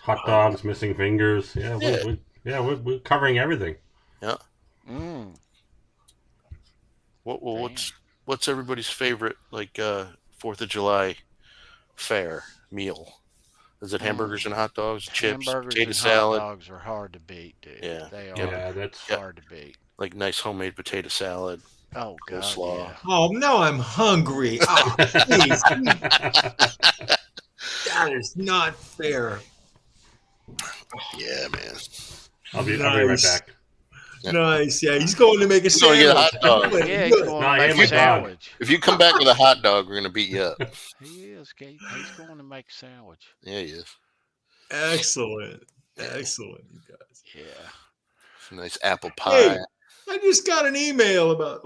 Hot dogs, missing fingers. Yeah, we're covering everything. Yeah. Mm. What's everybody's favorite like 4th of July fare meal? Is it hamburgers and hot dogs, chips, Hamburgers potato and salad? hot dogs are hard to beat, dude. Yeah. They are Yeah, that's hard to beat. Like nice homemade potato salad. Oh, God, Coleslaw. yeah. Oh, now I'm hungry. Oh, please. That is not fair. Yeah, man. I'll be right Nice. back. Yeah. Nice. Yeah, he's going to make a He's gonna sandwich. get a hot dog. Yeah, he's going No, to I make am a a dog. sandwich. If you come back with a hot dog, we're gonna beat you up. He is, Kate. He's going to make a sandwich. Yeah, he is. Excellent. Excellent, you guys. Yeah. Nice apple pie. Hey, I just got an email about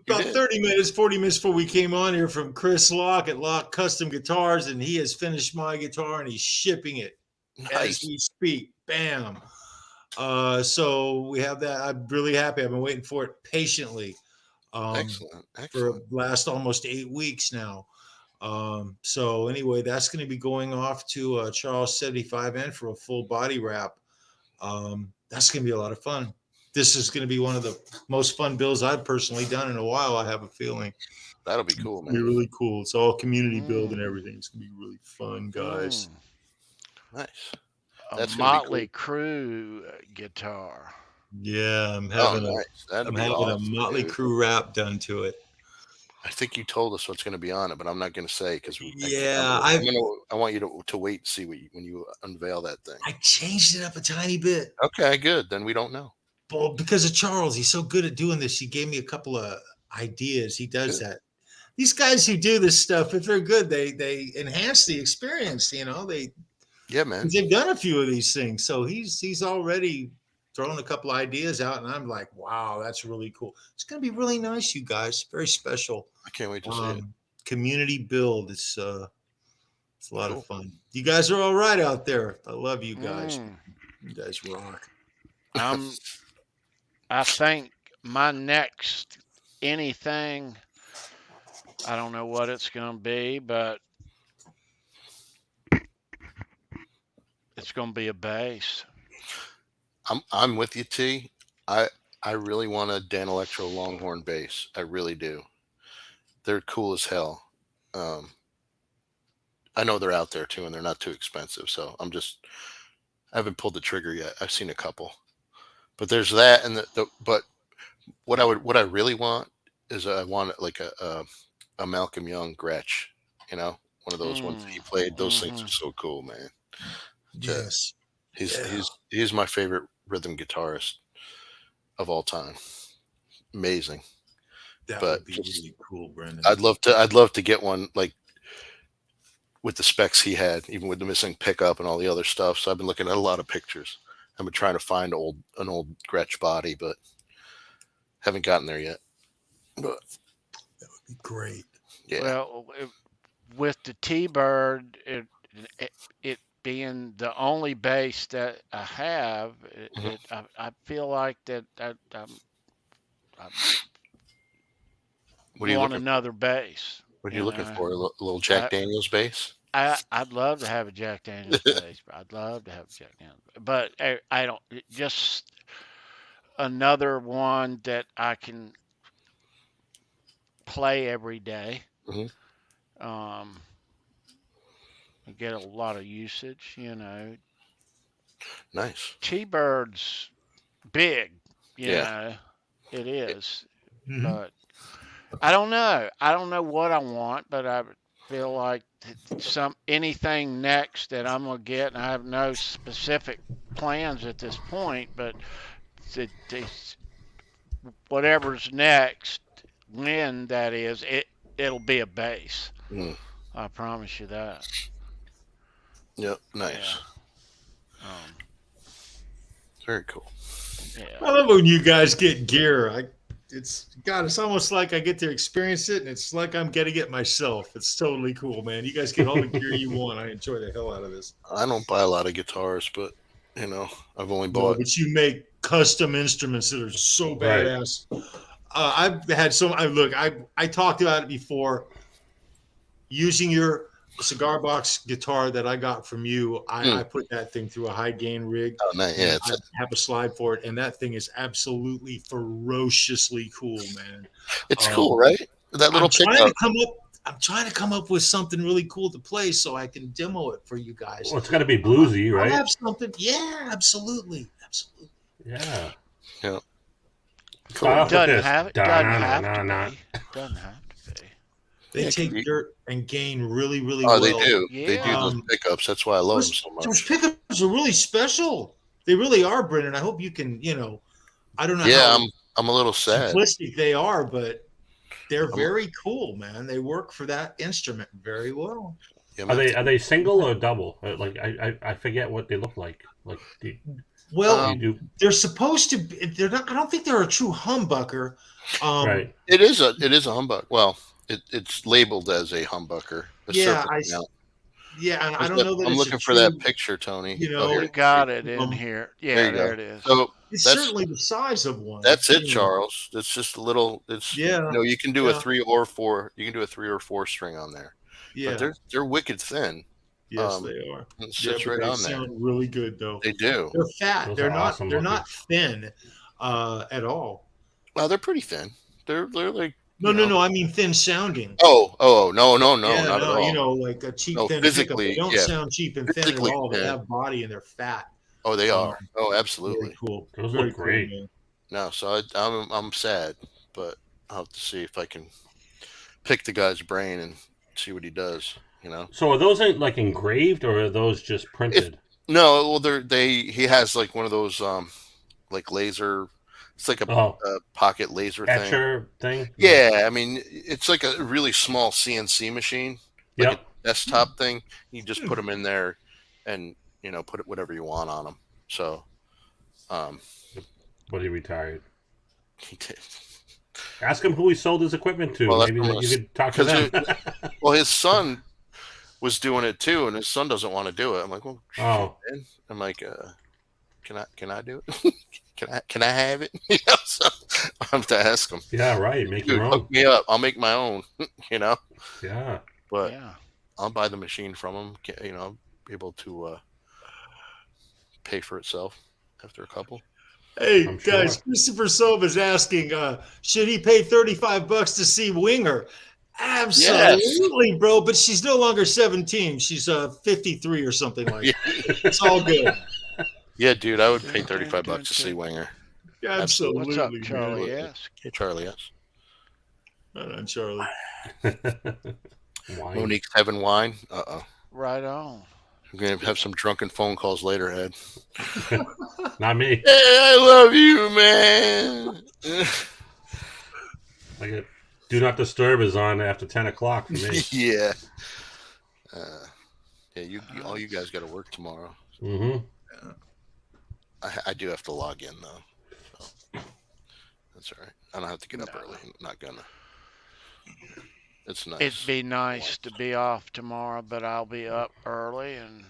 30 minutes, 40 minutes before we came on here from Chris Locke at Locke Custom Guitars, and he has finished my guitar and he's shipping it as Nice. we speak. Bam. So we have that. I'm really happy. I've been waiting for it patiently Excellent. for Excellent. the last almost 8 weeks now. So anyway, that's going to be going off to Charles 75N for a full body wrap. That's going to be a lot of fun. This is going to be one of the most fun builds I've personally done in a while. I have a feeling That'll be cool, it'll be man. really cool. It's all community build and everything. It's going to be really fun, guys. Mm. Nice. A That's gonna be Motley Crue guitar. Yeah, I'm Oh, having nice. That'd I'm be having awesome, a Motley dude. Crue wrap done to it. I think you told us what's going to be on it, but I'm not going to say because Yeah, I want you to wait and see when you unveil that thing. I changed it up a tiny bit. Okay, good. Then we don't know. Well, because of Charles, he's so good at doing this. He gave me a couple of ideas. He does Good. that. These guys who do this stuff, if they're good, they enhance the experience. You know, Yeah, man. they've done a few of these things. So he's already thrown a couple of ideas out, and I'm like, wow, that's really cool. It's going to be really nice, you guys. Very special. I can't wait to see it. Community build. It's a lot Cool. of fun. You guys are all right out there. I love you guys. Mm. You guys rock. I think my next anything, I don't know what it's going to be, but it's going to be a bass. I'm with you, T. I really want a Dan Electro Longhorn bass. I really do. They're cool as hell. I know they're out there too, and they're not too expensive. So I haven't pulled the trigger yet. I've seen a couple, but there's that, and but what I really want is I want like a Malcolm Young Gretsch, one of those ones that he played. Those things are so cool, man. Yes. He's my favorite rhythm guitarist of all time. Amazing. That But would be just- really cool, Brendan. I'd love to get one like with the specs he had, even with the missing pickup and all the other stuff. So I've been looking at a lot of pictures. I've been trying to find an old Gretsch body, but haven't gotten there yet. But Great. yeah, Well, with the T-Bird, it being the only bass that I have, I feel like that I what are you want looking? another bass. What are you looking for? A little Jack Daniels bass? I'd love to have a Jack Daniels bass. I'd love to have a Jack Daniels, but I don't. Just another one that I can play every day. Mhm. Get a lot of usage. Nice. T-Bird's big. You Yeah. know, it is. Mhm. But I don't know. I don't know what I want, but I feel like anything next that I'm gonna get, and I have no specific plans at this point. But whatever's next, when that is, it'll be a bass. Mm. I promise you that. Yep. Nice. Um, Very cool. yeah. I love when you guys get gear. It's almost like I get to experience it, and it's like I'm getting it myself. It's totally cool, man. You guys get all the gear you want. I enjoy the hell out of this. I don't buy a lot of guitars, but I've only No, bought. but you make custom instruments that are so Right. badass. I've had I talked about it before. Using your cigar box guitar that I got from you, I put that thing through a high gain rig. Oh, nice. Yeah, I have a slide for it, and that thing is absolutely ferociously cool, man. it's cool, right? That little pickup. I'm trying to come up with something really cool to play so I can demo it for you guys. Well, it's got to be bluesy, right? I have something. Yeah, absolutely. Yeah. Yeah. Start off with Doesn't this. have it. Doesn't have to be. They Yeah, take dirt and gain really, really Oh, well. they do. Yeah. They do those pickups. That's why I love them so Those much. pickups are really special. They really are, Brendan. I hope you can, I don't know Yeah, how I'm a little sad. simplistic they are, but they're very cool, man. They work for that instrument very well. Yeah, Are they single or double? Like I forget what they look like. Like Well, you do they're supposed to be. They're not. I don't think they're a true humbucker. right. It is a humbug. Well, it's labeled as a humbucker. Yeah, and I don't know that I'm it's looking a for true, that picture, Tony. You got it in here. Yeah, there it is. So It's that's- certainly the size of one. that's it, Charles. It's just a little. It's you can do a 3 or 4. You can do a 3 or 4 string on there. Yeah, But they're wicked thin. yes, they are. It sits right they on there. sound really good though. They do. They're fat. Those They're are not. awesome They're looking. not thin at all. Well, they're pretty thin. They're like. No. I mean thin sounding. No, not Yeah, at all. like a cheap No, thin physically, pickup. They don't sound cheap and thin at Physically all. They thin. have body and they're fat. Oh, they are. Oh, Very absolutely. cool. Those Very look great. Cool, man. No, so I'm sad, but I'll have to see if I can pick the guy's brain and see what he does. So are those like engraved or are those just printed? No, well, he has like one of those like laser. It's like a pocket laser thing. Etcher thing? Yeah, I mean it's like a really small CNC machine, like a desktop thing. You just put them in there, and put it whatever you want on them. So, But he retired. he did. Ask him who he sold his equipment to. Well, Maybe you could talk to them. Well, his son was doing it too, and his son doesn't want to do it. I'm like, well, shit, man. I'm like, can I do it? Can I have it? So I have to ask him. Yeah, right. Make your own. Hook me up. I'll make my own. Yeah. But I'll buy the machine from him. I'll be able to pay for itself after a couple. Hey I'm guys, sure. Christopher Sobe is asking, should he pay $35 to see Winger? Absolutely, bro. But she's no longer 17. She's 53 or something like that. It's all good. Yeah, dude, I would pay $35 to see Winger. Absolutely. What's up, man. Charlie? Yes. Hey, Charlie, yes. Right on, Charlie. Wine. Monique's having wine. Right on. I'm gonna have some drunken phone calls later, Ed. Not me. Hey, I love you, man. I get Do Not Disturb is on after 10 o'clock for me. Yeah. All you guys got to work tomorrow. Mm-hmm. I do have to log in though. So that's all right. I don't have to get up early. I'm not gonna. It's nice. It'd be nice to be off tomorrow, but I'll be up early and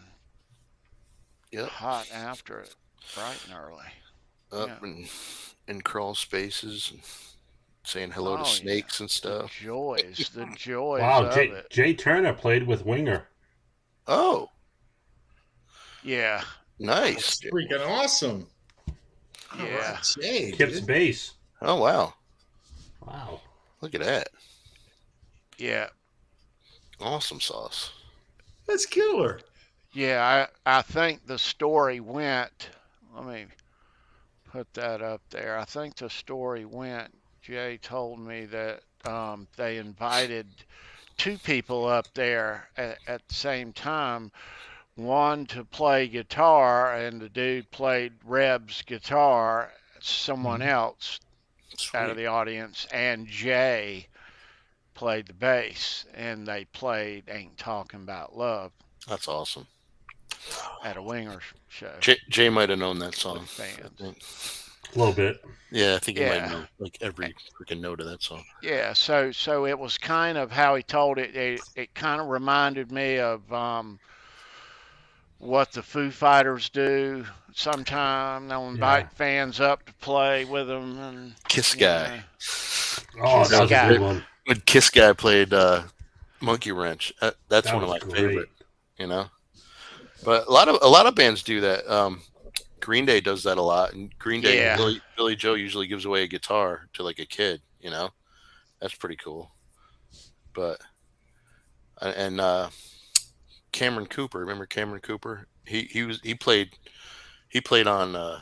hot after it, bright and early. Up in crawl spaces and saying hello to snakes and stuff. The joys Wow, of it. Jay Turner played with Winger. Oh, Yeah. nice. Freaking awesome. Yeah. Jay, Kip's dude. bass. Oh wow, Wow. look at that. Yeah. Awesome sauce. That's killer. Yeah, I think the story went, let me put that up there. I think the story went, Jay told me that they invited 2 people up there at the same time, one to play guitar, and the dude played Reb's guitar, someone else out of the audience, and Jay played the bass, and they played Ain't Talking About Love That's awesome. at a Winger show. Jay might have known that song. Fans. A little bit. Yeah, I think he might Yeah. know like every freaking note of that song. Yeah, so it was kind of how he told it. It kind of reminded me of what the Foo Fighters do. Sometimes they'll invite fans up to play with them. And Kiss you Guy. know. Oh, that was a Guy. good one. When Kiss Guy played Monkey Wrench. That's That one of was my great. favorite. You know, but a lot of bands do that. Green Day does that a lot, and Green Day, Yeah. Billy Joe usually gives away a guitar to like a kid. You know, that's pretty cool. But and Cameron Cooper, remember Cameron Cooper? He played on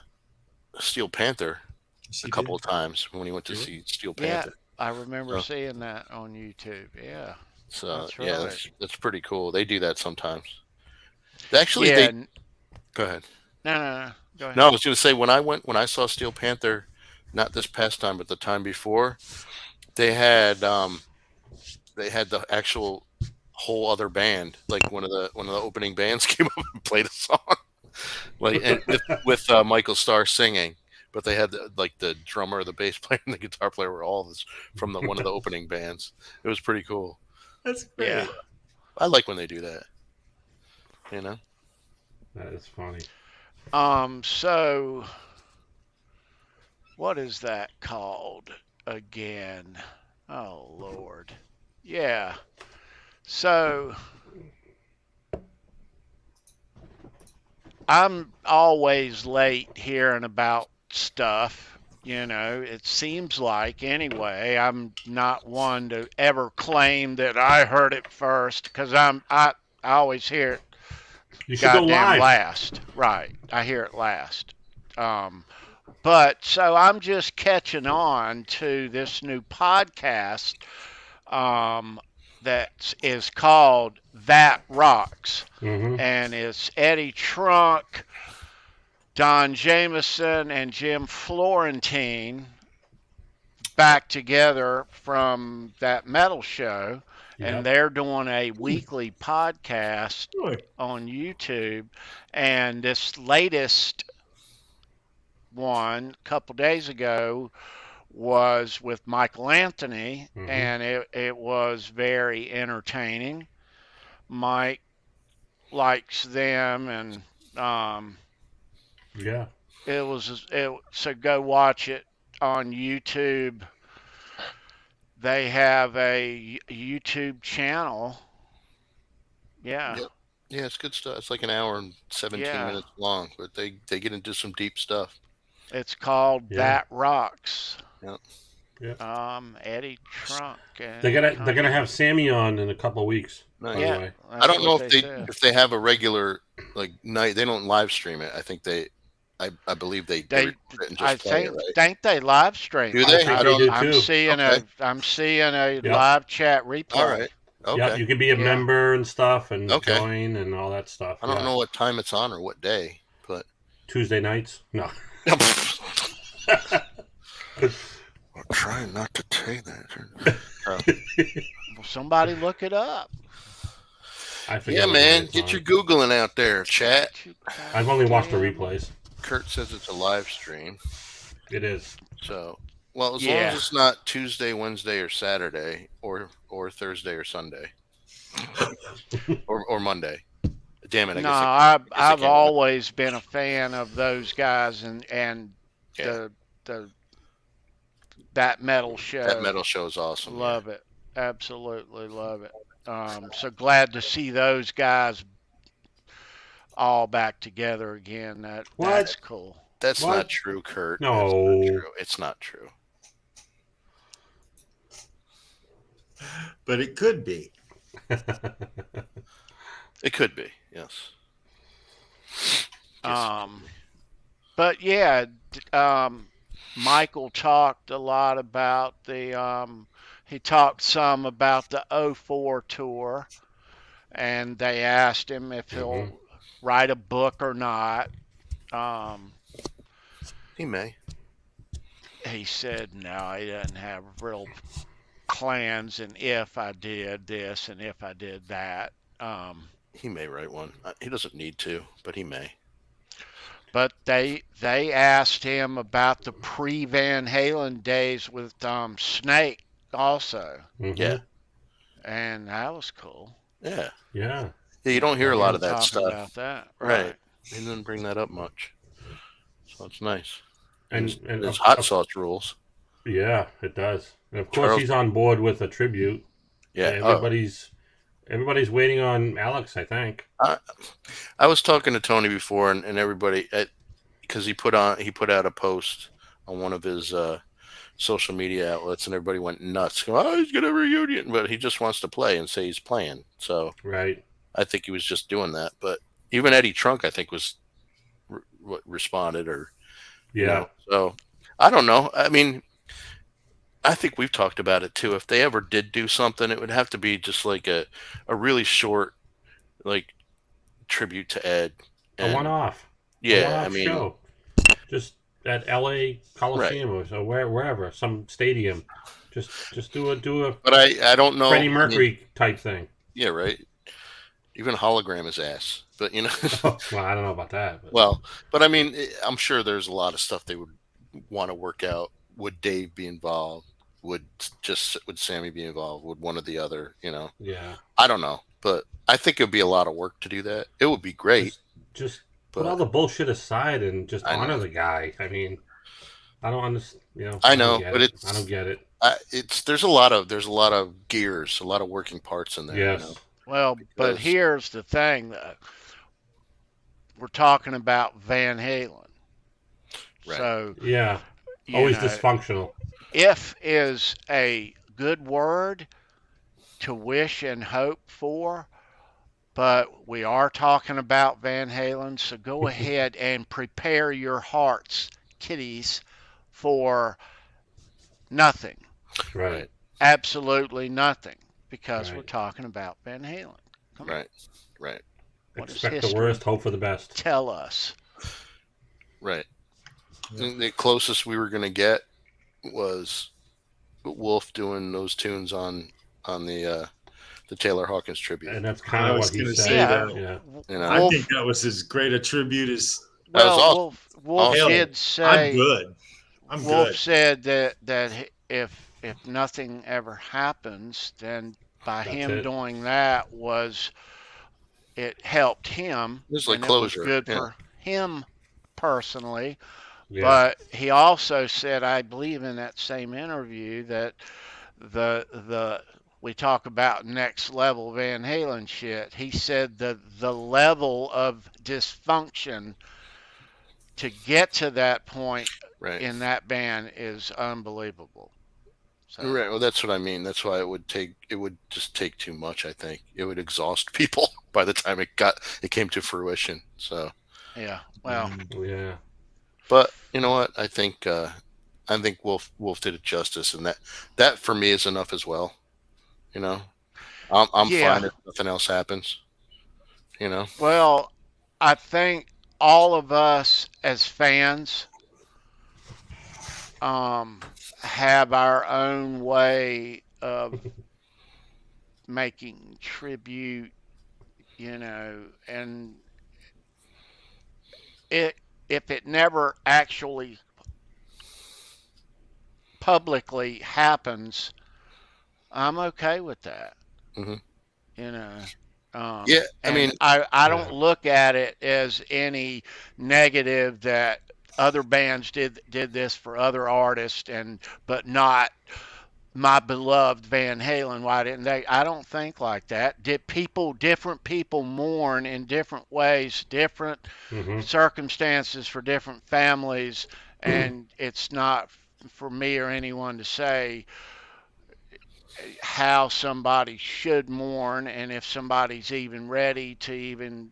Steel Panther Yes, a he couple did. of times when he went to Really? see Steel Yeah, Panther. I remember So, seeing that on YouTube. Yeah, so that's yeah, right. that's pretty cool. They do that sometimes. Actually, Yeah, they go ahead. no. Go No, I ahead. was going to say when I saw Steel Panther, not this past time, but the time before, they had the actual whole other band, like one of the opening bands came up and played a song, like and with Michael Starr singing, but they had the drummer, the bass player, and the guitar player were all from one of the opening bands. It was pretty cool. That's great. Yeah. I like when they do that. You know. That is funny. So what is that called again? Oh Lord. Yeah. So I'm always late hearing about stuff. It seems like anyway. I'm not one to ever claim that I heard it first because I always hear it You should go goddamn live. last. Right. I hear it last. But so I'm just catching on to this new podcast that is called That Rocks. Mm-hmm. And it's Eddie Trunk, Don Jameson, and Jim Florentine back together from that metal show. And Yep. they're doing a weekly podcast Good. on YouTube. And this latest one, a couple days ago, was with Michael Anthony, Mhm. and it was very entertaining. Mike likes them, and Yeah. so go watch it on YouTube. They have a YouTube channel. Yeah. Yep. Yeah, it's good stuff. It's like an hour and 17 Yeah. minutes long, but they get into some deep stuff. It's called Yeah. That Rocks. Yep. Yeah. Eddie Trunk. And They're gonna have Sammy on in a couple of weeks. Nice. By the Yeah. way. That's I don't know what if said. they have a regular like night. They don't live stream it. I think I believe they record it and I just play it, right? think they live stream. Do it. they? I think I they don't. do I'm too. seeing Okay. a Yep. live chat replay. All right. Okay. Yep. You can be a Yeah. member and stuff and Okay. join and all that stuff. I don't Yeah. know what time it's on or what day, but Tuesday nights? No. I'm trying not to say that. Well, somebody look it up. I forget Yeah, what man, night it's get on. your Googling out there, chat. I've only watched the Damn. replays. Kurt says it's a live stream, It is. so well as long Yeah. as it's not Tuesday, Wednesday, or Saturday, or Thursday or Sunday, or Monday. Damn it! I No, guess I I've can't always been a fan of those guys and Yeah. that metal show. That metal show is awesome. Love it. Absolutely love it. So glad to see those guys all back together again. What? That's cool. That's What? not true, Kurt. No. That's not true. It's not true. But it could be. It could be, yes. But yeah, Michael talked a lot about he talked some about the '04 tour, and they asked him if he'll write a book or not. He may. He said no, he doesn't have real plans, and if I did this and if I did that. He may write one. He doesn't need to, but he may. But they asked him about the pre-Van Halen days with Snake also, Mhm. Yeah. and that was cool. Yeah. Yeah. Yeah, you don't hear a lot of that Talking stuff. about that, Right. He didn't bring that up much. So it's nice. And His hot sauce rules. Yeah, it does. And of course, Charles- he's on board with a tribute. Yeah. Everybody's Everybody's waiting on Alex, I think. I was talking to Tony before, and everybody, because he put out a post on one of his social media outlets, and everybody went nuts. Oh, he's gonna reunion, but he just wants to play and say he's playing. So Right. I think he was just doing that. But even Eddie Trunk, I think, was responded, or Yeah. So I don't know. I mean, I think we've talked about it too. If they ever did do something, it would have to be just like a really short, like, tribute to Ed. A one-off. A Yeah, one-off I mean, show. Just at L.A. Coliseum or so, wherever, some stadium. Just do a but I don't know. Freddie Mercury type thing. Yeah, right. Even hologram is ass, but Well, I don't know about that. But. Well, but I mean, I'm sure there's a lot of stuff they would want to work out. Would Dave be involved? Would Sammy be involved? Would one or the other? Yeah. I don't know, but I think it'd be a lot of work to do that. It would be great. Just put all the bullshit aside and just honor the guy. I mean, I don't understand. I know, but I don't get it. There's a lot of gears, a lot of working parts in there. Yes. Well, but here's the thing. We're talking about Van Halen. Right. So yeah, always dysfunctional. If is a good word to wish and hope for, but we are talking about Van Halen, so go ahead and prepare your hearts, kiddies, for nothing. Right. Absolutely nothing, because we're talking about Van Halen. Come on. Right. What Expect the worst, hope for the best. Tell us. Right. Yeah. The closest we were going to get was Wolf doing those tunes on the Taylor Hawkins tribute, and that's kind of what he said. I think that was as great a tribute as. Well, Wolf did say. I'm good. Wolf said that if nothing ever happens, then by him doing that it helped him. It was like and closure. It was good for him personally. Yeah. But he also said, I believe in that same interview, that we talk about next level Van Halen shit. He said that the level of dysfunction to get to that point in that band is unbelievable. So. Right. Well, that's what I mean. That's why it would just take too much. I think it would exhaust people by the time it came to fruition. So. Yeah. Well. Yeah. But you know what? I think Wolf did it justice, and that for me is enough as well. I'm fine if nothing else happens. Well, I think all of us as fans have our own way of making tribute, and if it never actually publicly happens, I'm okay with that. Mm-hmm. I mean, I don't look at it as any negative that other bands did this for other artists, but not my beloved Van Halen. Why didn't they? I don't think like that. Different people mourn in different ways, different circumstances for different families, and it's not for me or anyone to say how somebody should mourn, and if somebody's even ready to even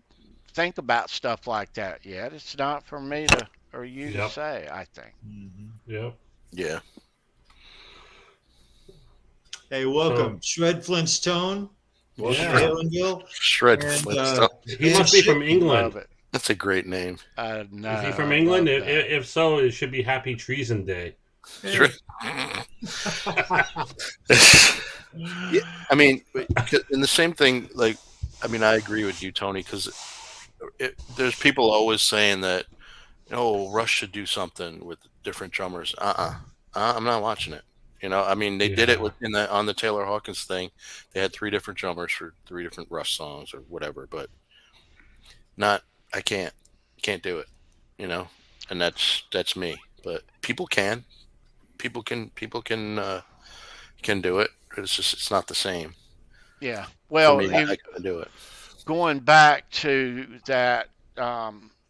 think about stuff like that yet. It's not for me or you to say, I think. Yep. Yeah. Hey, welcome, Shred Flintstone. Welcome to Halenville. Shred Flintstone. He must be from England. That's a great name. No, is he from England? If so, it should be Happy Treason Day. Sure. Yeah, I mean, and the same thing, I agree with you, Tony, because there's people always saying that, Rush should do something with different drummers. I'm not watching it. They did it on the Taylor Hawkins thing. They had 3 different drummers for 3 different Rush songs or whatever, but I can't do it, and that's me. But people can do it. It's just, it's not the same. Yeah. For Well, me, I couldn't do it. going back to that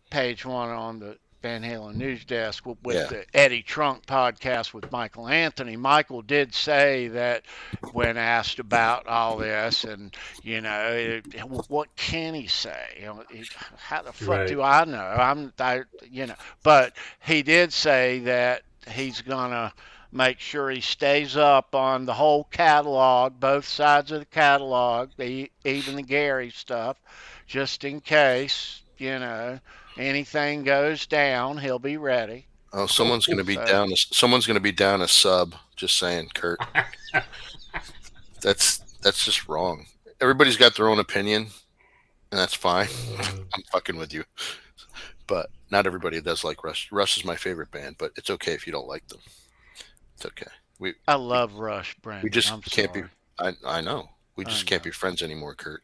page one on the Van Halen news desk with Yeah. the Eddie Trunk podcast with Michael Anthony, Michael did say that when asked about all this, and what can he say? How the fuck Right. do I know? But he did say that he's gonna make sure he stays up on the whole catalog, both sides of the catalog, even the Gary stuff, just in case, anything goes down, he'll be ready. Oh, someone's going to be So- down. Someone's going to be down a sub. Just saying, Kurt. That's just wrong. Everybody's got their own opinion, and that's fine. I'm fucking with you, but not everybody does like Rush. Rush is my favorite band, but it's okay if you don't like them. It's okay. I love Rush, Brandon. We just I'm can't sorry. be. I know. We just can't be friends anymore, Kurt.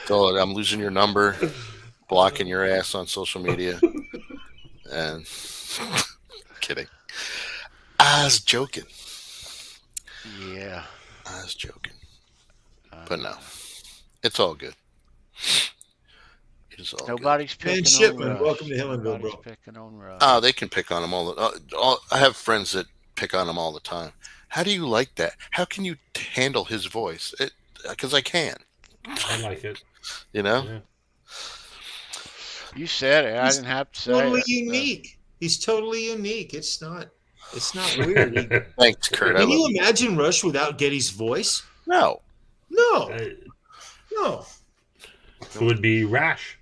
So I'm losing your number, blocking your ass on social media, and kidding. I was joking. Yeah. I was joking. But no, it's all good. It is all Nobody's Man, picking Shipman, on Rush. welcome to Halenville, Nobody's bro. picking on Rush. good. Oh, they can pick on them all. I have friends that pick on him all the time. How do you like that? How can you handle his voice? Because I can. I like it. You know? Yeah. You said it. I He's didn't have to say Totally it. unique. He's totally unique. It's not weird. Thanks, Kurt. I Can love you you. imagine Rush without Getty's voice? No. No, It no. would be rash.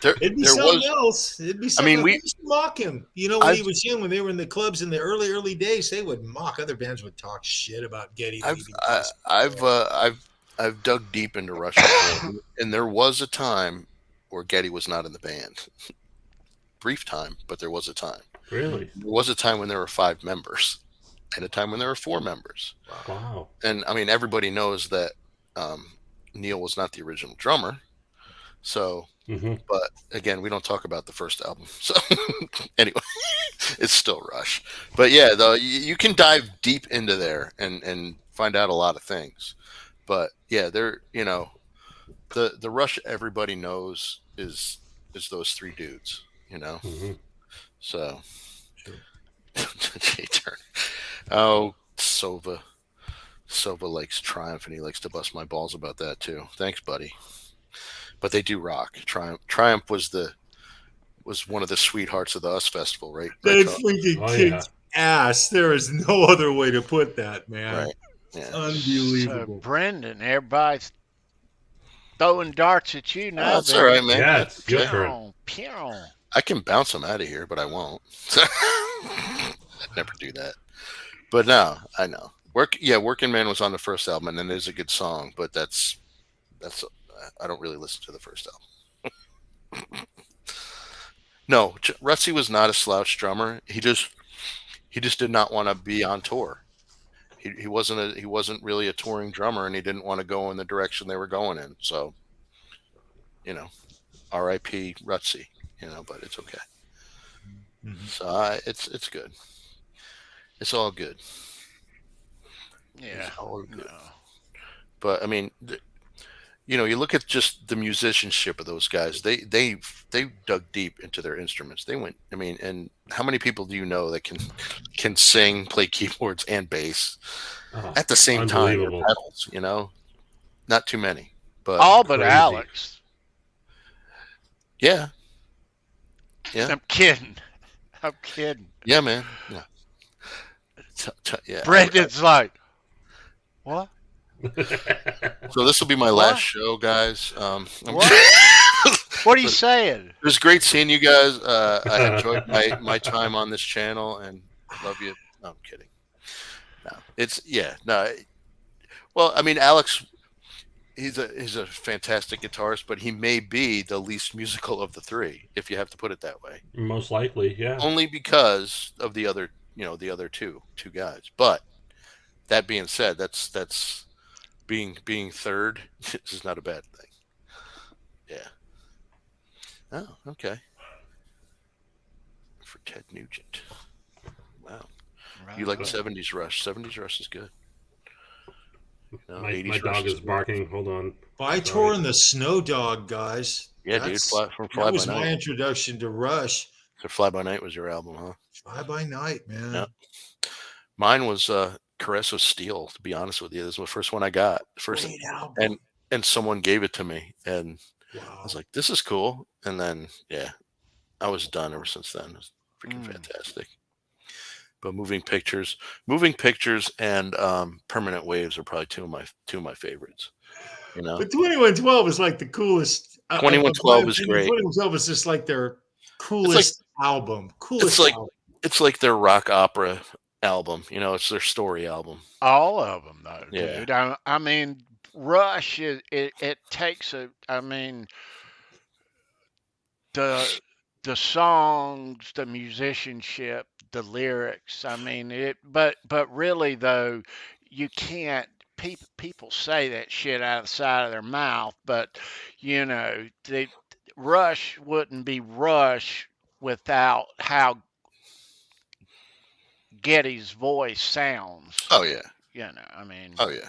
It'd be There something was. else. It'd be something. mean, We we- used to mock him. When I've- he was young, when they were in the clubs in the early days, they would mock. Other bands would talk shit about Getty. I've dug deep into Rush before, and there was a time where Getty was not in the band. Brief time, but there was a time. Really? There was a time when there were 5 members, and a time when there were 4 members. Wow. And I mean, everybody knows that Neil was not the original drummer. So, Mm-hmm. but again, we don't talk about the first album. So, anyway, it's still Rush. But yeah, though you can dive deep into there and find out a lot of things. But yeah, the Rush everybody knows is those 3 dudes. Mm-hmm. So, Sure. Jay Turner. Oh, Sova likes Triumph, and he likes to bust my balls about that too. Thanks, buddy. But they do rock. Triumph was one of the sweethearts of the US Festival, right? They Charles? freaking Oh, kicked ass. There is no other way to put that, man. Right. Yeah. So, Unbelievable. Brendan, everybody's throwing darts at you now. That's all right, man. Yeah, it's your turn. Pew, pew. I can bounce them out of here, but I won't. I'd never do that. But no, I know. Working Man was on the first album, and it is a good song, but that's I don't really listen to the first album. No, Rutsy was not a slouch drummer. He just did not want to be on tour. He wasn't really a touring drummer, and he didn't want to go in the direction they were going in. So, R.I.P. Rutsy. But it's okay. Mhm. So it's good. It's all good. Yeah. It's all good. No. But I mean, you look at just the musicianship of those guys. They dug deep into their instruments. They went. I mean, and how many people do you know that can sing, play keyboards and bass Oh, at the same time? Or unbelievable. pedals, not too many. But All but crazy. Alex. yeah, yeah, I'm kidding. I'm kidding. yeah, man. Yeah, yeah. Brendan's like, what? So this will be my last show, guys. What? What are you saying? It was great seeing you guys. I enjoyed my time on this channel and love you. No, I'm kidding. No. Well, I mean, Alex, he's a fantastic guitarist, but he may be the least musical of the 3, if you have to put it that way. Most likely, yeah. Only because of the other two guys. But that being said, that's being third is not a bad thing. Yeah. Oh, okay. For Ted Nugent. Wow. You like 70s Rush. 70s Rush is good. My 80s dog Rush is barking. Hold on. Vitor and the Snow Dog, guys. Yeah, dude. That was my introduction to Rush. So Fly By Night was your album, huh? Fly By Night, man. Yeah. Mine was Caress of Steel, to be honest with you. This was the first one I got. First, Great album. and someone gave it to me, and Wow. I was like, this is cool. And then, yeah, I was done ever since then. It was freaking fantastic. But Moving Pictures and Permanent Waves are probably two of my favorites. You know, But 2112 is like the coolest. 2112 is great. 2112 is just like their coolest album. It's like their rock opera album. You know, it's their story album. All of them, though, Yeah. dude. I mean, Rush it takes I mean, the songs, the musicianship, the lyrics. I mean but really though, you can't. People say that shit out of the side of their mouth, but you know, Rush wouldn't be Rush without how Geddy's voice sounds. Oh yeah. You know, I mean. Oh yeah.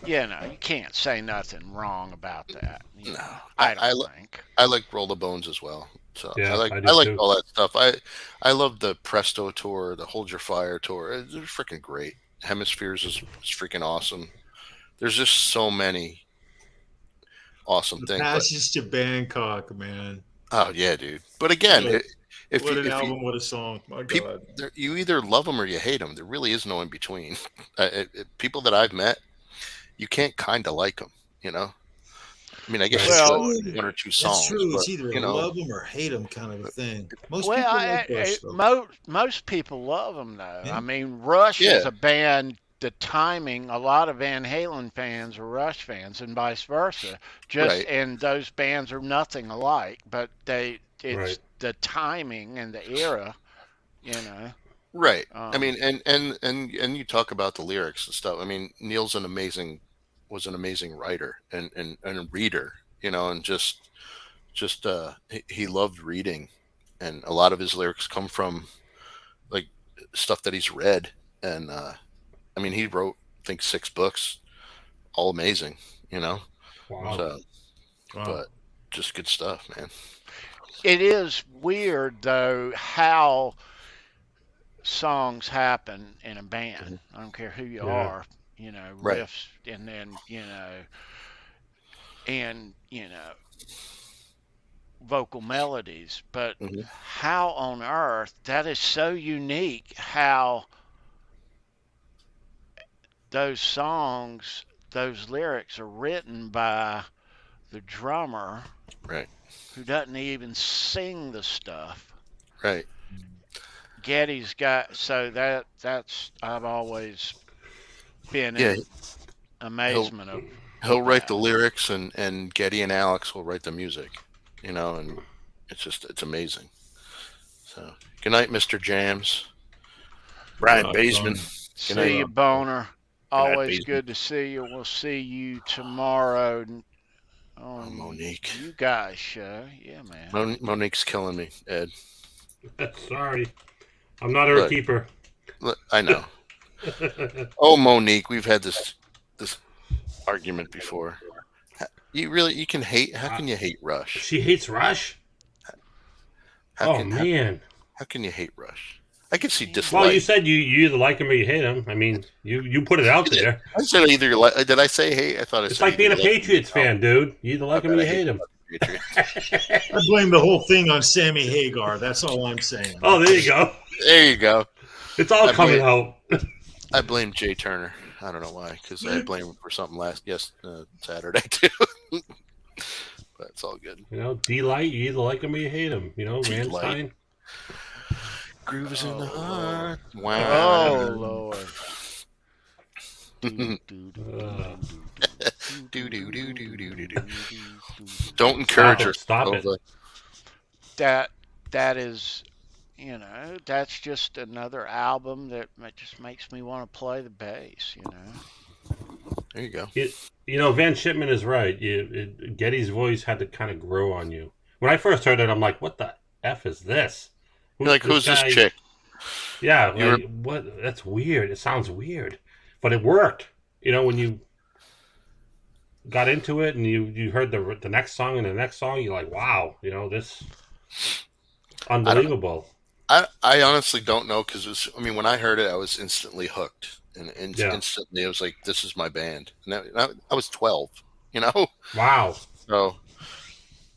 You know, you can't say nothing wrong about that. No, I don't think. I like Roll the Bones as well. So Yeah, I like too. all that stuff. I love the Presto tour, the Hold Your Fire tour. They're freaking great. Hemispheres is freaking awesome. There's just so many awesome The things. Passage to Bangkok, man. Oh yeah, dude. But again, What an album, what a song. My God. You either love them or you hate them. There really is no in between. People that I've met, you can't kind of like them, you know? I mean, I guess one or two songs. That's true. But, It's either love them or hate them kind of a thing. Most people like Rush, though. Most people love them, though. Yeah. I mean, Rush is a band, the timing, a lot of Van Halen fans are Rush fans and vice versa. And those bands are nothing alike, but it's the timing and the era, you know. Right. I mean, and you talk about the lyrics and stuff. I mean, Neil's was an amazing writer and a reader, you know, and just he loved reading, and a lot of his lyrics come from like stuff that he's read. And I mean, he wrote, I think, 6 books, all amazing, you know. Wow. So, but just good stuff, man. It is weird though how songs happen in a band. I don't care who you are, you know, riffs and then, you know, vocal melodies, but how on earth that is so unique how those songs, those lyrics are written by the drummer, who doesn't even sing the stuff. Right. Geddy's got, so that's I've always been in amazement of. He'll write the lyrics, and Geddy and Alex will write the music, you know, and it's amazing. So good night, Mr. Jams. Brian Baseman. See you, Boner. Always good to see you. We'll see you tomorrow on Monique. You guys show. Yeah, man. Monique's killing me, Ed. Sorry. I'm not her keeper. Look, I know. Oh, Monique, we've had this argument before. You can hate. How can you hate Rush? She hates Rush? Man. How can you hate Rush? I can see dislike. Well, you said you either like him or you hate him. I mean, you put it out there. I said either you like. Did I say hate? I thought it's like being a Patriots fan, dude. You either like him or you hate him. I blame the whole thing on Sammy Hagar. That's all I'm saying. Oh, there you go. There you go. It's all coming out. I blame Jay Turner. I don't know why, because I blame him for something Saturday too. But it's all good. You know, D-Light, you either like him or you hate him. You know, Rammstein. Groove is in the heart. Wow. Oh, Lord. Don't encourage her. Stop it. That is, you know, that's just another album that just makes me want to play the bass, you know. There you go. You know, Van Shipman is right. Geddy's voice had to kind of grow on you. When I first heard it, I'm like, what the F is this? You're like, who's this chick? Yeah, You were- like what? That's weird. It sounds weird, but it worked. When you got into it and you heard the next song and the next song, you're like, wow, this I don't know. unbelievable. I honestly don't know because when I heard it, I was instantly hooked, and Yeah. instantly I was like, "This is my band." And I was 12, you know. Wow. So,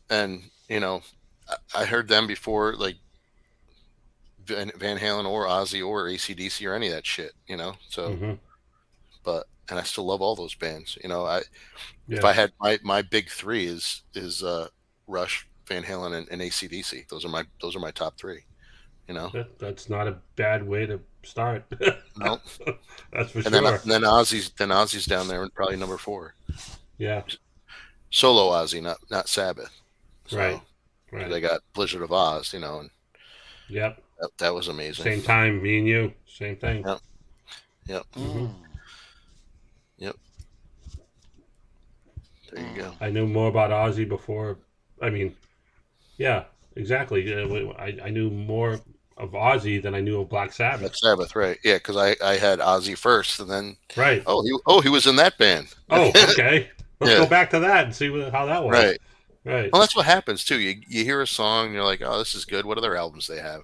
and I heard them before, like Van Halen or Ozzy or AC/DC or any of that shit, So, hmm and I still love all those bands. If Yeah. I had my big three is Rush, Van Halen, and AC/DC. Those are my top three. That's not a bad way to start. No. That's for And sure. then Ozzy's down there, and probably number 4. Yeah. Solo Ozzy, not Sabbath. So, Right. 'cause they got Blizzard of Oz, and Yep. that was amazing. Same time, me and you, same thing. Yep. Yep. Mhm. Yep. There you go. I knew more about Ozzy before. Yeah, exactly. I knew more of Ozzy than I knew of Black Sabbath. Black Sabbath, right? Yeah, because I had Ozzy first, and then Right. he was in that band. Oh, okay. Let's Yeah. go back to that and see how that was. Right. Right. Well, that's what happens too. You hear a song, and you're like, oh, this is good. What other albums they have?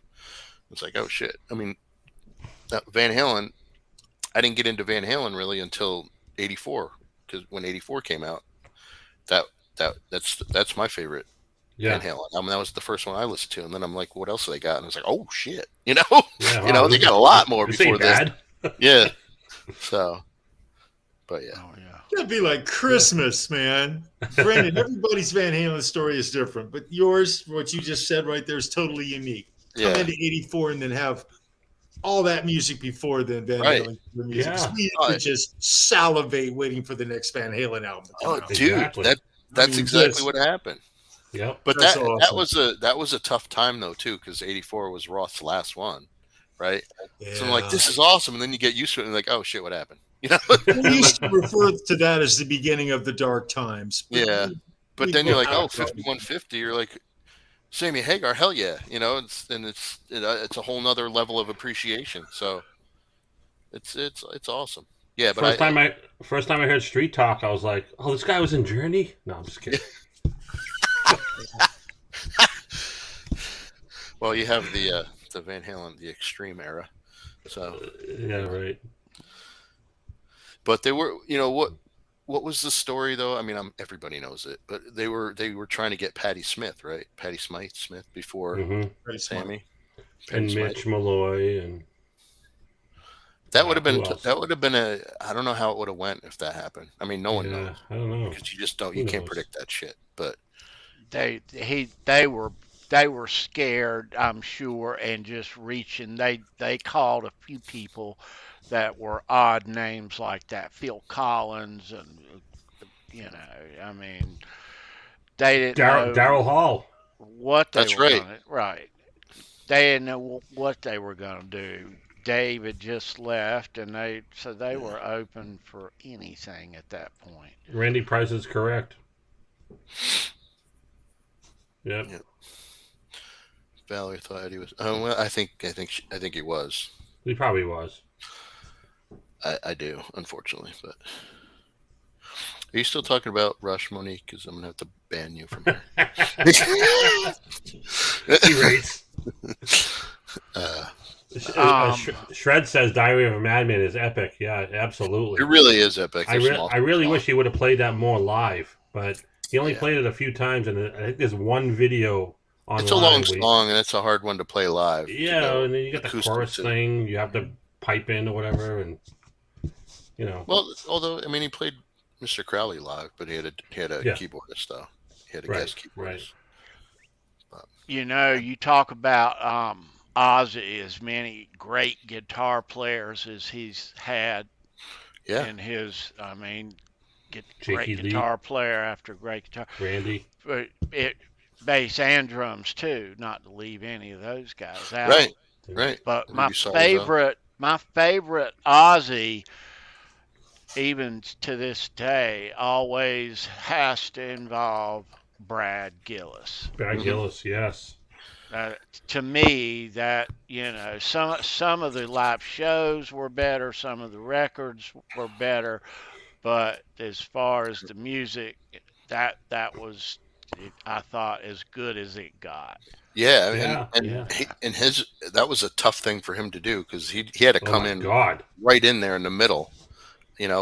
It's like, oh shit. Van Halen. I didn't get into Van Halen really until '84, because when '84 came out, that's my favorite Yeah. Van Halen. That was the first one I listened to, and then I'm like, what else do they got? And I was like, oh shit, Yeah, they got a lot more this before ain't this. bad. Yeah. So, but yeah. Oh yeah. That'd be like Christmas, man. Brandon, everybody's Van Halen story is different, but yours, what you just said right there, is totally unique. Come Yeah. into '84 and then have all that music before then Van Right. Halen music. Yeah. We used to just salivate waiting for the next Van Halen album to come Oh, out. dude, Exactly. that's mean, exactly this- what happened. Yep. But That's that awesome. that was a tough time though too, because '84 was Roth's last one, right? Yeah. So I'm like, this is awesome, and then you get used to it, and like, oh shit, what happened? We used to refer to that as the beginning of the dark times. But Yeah. But we then you're go like, oh, back. 5150, you're like, Sammy Hagar, hell yeah, it's a whole nother level of appreciation. So it's awesome. Yeah, but First time I heard Street Talk, I was like, "Oh, this guy was in Journey." No, I'm just kidding. well, you have the Van Halen, the Extreme era. So, Yeah, right. but they were, what was the story though? Everybody knows it, but they were trying to get Patti Smith, right? Patti Smith before hmm Very smart. Sammy. And Patti Mitch Smith. Malloy and That would have been who else? I don't know how it would have went if that happened. No one knows, I don't know. because you just don't, Who you can't knows? predict that shit. But They were scared, I'm sure, and just reaching. They called a few people that were odd names like that, Phil Collins, and they didn't know Daryl Hall. what they That's were right. gonna. Right, they didn't know what they were gonna do. Dave had just left, and they were open for anything at that point. Randy Price is correct. Yep. Yeah. Valerie thought he was. Well, I think he was. He probably was. I do, unfortunately. But are you still talking about Rush, Monique? Because I'm gonna have to ban you from here. Erase. Shred says Diary of a Madman is epic. Yeah, absolutely. It really is epic. I really wish he. he would have played that more live, but he only Yeah. played it a few times, and I think there's one video online. It's a long where song, and it's a hard one to play live. Yeah, and then you got the acoustic chorus too. thing. You have to pipe in or whatever, and Well, although he played Mr. Crowley live, but he had a Yeah. keyboardist though. He had a Right, guest keyboardist. You talk about Ozzy, as many great guitar players as he's had Yeah. in his, Jakey great Lee. guitar player after great guitar, Randy. but bass and drums too. Not to leave any of those guys out. Right. Right. But And my you saw his own. favorite Ozzy, even to this day, always has to involve Brad Gillis. Brad Mhm. Gillis, yes. to me, that some of the live shows were better, some of the records were better, but as far as the music, that was, I thought, as good as it got. Yeah, Yeah, and yeah. his that was a tough thing for him to do because he had to Oh come my in God. right in there in the middle,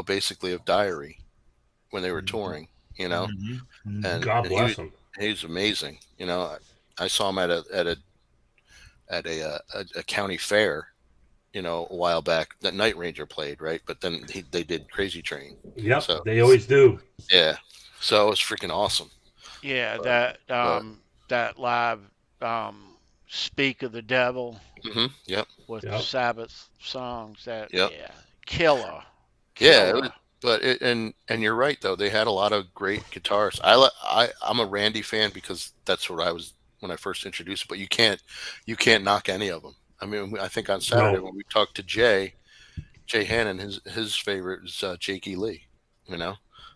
basically of Diary when they were touring, and God and bless him. he was amazing. I saw him at a county fair, a while back. That Night Ranger played, right, but then they did Crazy Train. Yep, So they always do. yeah, so it was freaking awesome. Yeah, But that live "Speak of the Devil" yep, with the Yep. Sabbath songs. yep. Killer, Yeah, killer. and you're right though. They had a lot of great guitars. I'm a Randy fan because that's what I was when I first introduced it. But you can't knock any of them. I mean, I think on Saturday No. when we talked to Jay Hannon, his favorite is Jakey Lee.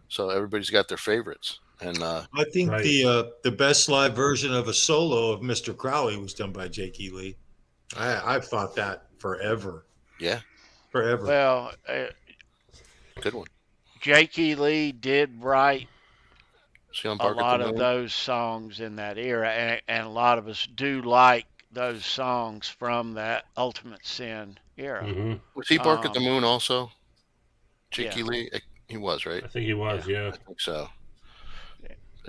So everybody's got their favorites, and I think Right. the best live version of a solo of Mr. Crowley was done by Jake E. Lee. I've thought that forever. yeah, Forever. Well, good one. Jake E. Lee did write See on a Bark at lot the of Moon. those songs in that era, and a lot of us do like those songs from that Ultimate Sin era. Hmm. Was he Bark at the Moon also? Jakey Yeah. Lee, he was, right? I think he was. Yeah. I think so.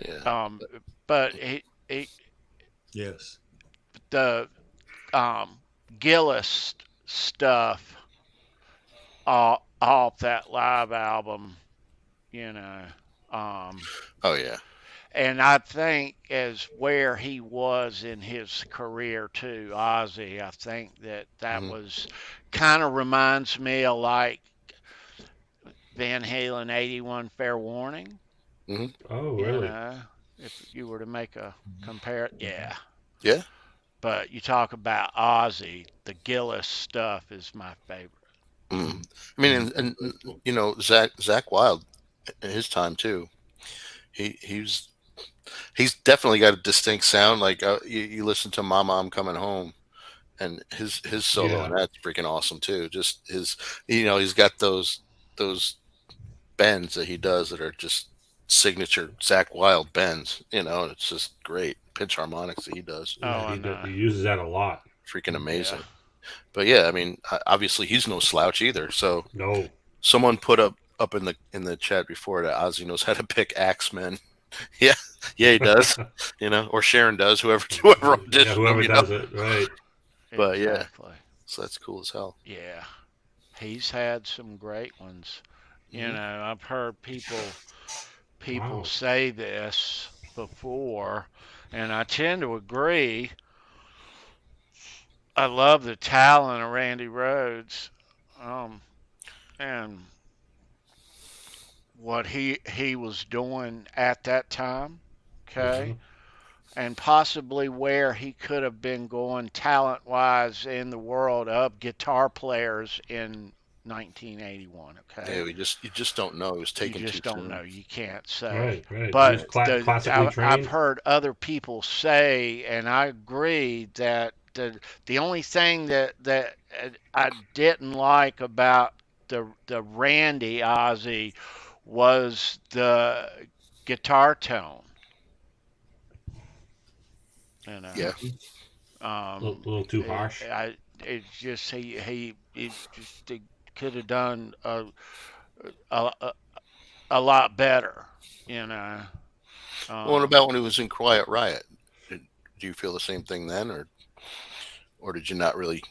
Yeah. But he Yes. the Gillis stuff off that live album, you know. Oh yeah. And I think as where he was in his career too, Ozzy, I think that Mhm. was kind of reminds me of like Van Halen 81 Fair Warning, Oh, you really? know, if you were to make a compare, yeah. Yeah. But you talk about Ozzy, the Gillis stuff is my favorite. Mm. I mean, and Zach Wild in his time too. He's definitely got a distinct sound. Like you listen to "Mama, I'm Coming Home," and his solo, Yeah. and that's freaking awesome too. Just he's got those bends that he does that are just signature Zach Wild bends. It's just great pinch harmonics that he does. Oh, Yeah, and he uses that a lot. Freaking yeah, amazing. But yeah, I mean, obviously he's no slouch either. So No. someone put up in the chat before that Ozzy knows how to pick Axemen. Yeah, yeah, he does. Or Sharon does. Whoever Yeah, auditioned whoever him. does it, right? But yeah. exactly. So that's cool as hell. Yeah, he's had some great ones. You Mhm. know, I've heard people Wow. say this before, and I tend to agree. I love the talent of Randy Rhoads, and what he was doing at that time. Hmm. Okay, and possibly where he could have been going talent wise in the world of guitar players in 1981. Okay, Yeah, you just don't know. It was you taken too just don't soon. know. You can't say. Right, right. He was But classically I've trained. heard other people say, and I agree that the only thing that I didn't like about the Randy Ozzy was the guitar tone. You know, Yeah. A little too harsh. it's just he just he could have done a, a a lot better. You know. What Um, about when he was in Quiet Riot? Do you feel the same thing then, or did you not really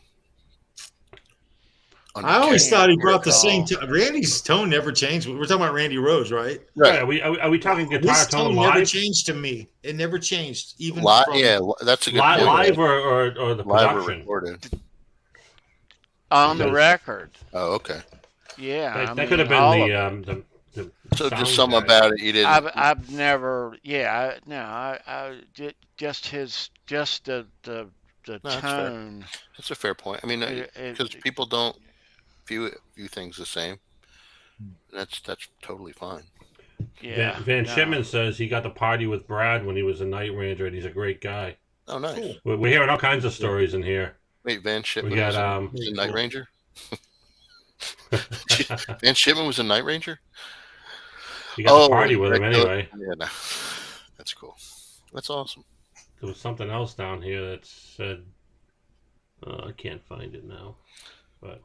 I always understand? thought he can't brought the same recall. tone. Randy's tone never changed. We're talking about Randy Rhoads, right? Right. Right. Are we talking guitar His tone tone never live? changed to me. It never changed, even Live, from yeah, that's a good point. Live or the Live or production? recorded? On the Because record. Oh, okay. Yeah, I that could mean have been all of it. the So just sound something guy. about it you didn't. I've never just the No, that's fair. tone. That's a fair point. I mean, because people don't view things the same. That's totally fine. Yeah, Van no. Shipman says he got to party with Brad when he was a Night Ranger, and he's a great guy. Oh, nice. Cool. We're hearing all kinds of stories in here. Wait, Van Shipman We got was a Night Ranger? Van Shipman was a Night Ranger? you got to party with him Greg Miller? anyway. Yeah, no. That's cool. That's awesome. There was something else down here that said, I can't find it now, but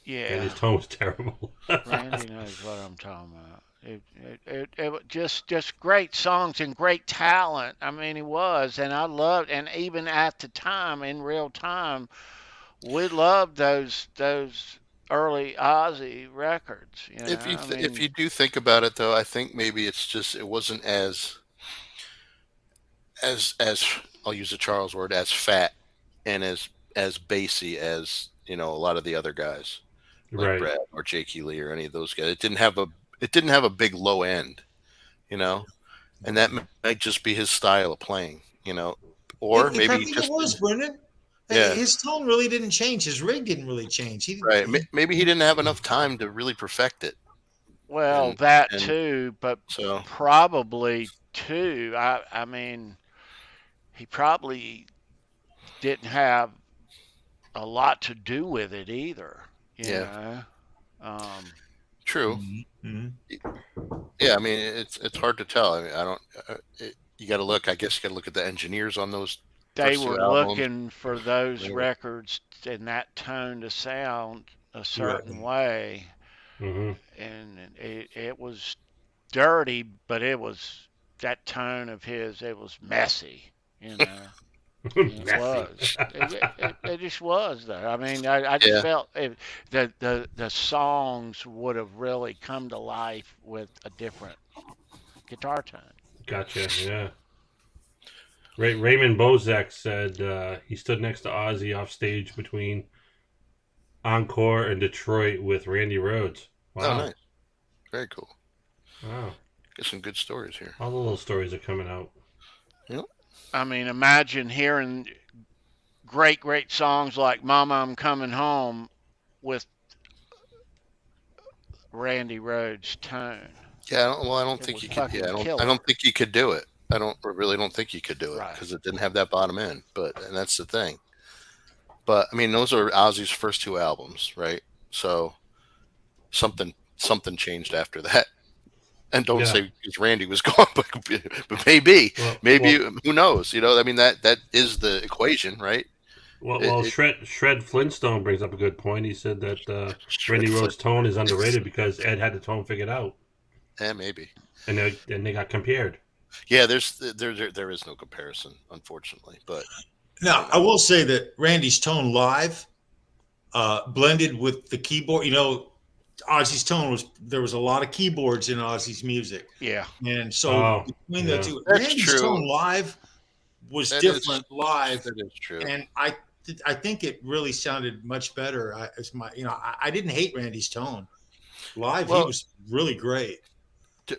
Yeah. and his tone was terrible. Randy knows what I'm talking about. It was just great songs and great talent. I mean, he was, and I loved, and even at the time, in real time, we loved those early Ozzy records. You know, If you do think about it, though, I think maybe it's just it wasn't as I'll use a Charles word, as fat and as bassy as a lot of the other guys like Right. Brad or Jake Lee or any of those guys. It didn't have a big low end, and that might just be his style of playing, or maybe I think just it was, Brendan. Yeah. His tone really didn't change. His rig didn't really change. right. Maybe he didn't have enough time to really perfect it. well, and- that and- too, but So probably too. I mean, he probably didn't have a lot to do with it either. You know. true. Mm-hmm. Yeah, I mean it's hard to tell. I mean, I don't. You got to look. I guess you got to look at the engineers on those. They first two were albums. looking for those Yeah. records in that tone to sound a certain way, Hmm. and it was dirty, but it was that tone of his. It was messy, you know. It was. It just was though. I mean, I just Yeah. felt the songs would have really come to life with a different guitar tone. Gotcha. Yeah. Raymond Bozek said he stood next to Ozzy off stage between Encore and Detroit with Randy Rhoads. Wow. Oh, nice. Very cool. Wow. Got some good stories here. All the little stories are coming out. I mean, imagine hearing great songs like "Mama, I'm Coming Home" with Randy Rhoads' tone. Yeah, I don't It think was you could. fucking Yeah, I killer. don't think you could do it. I really don't think you could do it Right. because it didn't have that bottom end. And that's the thing. But I mean, those are Ozzy's first two albums, right? So something changed after that. And don't Yeah. say because Randy was gone, but maybe, Well, who knows? I mean that is the equation, right? Well, Shred Flintstone brings up a good point. He said that Randy Rhoads' tone is underrated because Ed had the tone figured out, Yeah, maybe. and they got compared. Yeah, there is no comparison, unfortunately. But Now, I will say that Randy's tone live, blended with the keyboard. Ozzy's tone there was a lot of keyboards in Ozzy's music, Yeah. and so between the two, That's Randy's true. tone live was That different live, that is true. and I think it really sounded much better. I didn't hate Randy's tone live. He Well- was really great.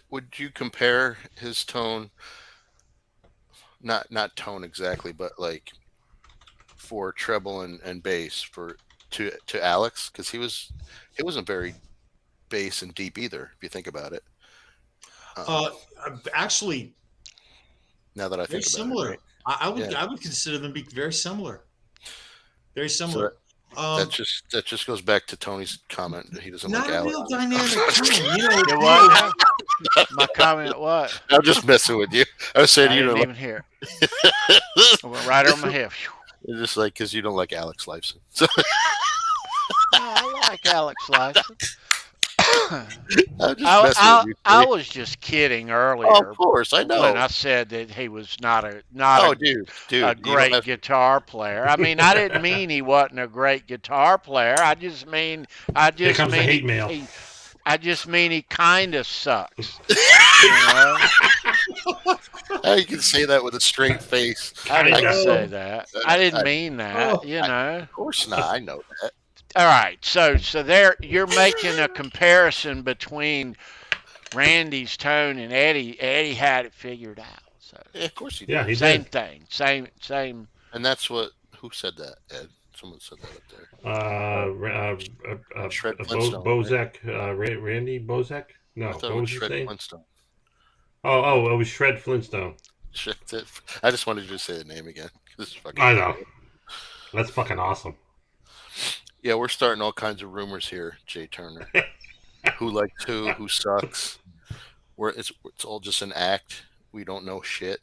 Would you compare his tone, not tone exactly, but like for treble and bass to Alex? Because he wasn't very bass and deep either, if you think about it. Actually, Now that I very think about similar. it, right? I would consider them be very similar. Very similar. that just goes back to Tony's comment that he doesn't Not like a Alex. real dynamic tone. You what? My comment what? I'm just messing with you. I was I saying didn't even hear it. I went right over my head. Phew. It's just like because you don't like Alex Lifeson. So No, I like Alex Lifeson. I'm just messing with you. I was just kidding earlier. Oh, of course, I know. When I said that he was not Oh, a dude, a you don't great have- guitar player. I mean, I didn't mean he wasn't a great guitar player. I just mean Here comes the hate mail. I just mean he kind of sucks. You know? How you can say that with a straight face? I didn't know. say that. I didn't I- mean that. You know. Of course not. I know that. All right, so there you're making a comparison between Randy's tone and Eddie. Eddie had it figured out. So Yeah, of course he did. Yeah, he same did. thing, same. And that's what. Who said that, Ed? Someone said that up there. Shred Flintstone, Bozek, Randy Bozek? No, I what thought it was was his Shred name? Flintstone. Oh, it was Shred Flintstone. That's it. I just wanted you to say the name again. This is fucking I know. That's fucking awesome. Yeah, we're starting all kinds of rumors here, Jay Turner. Who likes who sucks. It's all just an act. We don't know shit.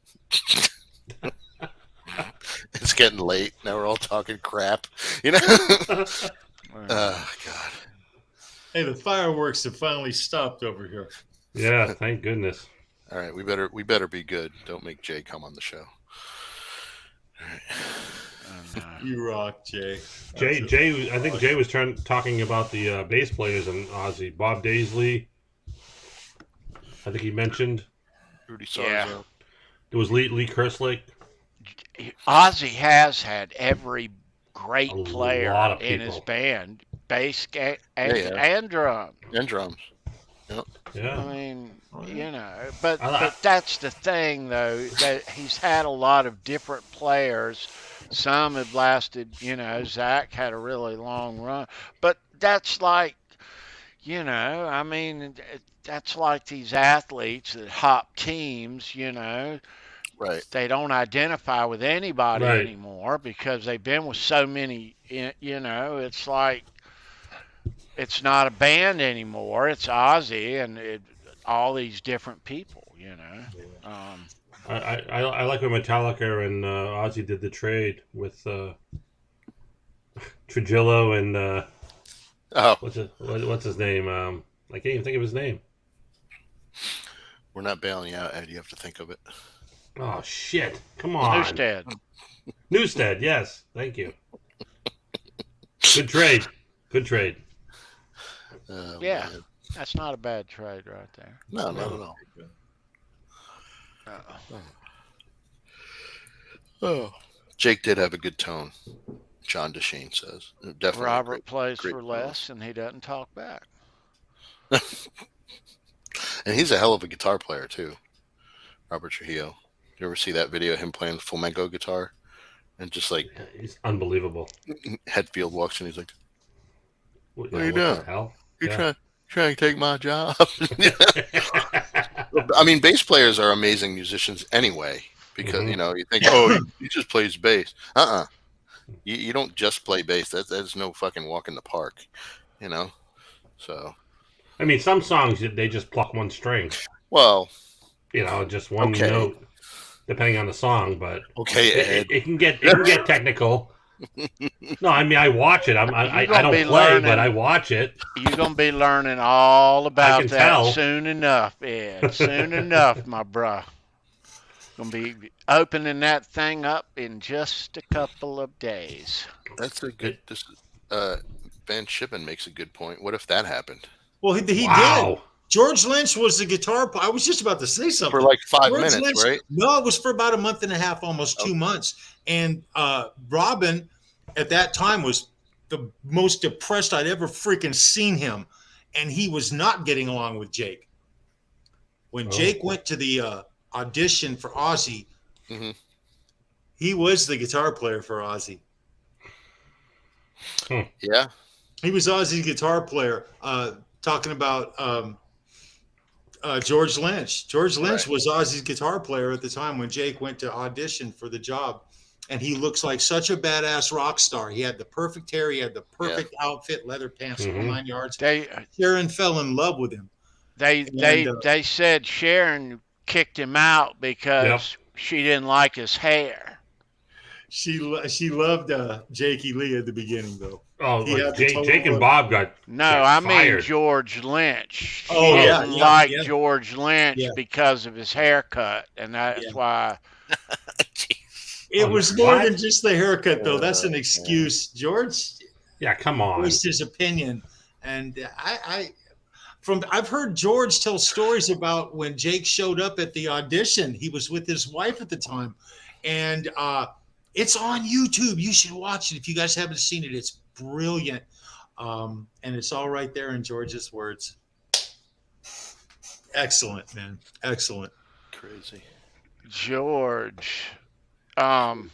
It's getting late. Now we're all talking crap. You know? Oh, God. Hey, the fireworks have finally stopped over here. Yeah, thank goodness. All right, we better be good. Don't make Jay come on the show. You rock, Jay. Jay. I think Jay was talking about the bass players in Ozzy. Bob Daisley. I think he mentioned. Rudy Sarzo. Yeah. There was Lee Kerslake. Ozzy has had every great A player lot of in his people. band, bass and drum. And drums. Yeah. I mean, you know, but I- that's the thing, though, that he's had a lot of different players. Some have lasted, you know, Zach had a really long run. But that's like, you know, I mean, that's like these athletes that hop teams, you know. Right. They don't identify with anybody Right. anymore because they've been with so many, you know, it's like it's not a band anymore. It's Ozzy and all these different people, you know. I like when Metallica and Ozzy did the trade with Trujillo and what's his name? I can't even think of his name. We're not bailing you out, Ed. You have to think of it. Oh shit! Come on. Newstead, yes. Thank you. Good trade. Good trade. Yeah, Man. that's not a bad trade right there. No, not at all. Oh, Jake did have a good tone. John DeShane says. Definitely. Robert plays great for tone. less, and he doesn't talk back. And he's a hell of a guitar player too. Robert Trujillo. You ever see that video of him playing the flamenco guitar? And just like He's unbelievable. Hetfield walks in, he's like, What are you doing? the hell? You're trying to take my job. I mean, bass players are amazing musicians anyway, because you know, you think, oh, he just plays bass. You don't just play bass. That's no fucking walk in the park, you know. So I mean, some songs they just pluck one string. well, You know, just one note, depending on the song. But Ed. it can get technical. No, I mean I watch it. I don't play, learning, but I watch it. You're gonna be learning all about that tell. soon enough, Ed. Soon enough, my bruh. Gonna be opening that thing up in just a couple of days. That's a good. Van Shippen makes a good point. What if that happened? Well, he did. George Lynch was the guitar. I was just about to say something. For like 5 George minutes, Lynch, right? No, it was for about a month and a half, almost 2 months. And Robin, at that time, was the most depressed I'd ever freaking seen him. And he was not getting along with Jake. When Jake went to the audition for Ozzy, he was the guitar player for Ozzy. Yeah. He was Ozzy's guitar player. Talking about George Lynch. George Lynch was Ozzy's guitar player at the time when Jake went to audition for the job. And he looks like such a badass rock star. He had the perfect hair. He had the perfect outfit, leather pants, 9 yards. Sharon fell in love with him. They said Sharon kicked him out because she didn't like his hair. She loved Jakey Lee at the beginning, though. Oh, Jake and Bob got I fired. mean George Lynch. She yeah, didn't like George Lynch because of his haircut, and that's why. It was more than just the haircut, though. That's an excuse, George. Yeah, come on. Voiced his opinion, and I've heard George tell stories about when Jake showed up at the audition. He was with his wife at the time, and it's on YouTube. You should watch it if you guys haven't seen it. It's brilliant, and it's all right there in George's words. Excellent, man. Excellent. Crazy. George. All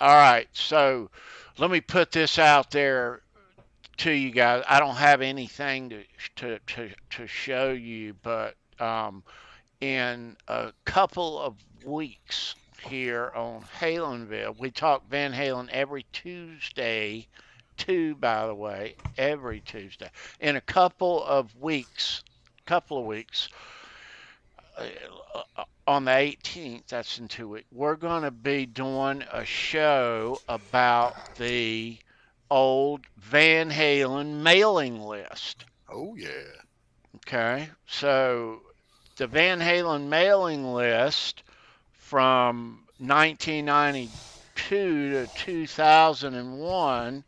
right, so let me put this out there to you guys. I don't have anything to show you, but in a couple of weeks here on Halenville. We talk Van Halen every Tuesday, by the way, every Tuesday. In a couple of weeks, on the 18th, that's in 2 weeks, we're going to be doing a show about the old Van Halen mailing list. Oh yeah. Okay, so the Van Halen mailing list from 1992 to 2001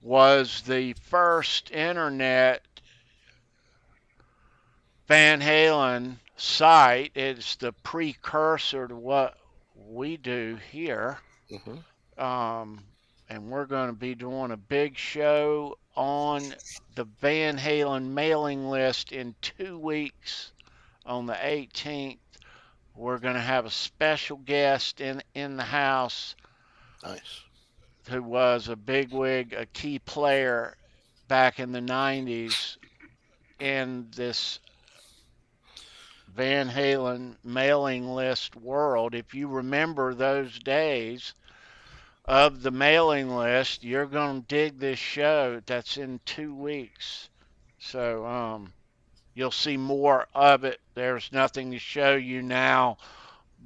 was the first internet Van Halen site. It's the precursor to what we do here. And we're going to be doing a big show on the Van Halen mailing list in 2 weeks on the 18th. We're going to have a special guest in the house. Nice. Who was a bigwig, a key player back in the 90s in this Van Halen mailing list world. If you remember those days of the mailing list, you're going to dig this show. That's in 2 weeks. So you'll see more of it. There's nothing to show you now,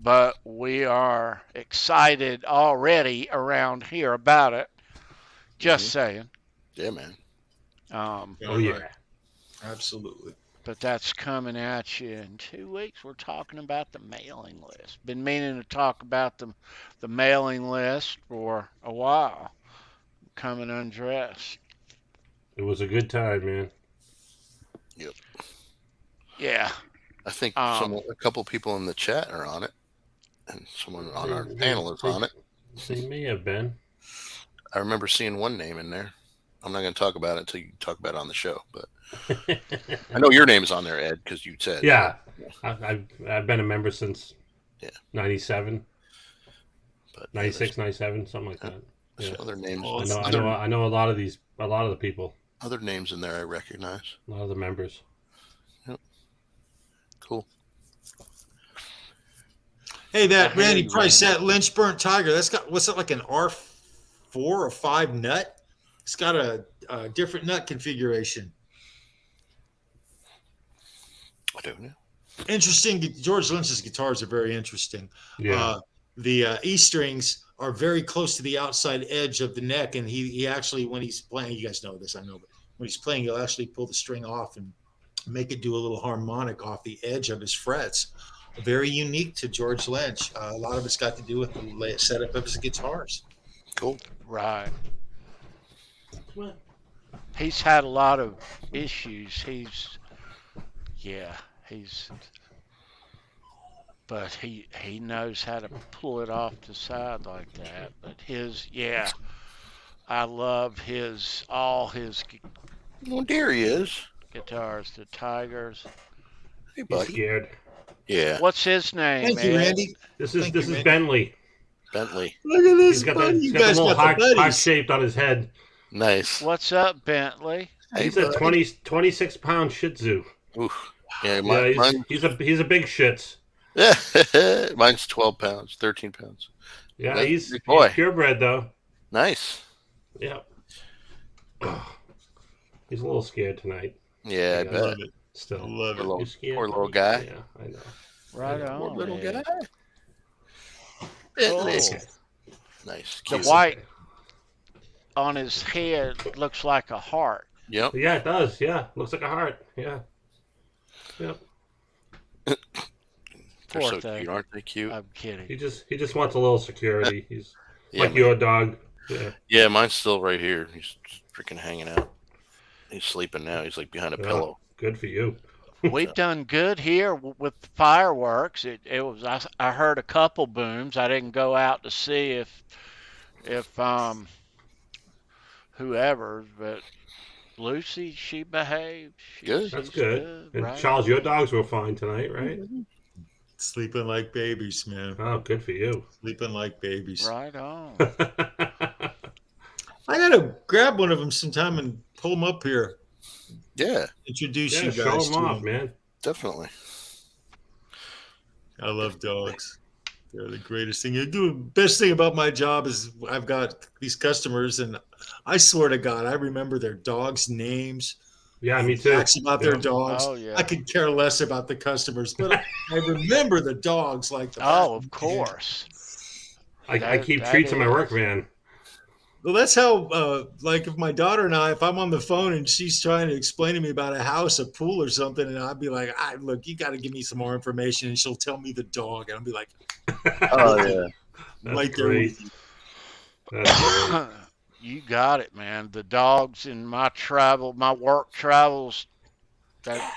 but we are excited already around here about it. Just saying. Yeah, man. Oh yeah, Absolutely. But that's coming at you in 2 weeks. We're talking about the mailing list. Been meaning to talk about the mailing list for a while. Coming undressed. it was a good time, man. Yep. Yeah. I think a couple people in the chat are on it, and someone on our panel is on it. They may have been. I remember seeing one name in there. I'm not going to talk about it until you talk about it on the show, but I know your name's on there, Ed, because you said. Yeah, I've been a member since 97, but 96, 97, something like that. Yeah. Other names. I know a lot of the people. Other names in there I recognize. A lot of the members. Yep. Cool. Hey, that Randy Price, that Lynch burnt tiger, that's got, what's it, like an R4 or 5 nut? It's got a different nut configuration. I don't know. Interesting. George Lynch's guitars are very interesting. Yeah. The E strings are very close to the outside edge of the neck, and he actually, when he's playing, you guys know this, I know, but when he's playing, he'll actually pull the string off and make it do a little harmonic off the edge of his frets. Very unique to George Lynch. A lot of it's got to do with the setup of his guitars. Cool. Right. He's had a lot of issues. But he knows how to pull it off the side like that. But I love all his Well, there he is. guitars, the Tigers. Hey, He's buddy. scared. Yeah. What's his name, Thank you, Ed? Randy. This is Randy. Bentley. Bentley. Look at this. He's got buddy. the You guys little got the heart buddies. shaped on his head. Nice. What's up, Bentley? Hey, He's a buddy. 26-pound Shih Tzu. Oof. Yeah, Yeah, he's a big shits. mine's 12 pounds, 13 pounds. Yeah, Nice he's big boy. purebred though. Nice. Yeah. He's a little scared tonight. Yeah, I Yeah, bet. Love it. Still. Love it. Poor You scared? poor little guy. Yeah, I know. Right on. Poor little Ed. guy. Bentley. Cool. Nice. The Cute. white on his head looks like a heart. Yep. Yeah, it does. Yeah, looks like a heart. Yeah. Yep. They're Poor so thing. cute, aren't they cute? I'm kidding. He just wants a little security. He's Yeah, like man. your dog. Yeah. Yeah, mine's still right here. He's freaking hanging out. He's sleeping now. He's like behind a pillow. Good for you. We've done good here with fireworks. It was I heard a couple booms. I didn't go out to see if whoever, but Lucy, she behaved. Good. That's She's good. And right? Charles, your dogs were fine tonight, right? Sleeping like babies, man. Oh, good for you. Sleeping like babies. Right on. I gotta grab one of them sometime and pull them up here. Yeah, Introduce Yeah, you show guys them to off, them. man. definitely. I love dogs. They're the greatest thing. You do. Best thing about my job is I've got these customers, and I swear to God, I remember their dogs' names. Yeah, me And too. facts about their Yeah. dogs. Oh, yeah. I could care less about the customers, but I remember the dogs like the back Oh, of of my hand. course. I keep That treats in my work is. van. Well, that's how, like, if my daughter and I, if I'm on the phone and she's trying to explain to me about a house, a pool, or something, and I'd be like, look, you got to give me some more information. And she'll tell me the dog. And I'll be like, Oh yeah. That's right there great. with you. That's great. You got it, man. The dogs in my work travels, that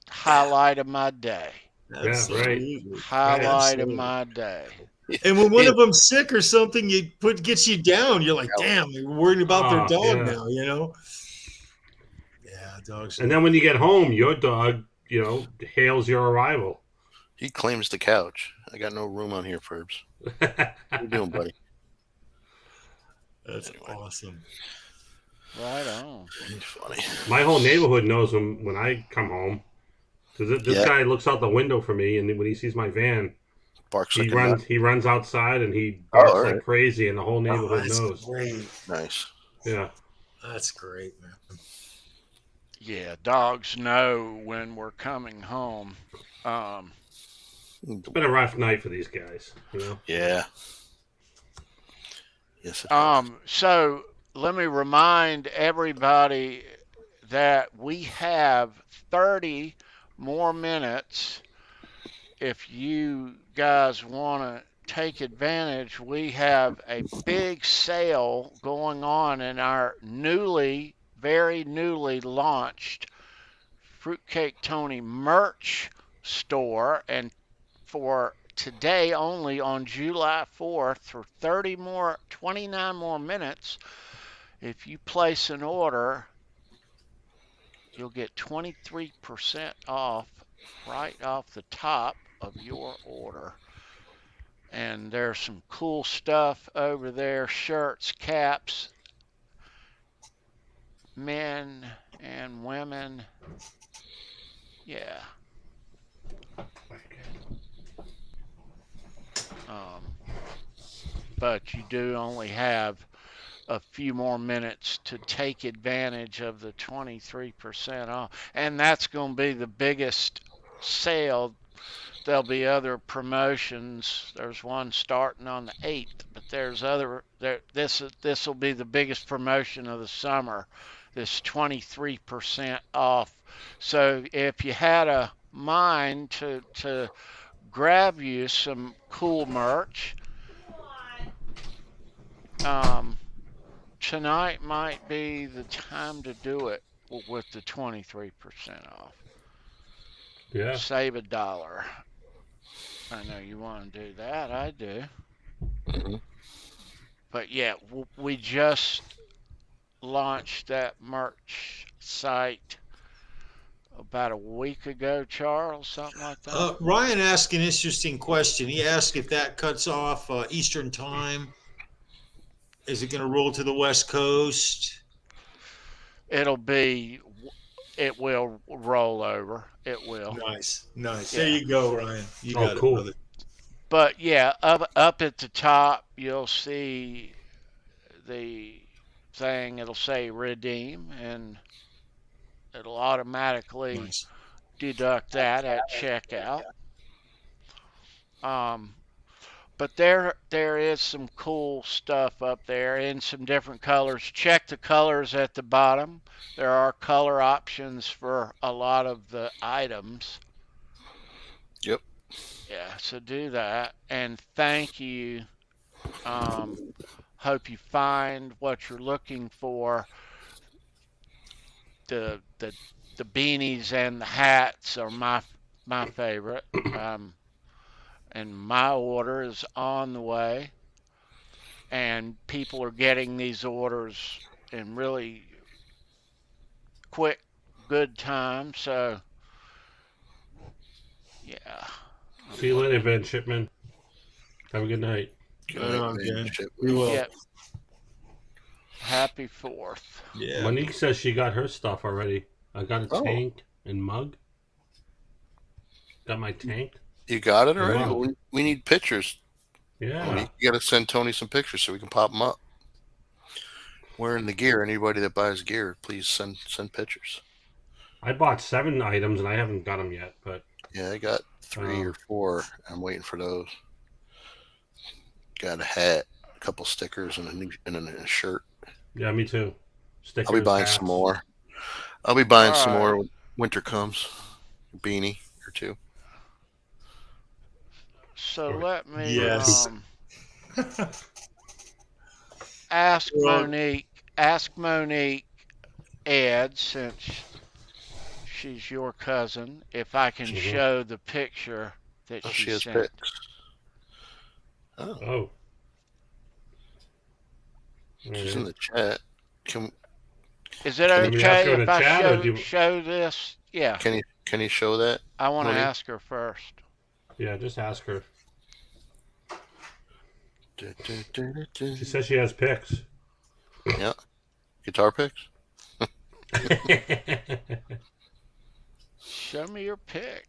highlight of my day. right. Absolutely. Highlight of Absolutely. my day. And when one of them's sick or something, gets you down. You're like, damn, you're worried about their Oh, dog yeah. now, you know? Yeah, dogs. And then when you get home, your dog, hails your arrival. He claims the couch. I got no room on here, Furbs. What you doing, buddy? That's awesome. Right on. He's funny. My whole neighborhood knows when I come home. Because this Yeah. guy looks out the window for me, and when he sees my van, Barks he like a nut. runs outside and he barks all like right. crazy, and the whole neighborhood that's knows. great. Nice. Yeah. That's great, man. Yeah, dogs know when we're coming home. It's been a rough night for these guys, Yeah. Yes. It has. So let me remind everybody that we have 30 more minutes. If you guys want to take advantage, we have a big sale going on in our very newly launched Fruitcake Tony merch store. And for today only, on July 4th, for 29 more minutes, if you place an order, you'll get 23% off right off the top of your order. And there's some cool stuff over there, shirts, caps, men and women. Yeah. But you do only have a few more minutes to take advantage of the 23% off. And that's going to be the biggest sale. There'll be other promotions. There's one starting on the 8th, but there's other. This will be the biggest promotion of the summer. This 23% off. So if you had a mind to grab you some cool merch, tonight might be the time to do it with the 23% off. Yeah. Save $1. I know you want to do that. I do. Mhm. But yeah, we just launched that merch site about a week ago, Charles, something like that. Ryan asked an interesting question. He asked if that cuts off Eastern time. Is it going to roll to the West Coast? It will roll over. It will. Nice. Yeah. There you go, Ryan. You got cool. it, brother. But yeah, up at the top, you'll see the thing. It'll say redeem, and it'll automatically Nice. deduct that at checkout. But there is some cool stuff up there in some different colors. Check the colors at the bottom. There are color options for a lot of the items. Yep. Yeah, so do that. And thank you. Hope you find what you're looking for. The beanies and the hats are my favorite. And my order is on the way. And people are getting these orders in really quick, good time. So, yeah. See you later, Van Shipman. Have a good night. Good Right night, on, man. Dan. Shit. We will. Yeah. Happy 4th. Yeah. Monique says she got her stuff already. I got a Oh. tank and mug. Got my tank. You got it already? Wow. We need pictures. Yeah. You got to send Tony some pictures so we can pop them up. Wearing the gear. Anybody that buys gear, please send pictures. I bought 7 items and I haven't got them yet, but Yeah, I got 3 or 4. I'm waiting for those. Got a hat, a couple stickers, and a shirt. yeah, me too. Stickers, I'll be buying hats. some more. I'll be buying some All right. more when winter comes. A beanie or 2. So let me Yes. ask Well- Monique Ed, since she's your cousin, if I can Mhm. show the picture that Oh, she she has sent. pics. Oh, Oh. she's in the chat. Is it Can you ask her okay in if the I chat, or do you- show this? Yeah, Can you show that? I want to Monique? ask her first. Yeah, just ask her. She She says she has pics. Yeah. Guitar picks? Show me your pic.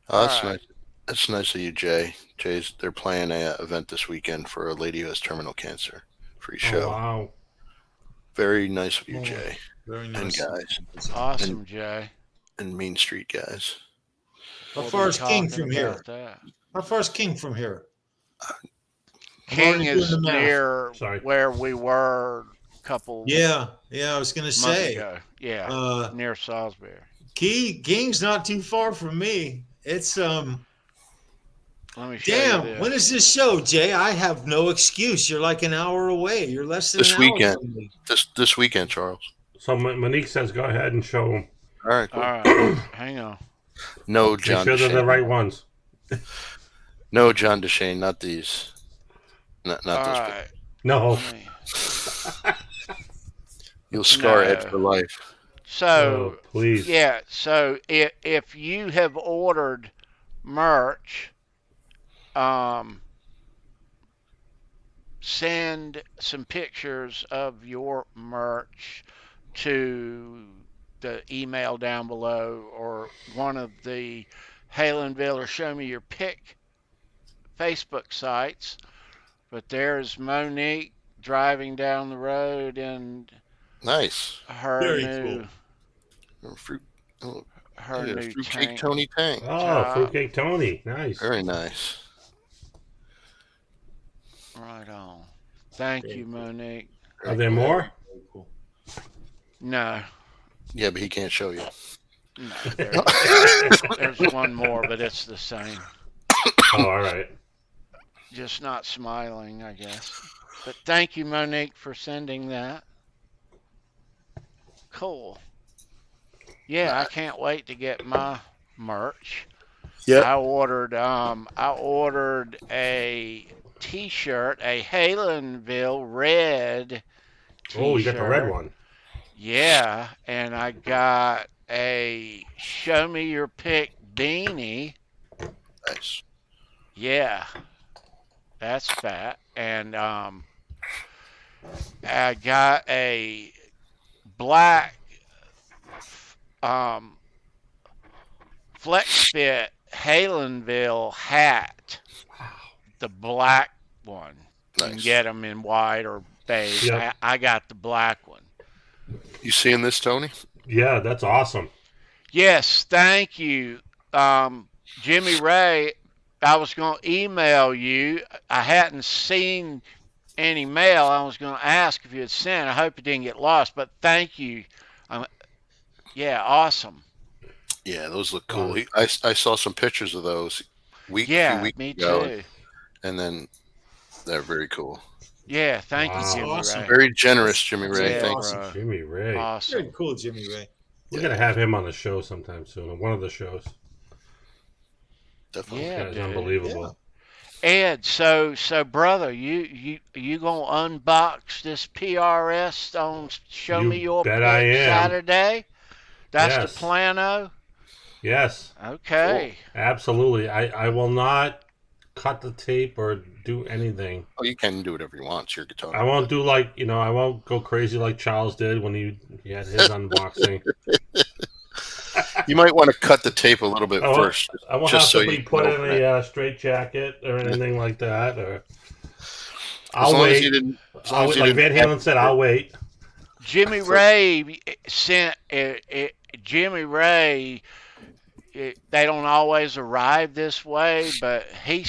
Oh, that's All right. nice. That's nice of you, Jay. They're playing a event this weekend for a lady who has terminal cancer. Free show. Oh, wow. Very nice of you, Oh. Jay. Very And nice. guys. Awesome, Jay. And Mean Street guys. How We'll far be is King talking from here? about that. How far is King from here? I'm King already doing is the math. near Sorry. where we were a couple Yeah, I was gonna months say. ago. Yeah, Uh, near Salisbury. King's not too far from me. It's Let me show you damn. this. When is this show, Jay? I have no excuse. You're like an hour away. You're less than This an hour weekend. from me. This weekend, Charles. So Monique says go ahead and show them. All right, cool. All right, hang on. No, Make John sure they're the DeShane. right ones. No, John DeShane, not these. Not All this. right. No. let me- You'll scar Ed No. for life. So, Oh, please. yeah, so if you have ordered merch, send some pictures of your merch to the email down below or one of the Halenville or Show Me Your Pick Facebook sites. But there's Monique driving down the road in Nice. her Very new Fruit. Oh, her yeah, new fruitcake tank. Tony tank. Oh, Fruitcake Tony. Nice. Very nice. Right on. Thank you, Monique. Are there more? No, Yeah, but he can't show you. no, there's one more, but it's the same. Oh, all right. Just not smiling, I guess. But thank you, Monique, for sending that. Cool. Yeah, I can't wait to get my merch. Yeah. I ordered a T-shirt, a Halenville red T-shirt. Oh, you got the red one. Yeah, and I got a Show Me Your Pick beanie. Nice. Yeah, that's fat. And I got a black flex fit Halenville hat. The black one. You can Nice. get them in white or beige. Yep. I got the black one. You seeing this, Tony? Yeah, that's awesome. Yes, thank you. Jimmy Ray, I was going to email you. I hadn't seen any mail. I was going to ask if you had sent. I hope it didn't get lost, but thank you. Yeah, awesome. Yeah, those look cool. I saw some pictures of those few Yeah, weeks me ago, too. and then they're very cool. Yeah, thank Wow. you, Jimmy Awesome. Ray. Very generous, Jimmy Ray. Yeah, Thank awesome. bro. Jimmy Ray. Awesome. Very cool, Jimmy Ray. We're going to have him on the show sometime soon, on one of the shows. Definitely. Yeah, This guy's dude. unbelievable. Ed, so brother, you gonna unbox this PRS on Show You Me Your bet Pick I am. Saturday? That's Yes. the plano? Yes, Okay. absolutely. I will not cut the tape or do anything. Oh, you can do whatever you want. It's your guitar. I won't do like, I won't go crazy like Charles did when he had his unboxing. You might want to cut the tape a little bit first, I won't just have so to you be can put in open it. a straight jacket or anything like that. Or As long as you didn't, like Van Halen said, I'll wait. Jimmy Ray sent Jimmy Ray. They don't always arrive this way, but he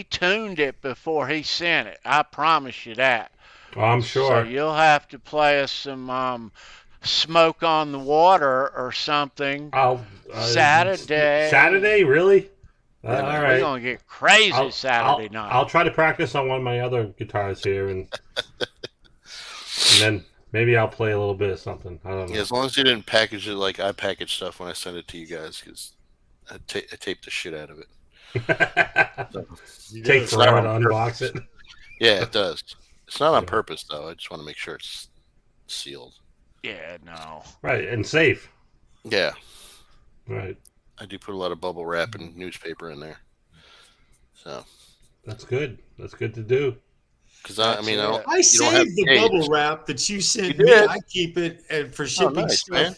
tuned it before he sent it. I promise you that. Oh, I'm So sure. you'll have to play us some Smoke on the Water or something. Saturday. Saturday, really? All We're right. gonna get crazy Saturday night. I'll try to practice on one of my other guitars here, and then maybe I'll play a little bit of something. I don't know. Yeah, as long as you didn't package it like I package stuff when I send it to you guys, because I tape the shit out of it. Takes forever to unbox it. Yeah, it does. It's not on purpose, though. I just want to make sure it's sealed. Yeah, no. Right, and safe. Yeah. Right. I do put a lot of bubble wrap and newspaper in there. So. That's good. That's good to do. Because I saved the bubble wrap that you sent me. I keep it for shipping stuff. Man.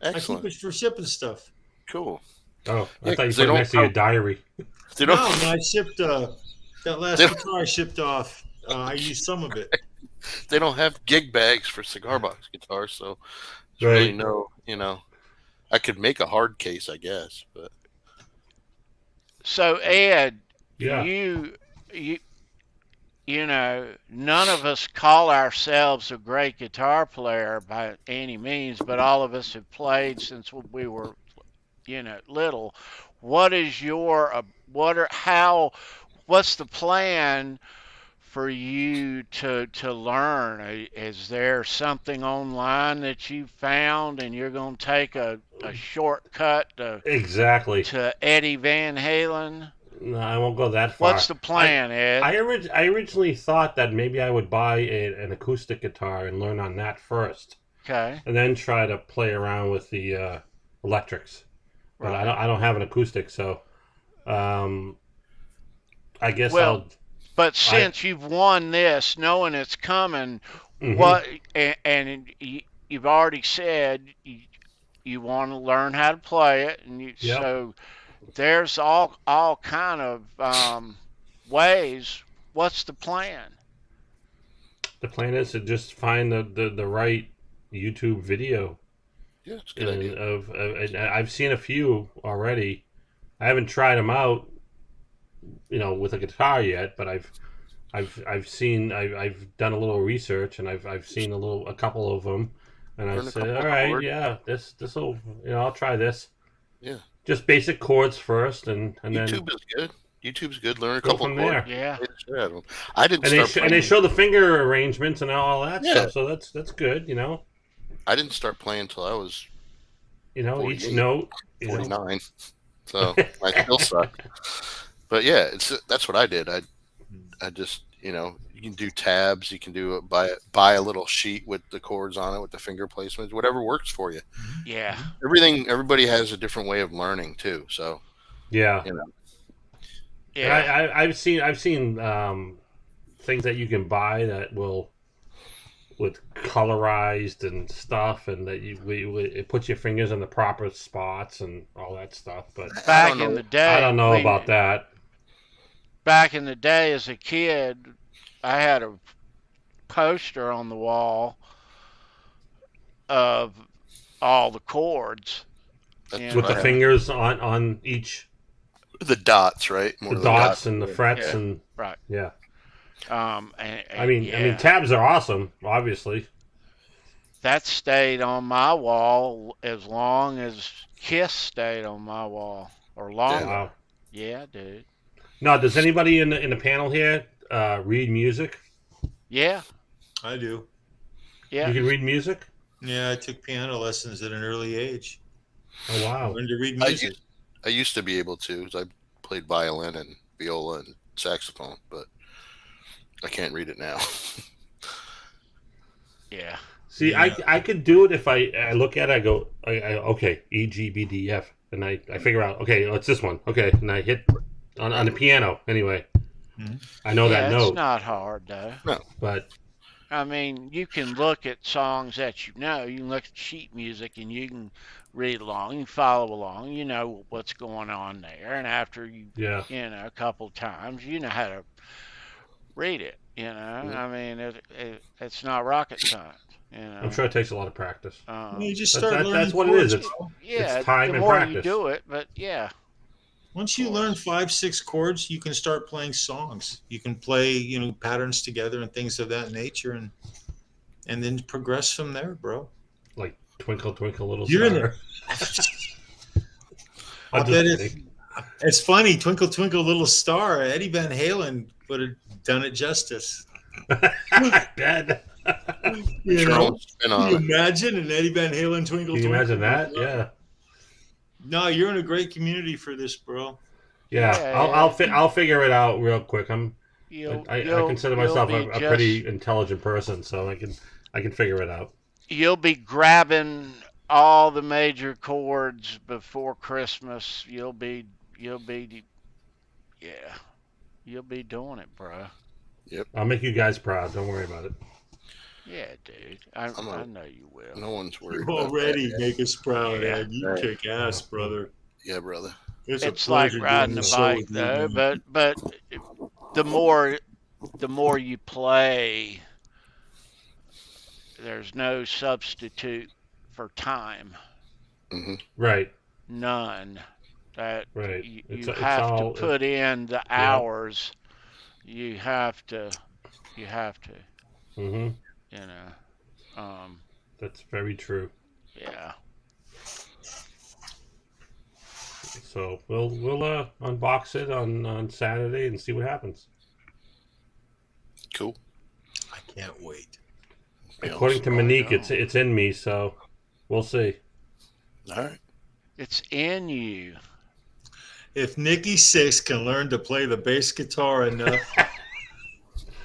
Excellent. I keep it for shipping stuff. Cool. Oh, I thought you put it next to your diary. No, when I shipped that last guitar I shipped off, I used some of it. They don't have gig bags for cigar box guitars, so there's really no, I could make a hard case, I guess, but. So Ed, yeah. You know, none of us call ourselves a great guitar player by any means, but all of us have played since we were, little. What is what's the plan for you to learn? Is there something online that you found and you're going to take a shortcut to Eddie Van Halen? No, I won't go that far. What's the plan, Ed? I originally thought that maybe I would buy an acoustic guitar and learn on that first. Okay. And then try to play around with the electrics. But right. I don't have an acoustic, so I guess But since you've won this, knowing it's coming, and you've already said you want to learn how to play it, and so there's all kind of ways. What's the plan? The plan is to just find the right YouTube video. Yeah, it's a good idea. I've seen a few already. I haven't tried them out, with a guitar yet, but I've done a little research and I've seen a couple of them, and I said, all right, this will, I'll try this. Yeah. Just basic chords first, and then YouTube is good. YouTube's good. Learn a couple from chords. there. Yeah. I didn't. And they show the finger arrangements and all that stuff. So that's good. I didn't start playing until I was. Each note. 49. So I still suck. But yeah, that's what I did. I just you can do tabs. You can do buy a little sheet with the chords on it with the finger placements. Whatever works for you. Yeah. Everybody has a different way of learning too. So. Yeah. Yeah. I've seen things that you can buy that with colorized and stuff, and that it puts your fingers in the proper spots and all that stuff. But back in the day, I don't know about that. Back in the day, as a kid, I had a poster on the wall of all the chords with the fingers on each. The dots, right? The dots and the frets and right. Yeah. I mean, tabs are awesome, obviously. That stayed on my wall as long as Kiss stayed on my wall, or longer. Wow. Yeah, dude. Now, does anybody in the panel here read music? Yeah. I do. Yeah. You can read music? Yeah, I took piano lessons at an early age. Oh, wow. I learned to read music. I used to be able to, because I played violin and viola and saxophone, but I can't read it now. Yeah. See, yeah. I could do it if I look at it, I go, okay, E, G, B, D, F, and I figure out, okay, it's this one, okay, and I hit on the piano, anyway. Mm-hmm. I know that note. It's not hard, though. No. But I mean, you can look at songs that you know. You can look at sheet music and you can read along, you can follow along. You know what's going on there, and after Yeah. a couple times, you know how to read it. Yeah. I mean, it's not rocket science. I'm sure it takes a lot of practice. You just That's, start learning that's what it is. chords, It's bro. Yeah, time the and more practice. you do it, but yeah, Once you learn 5-6 chords, you can start playing songs. You can play, patterns together and things of that nature, and then progress from there, bro. Like Twinkle Twinkle Little You're in Star. I I'm bet just it's, kidding. it's funny. Twinkle Twinkle Little Star. Eddie Van Halen would have done it justice. Dead. You Sure, know? I'll spin Can on you it. imagine an Eddie Van Halen Twinkle Can you Twinkle? imagine that? Little Star? Yeah. No, you're in a great community for this, bro. Yeah. Yeah, I'll figure it out real quick. I consider myself you'll be a pretty intelligent person, so I can figure it out. you'll be grabbing all the major chords before Christmas. You'll be yeah, you'll be doing it, bro. I'll make you guys proud. Don't worry about it. Yeah, dude. I know you will. No one's worried You about already that. make us proud, Yeah. Ed. You Right. kick ass, brother. Yeah, brother. It's It's like pleasure riding doing a the show bike with you, though, man. but the more you play, there's no substitute for time. Hmm. Right. None. That Right. you It's have all- to put in the hours. You have to. Mhm. You know. That's very true. Yeah. So we'll unbox it on Saturday and see what happens. Cool. I can't wait. Yeah, According to I Monique, know. it's in me, so we'll see. all right. It's in you. If Nikki Six can learn to play the bass guitar enough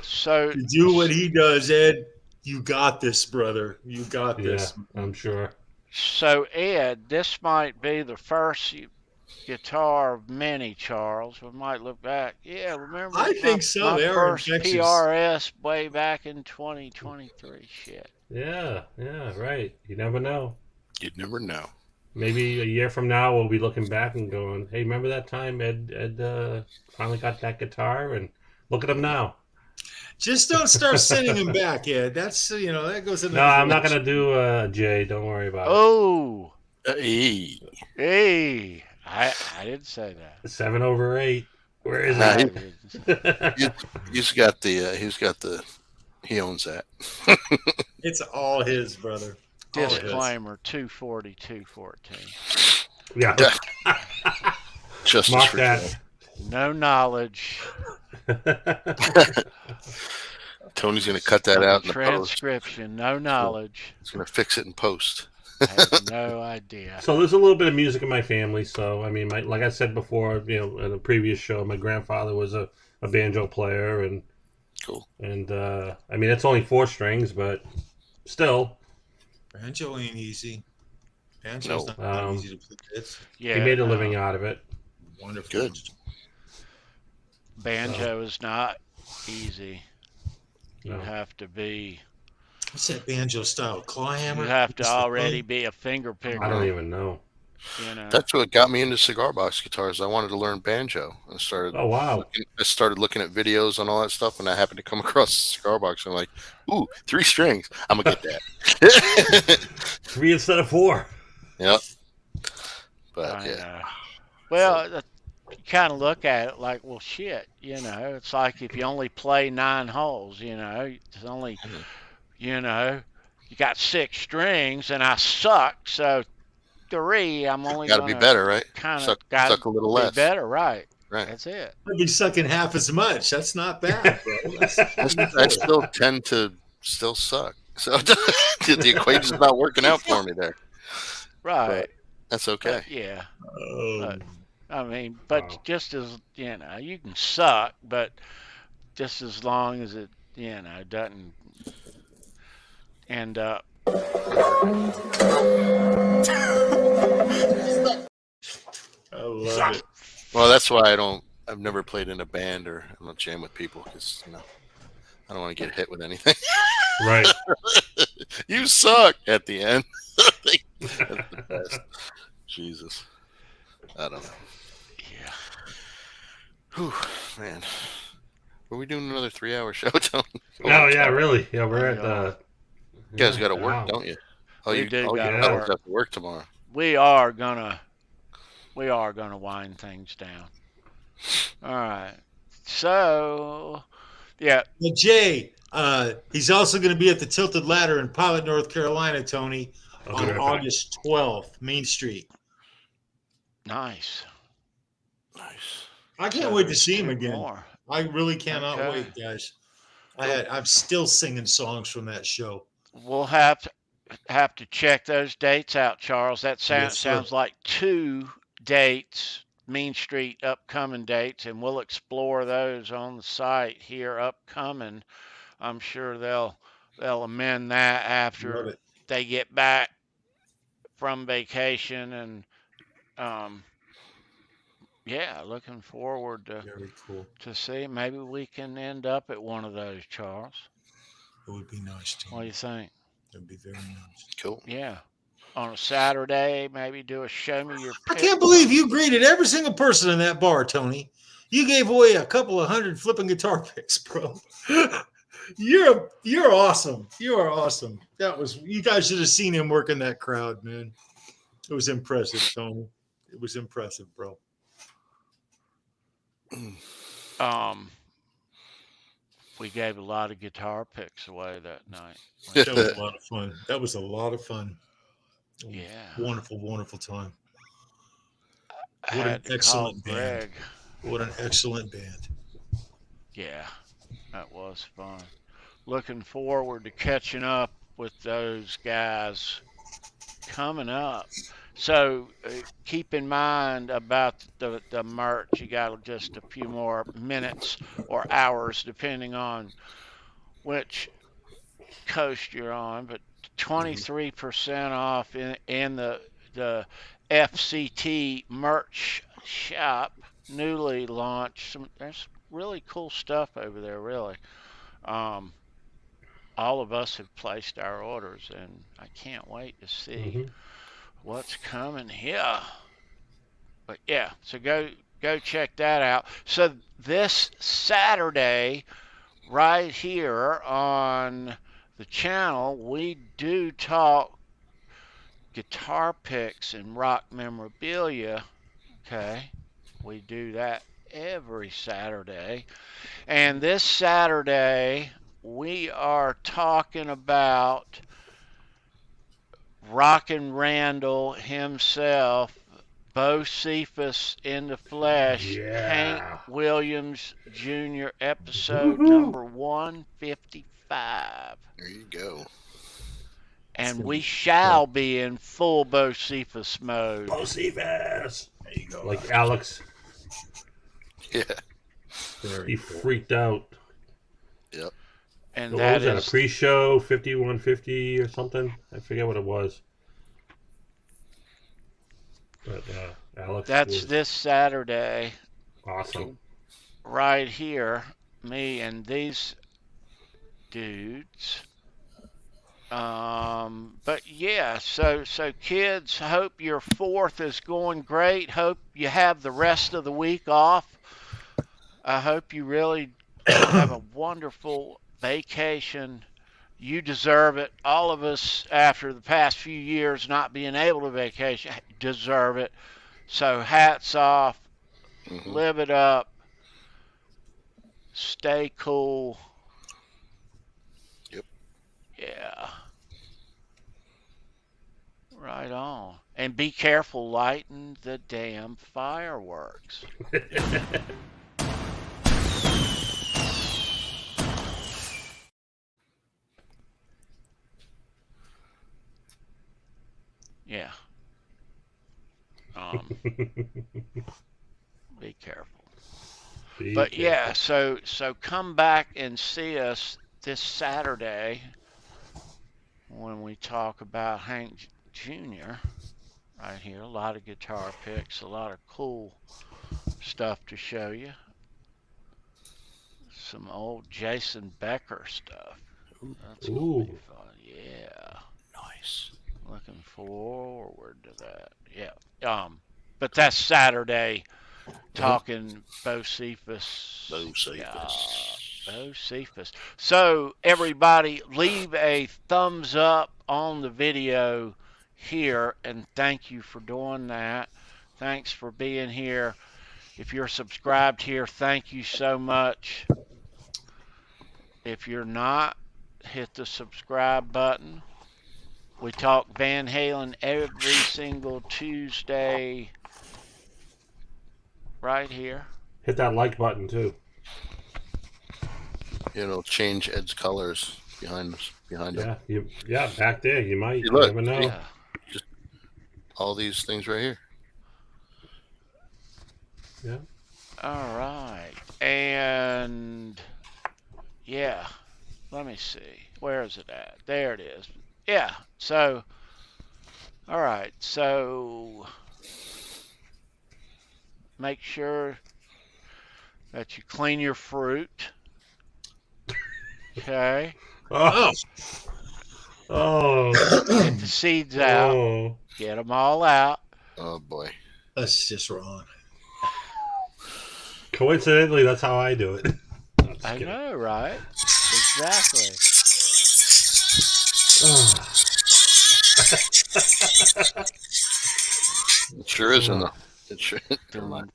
So to do what he does, Ed, you got this, brother. You got Yeah, this. I'm sure. So Ed, this might be the first guitar of many, Charles. We might look back. Yeah, remember? I think so. My They are first infectious. PRS way back in 2023. Shit. Yeah, right. You never know. You'd never know. Maybe a year from now we'll be looking back and going, "Hey, remember that time Ed finally got that guitar?" And look at him now. Just don't start sending him back, Ed. That's that goes in. No, I'm not gonna do Jay. Don't worry about Oh, Hey. hey. I didn't say that. it. 7/8. Where is Nah, it? He owns that. It's all his, brother. All his. Disclaimer 240, 214. Yeah. Justice Mark for that. Joe. No knowledge. Tony's going to cut that out in the post. Transcription. No knowledge. He's going to fix it in post. I have no idea. So there's a little bit of music in my family. So I mean, like I said before, in a previous show, my grandfather was a banjo player, and Cool. And I mean, it's only 4 strings, but still, Banjo ain't easy. Banjo's No. not easy to play. It's Yeah, he made a no. living out of it. wonderful. Good. Banjo is not easy. You No. have to be. What's that banjo style? Claw hammer? You have to Just the already thumb? be a finger picker. I don't even know. You know. That's what got me into cigar box guitars. I wanted to learn banjo. I started Oh wow! looking at videos on all that stuff, and I happened to come across a cigar box. And I'm like, ooh, 3 strings. I'm gonna get that. 3 instead of 4. Yep. But I yeah, know. Well, you kind of look at it like, well, shit. It's like if you only play 9 holes. It's only, you got 6 strings, and I suck. So 3, I'm only got to be better, right? Kind of Suck got a little be less. better, right? Right. That's it. I'd be sucking half as much. That's not bad, bro. I still tend to still suck. So the equation's not working out for me there. Right. That's okay. But, yeah. Oh, Wow. Just as, you can suck, but just as long as it, doesn't end up. I love it. Well, that's why I've never played in a band or I'm not jam with people because I don't want to get hit with anything. Right. You suck at the end. That's the best. Jesus. I don't know. Yeah. Whew, man. Were we doing another 3-hour show, Tony? Oh yeah, really. Yeah, we're at Yeah. You guys got to an work, hour. don't you? We do your gotta fellas work. have to work tomorrow. We are gonna wind things down. All right. So, yeah. Well, Jay, he's also going to be at the Tilted Ladder in Pilot, North Carolina, Tony, I'll on be right back. August 12th, Main Street. Nice. Nice. I can't So wait to there's see him 2 again. more. I really cannot Okay. wait, guys. I'm still singing songs from that show. We'll have to check those dates out, Charles. That Yes, sir. sounds like 2 dates, Mean Street upcoming dates, and we'll explore those on the site here upcoming. I'm sure they'll amend that Love after it. they get back from vacation, and yeah, looking forward Very cool. to see. Maybe we can end up at one of those, Charles. It would be nice, What do Tony. you think? It would be very nice. Cool. Yeah. On a Saturday, maybe do a show me your I pick. can't believe you greeted every single person in that bar, Tony. You gave away a couple of hundred flipping guitar picks, bro. You're awesome. You are awesome. You guys should have seen him working that crowd, man. It was impressive, Tony. It was impressive, bro. We gave a lot of guitar picks away that night. That was a lot of fun. That was a lot of fun. Yeah. Wonderful, wonderful time. I What an had to call excellent band. Greg. What an excellent band. Yeah, that was fun. Looking forward to catching up with those guys coming up. So keep in mind about the merch. You got just a few more minutes or hours, depending on which coast you're on, but 23% off in the FCT merch shop, newly launched. There's really cool stuff over there, really. All of us have placed our orders, and I can't wait to see what's coming here. But yeah, so go check that out. So this Saturday, right here on the channel, we do talk guitar picks and rock memorabilia. Okay, we do that every Saturday. And this Saturday, we are talking about Rockin' Randall himself, Bo Cephas in the flesh, Hank Williams Jr., episode number 155. There you go. And we shall be in full Bo Cephas mode. Bo Cephas! There you go. Like Alex. Yeah. He freaked out. And What that was that, is a pre-show 5150 or something? I forget what it was. But Alex that's was this Saturday awesome. right here. Me and these dudes. But yeah, so kids, hope your 4th is going great. Hope you have the rest of the week off. I hope you really have a wonderful vacation. You deserve it. All of us, after the past few years not being able to vacation, deserve it. So hats off. Live it up. Stay cool. Yep. Yeah. Right on. And be careful lighting the damn fireworks. Yeah. Be careful. But yeah, so come back and see us this Saturday when we talk about Hank Jr. right here. A lot of guitar picks, a lot of cool stuff to show you. Some old Jason Becker stuff. That's gonna Ooh. be fun. Yeah. Nice. Looking forward to that. Yeah. But that's Saturday. Talking Bocephus. Bocephus. So everybody, leave a thumbs up on the video here, and thank you for doing that. Thanks for being here. If you're subscribed here, thank you so much. If you're not, hit the subscribe button. We talk Van Halen every single Tuesday right here. Hit that like button too. It'll change Ed's colors behind him. Yeah, back there. You might. Hey, You look. never know. Yeah. All these things right here. Yeah. All right. And yeah, let me see. Where is it at? There it is. Yeah. So, all right. So make sure that you clean your fruit. Okay. Oh. Get the seeds out. Oh. Get them all out. Oh boy. That's just wrong. Coincidentally, that's how I do it. I'm just I kidding. know, right? Exactly. It sure is in the. It sure. Never mind.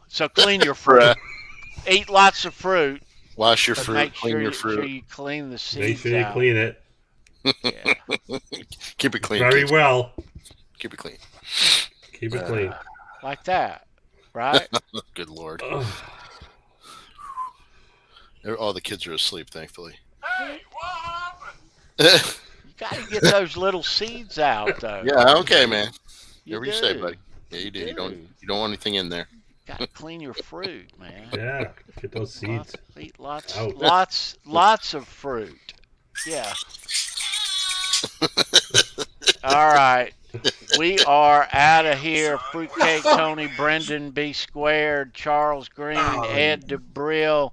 So clean your fruit. Eat lots of fruit. Wash your But fruit. make Clean sure, your you, fruit. sure you clean the seeds Make sure you out. clean it Yeah, Keep it clean. very kids. well. Keep it clean. Keep it clean. like that, right? Good lord. Ugh. All the kids are asleep, thankfully. Hey, what happened? You got to get those little seeds out, though. Yeah. Okay, man. You Whatever you say, do. buddy. Yeah, you do. You don't. do. You don't want anything in there. Got to clean your fruit, man. Yeah, get those seeds. Eat Out. lots of fruit. Yeah. All right. We are out of here. Fruitcake Tony, Brendan B. Squared, Charles Green, Ed DeBrill.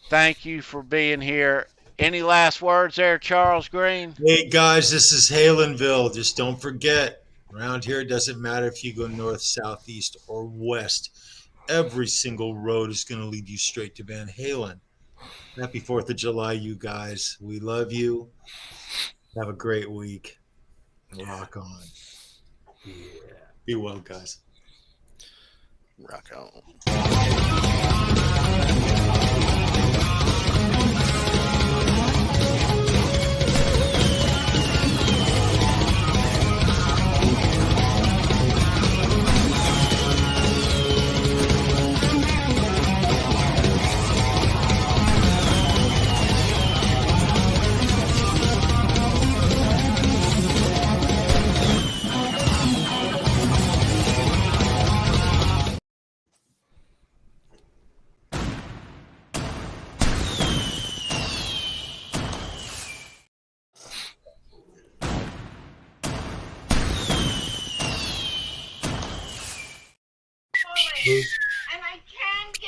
Thank you for being here. Any last words there, Charles Green? Hey guys, this is Halenville. Just don't forget, around here it doesn't matter if you go north, south, east, or west. Every single road is going to lead you straight to Van Halen. Happy 4th of July, you guys. We love you. Have a great week. Rock on. Yeah. Be well, guys. Rock on. Who's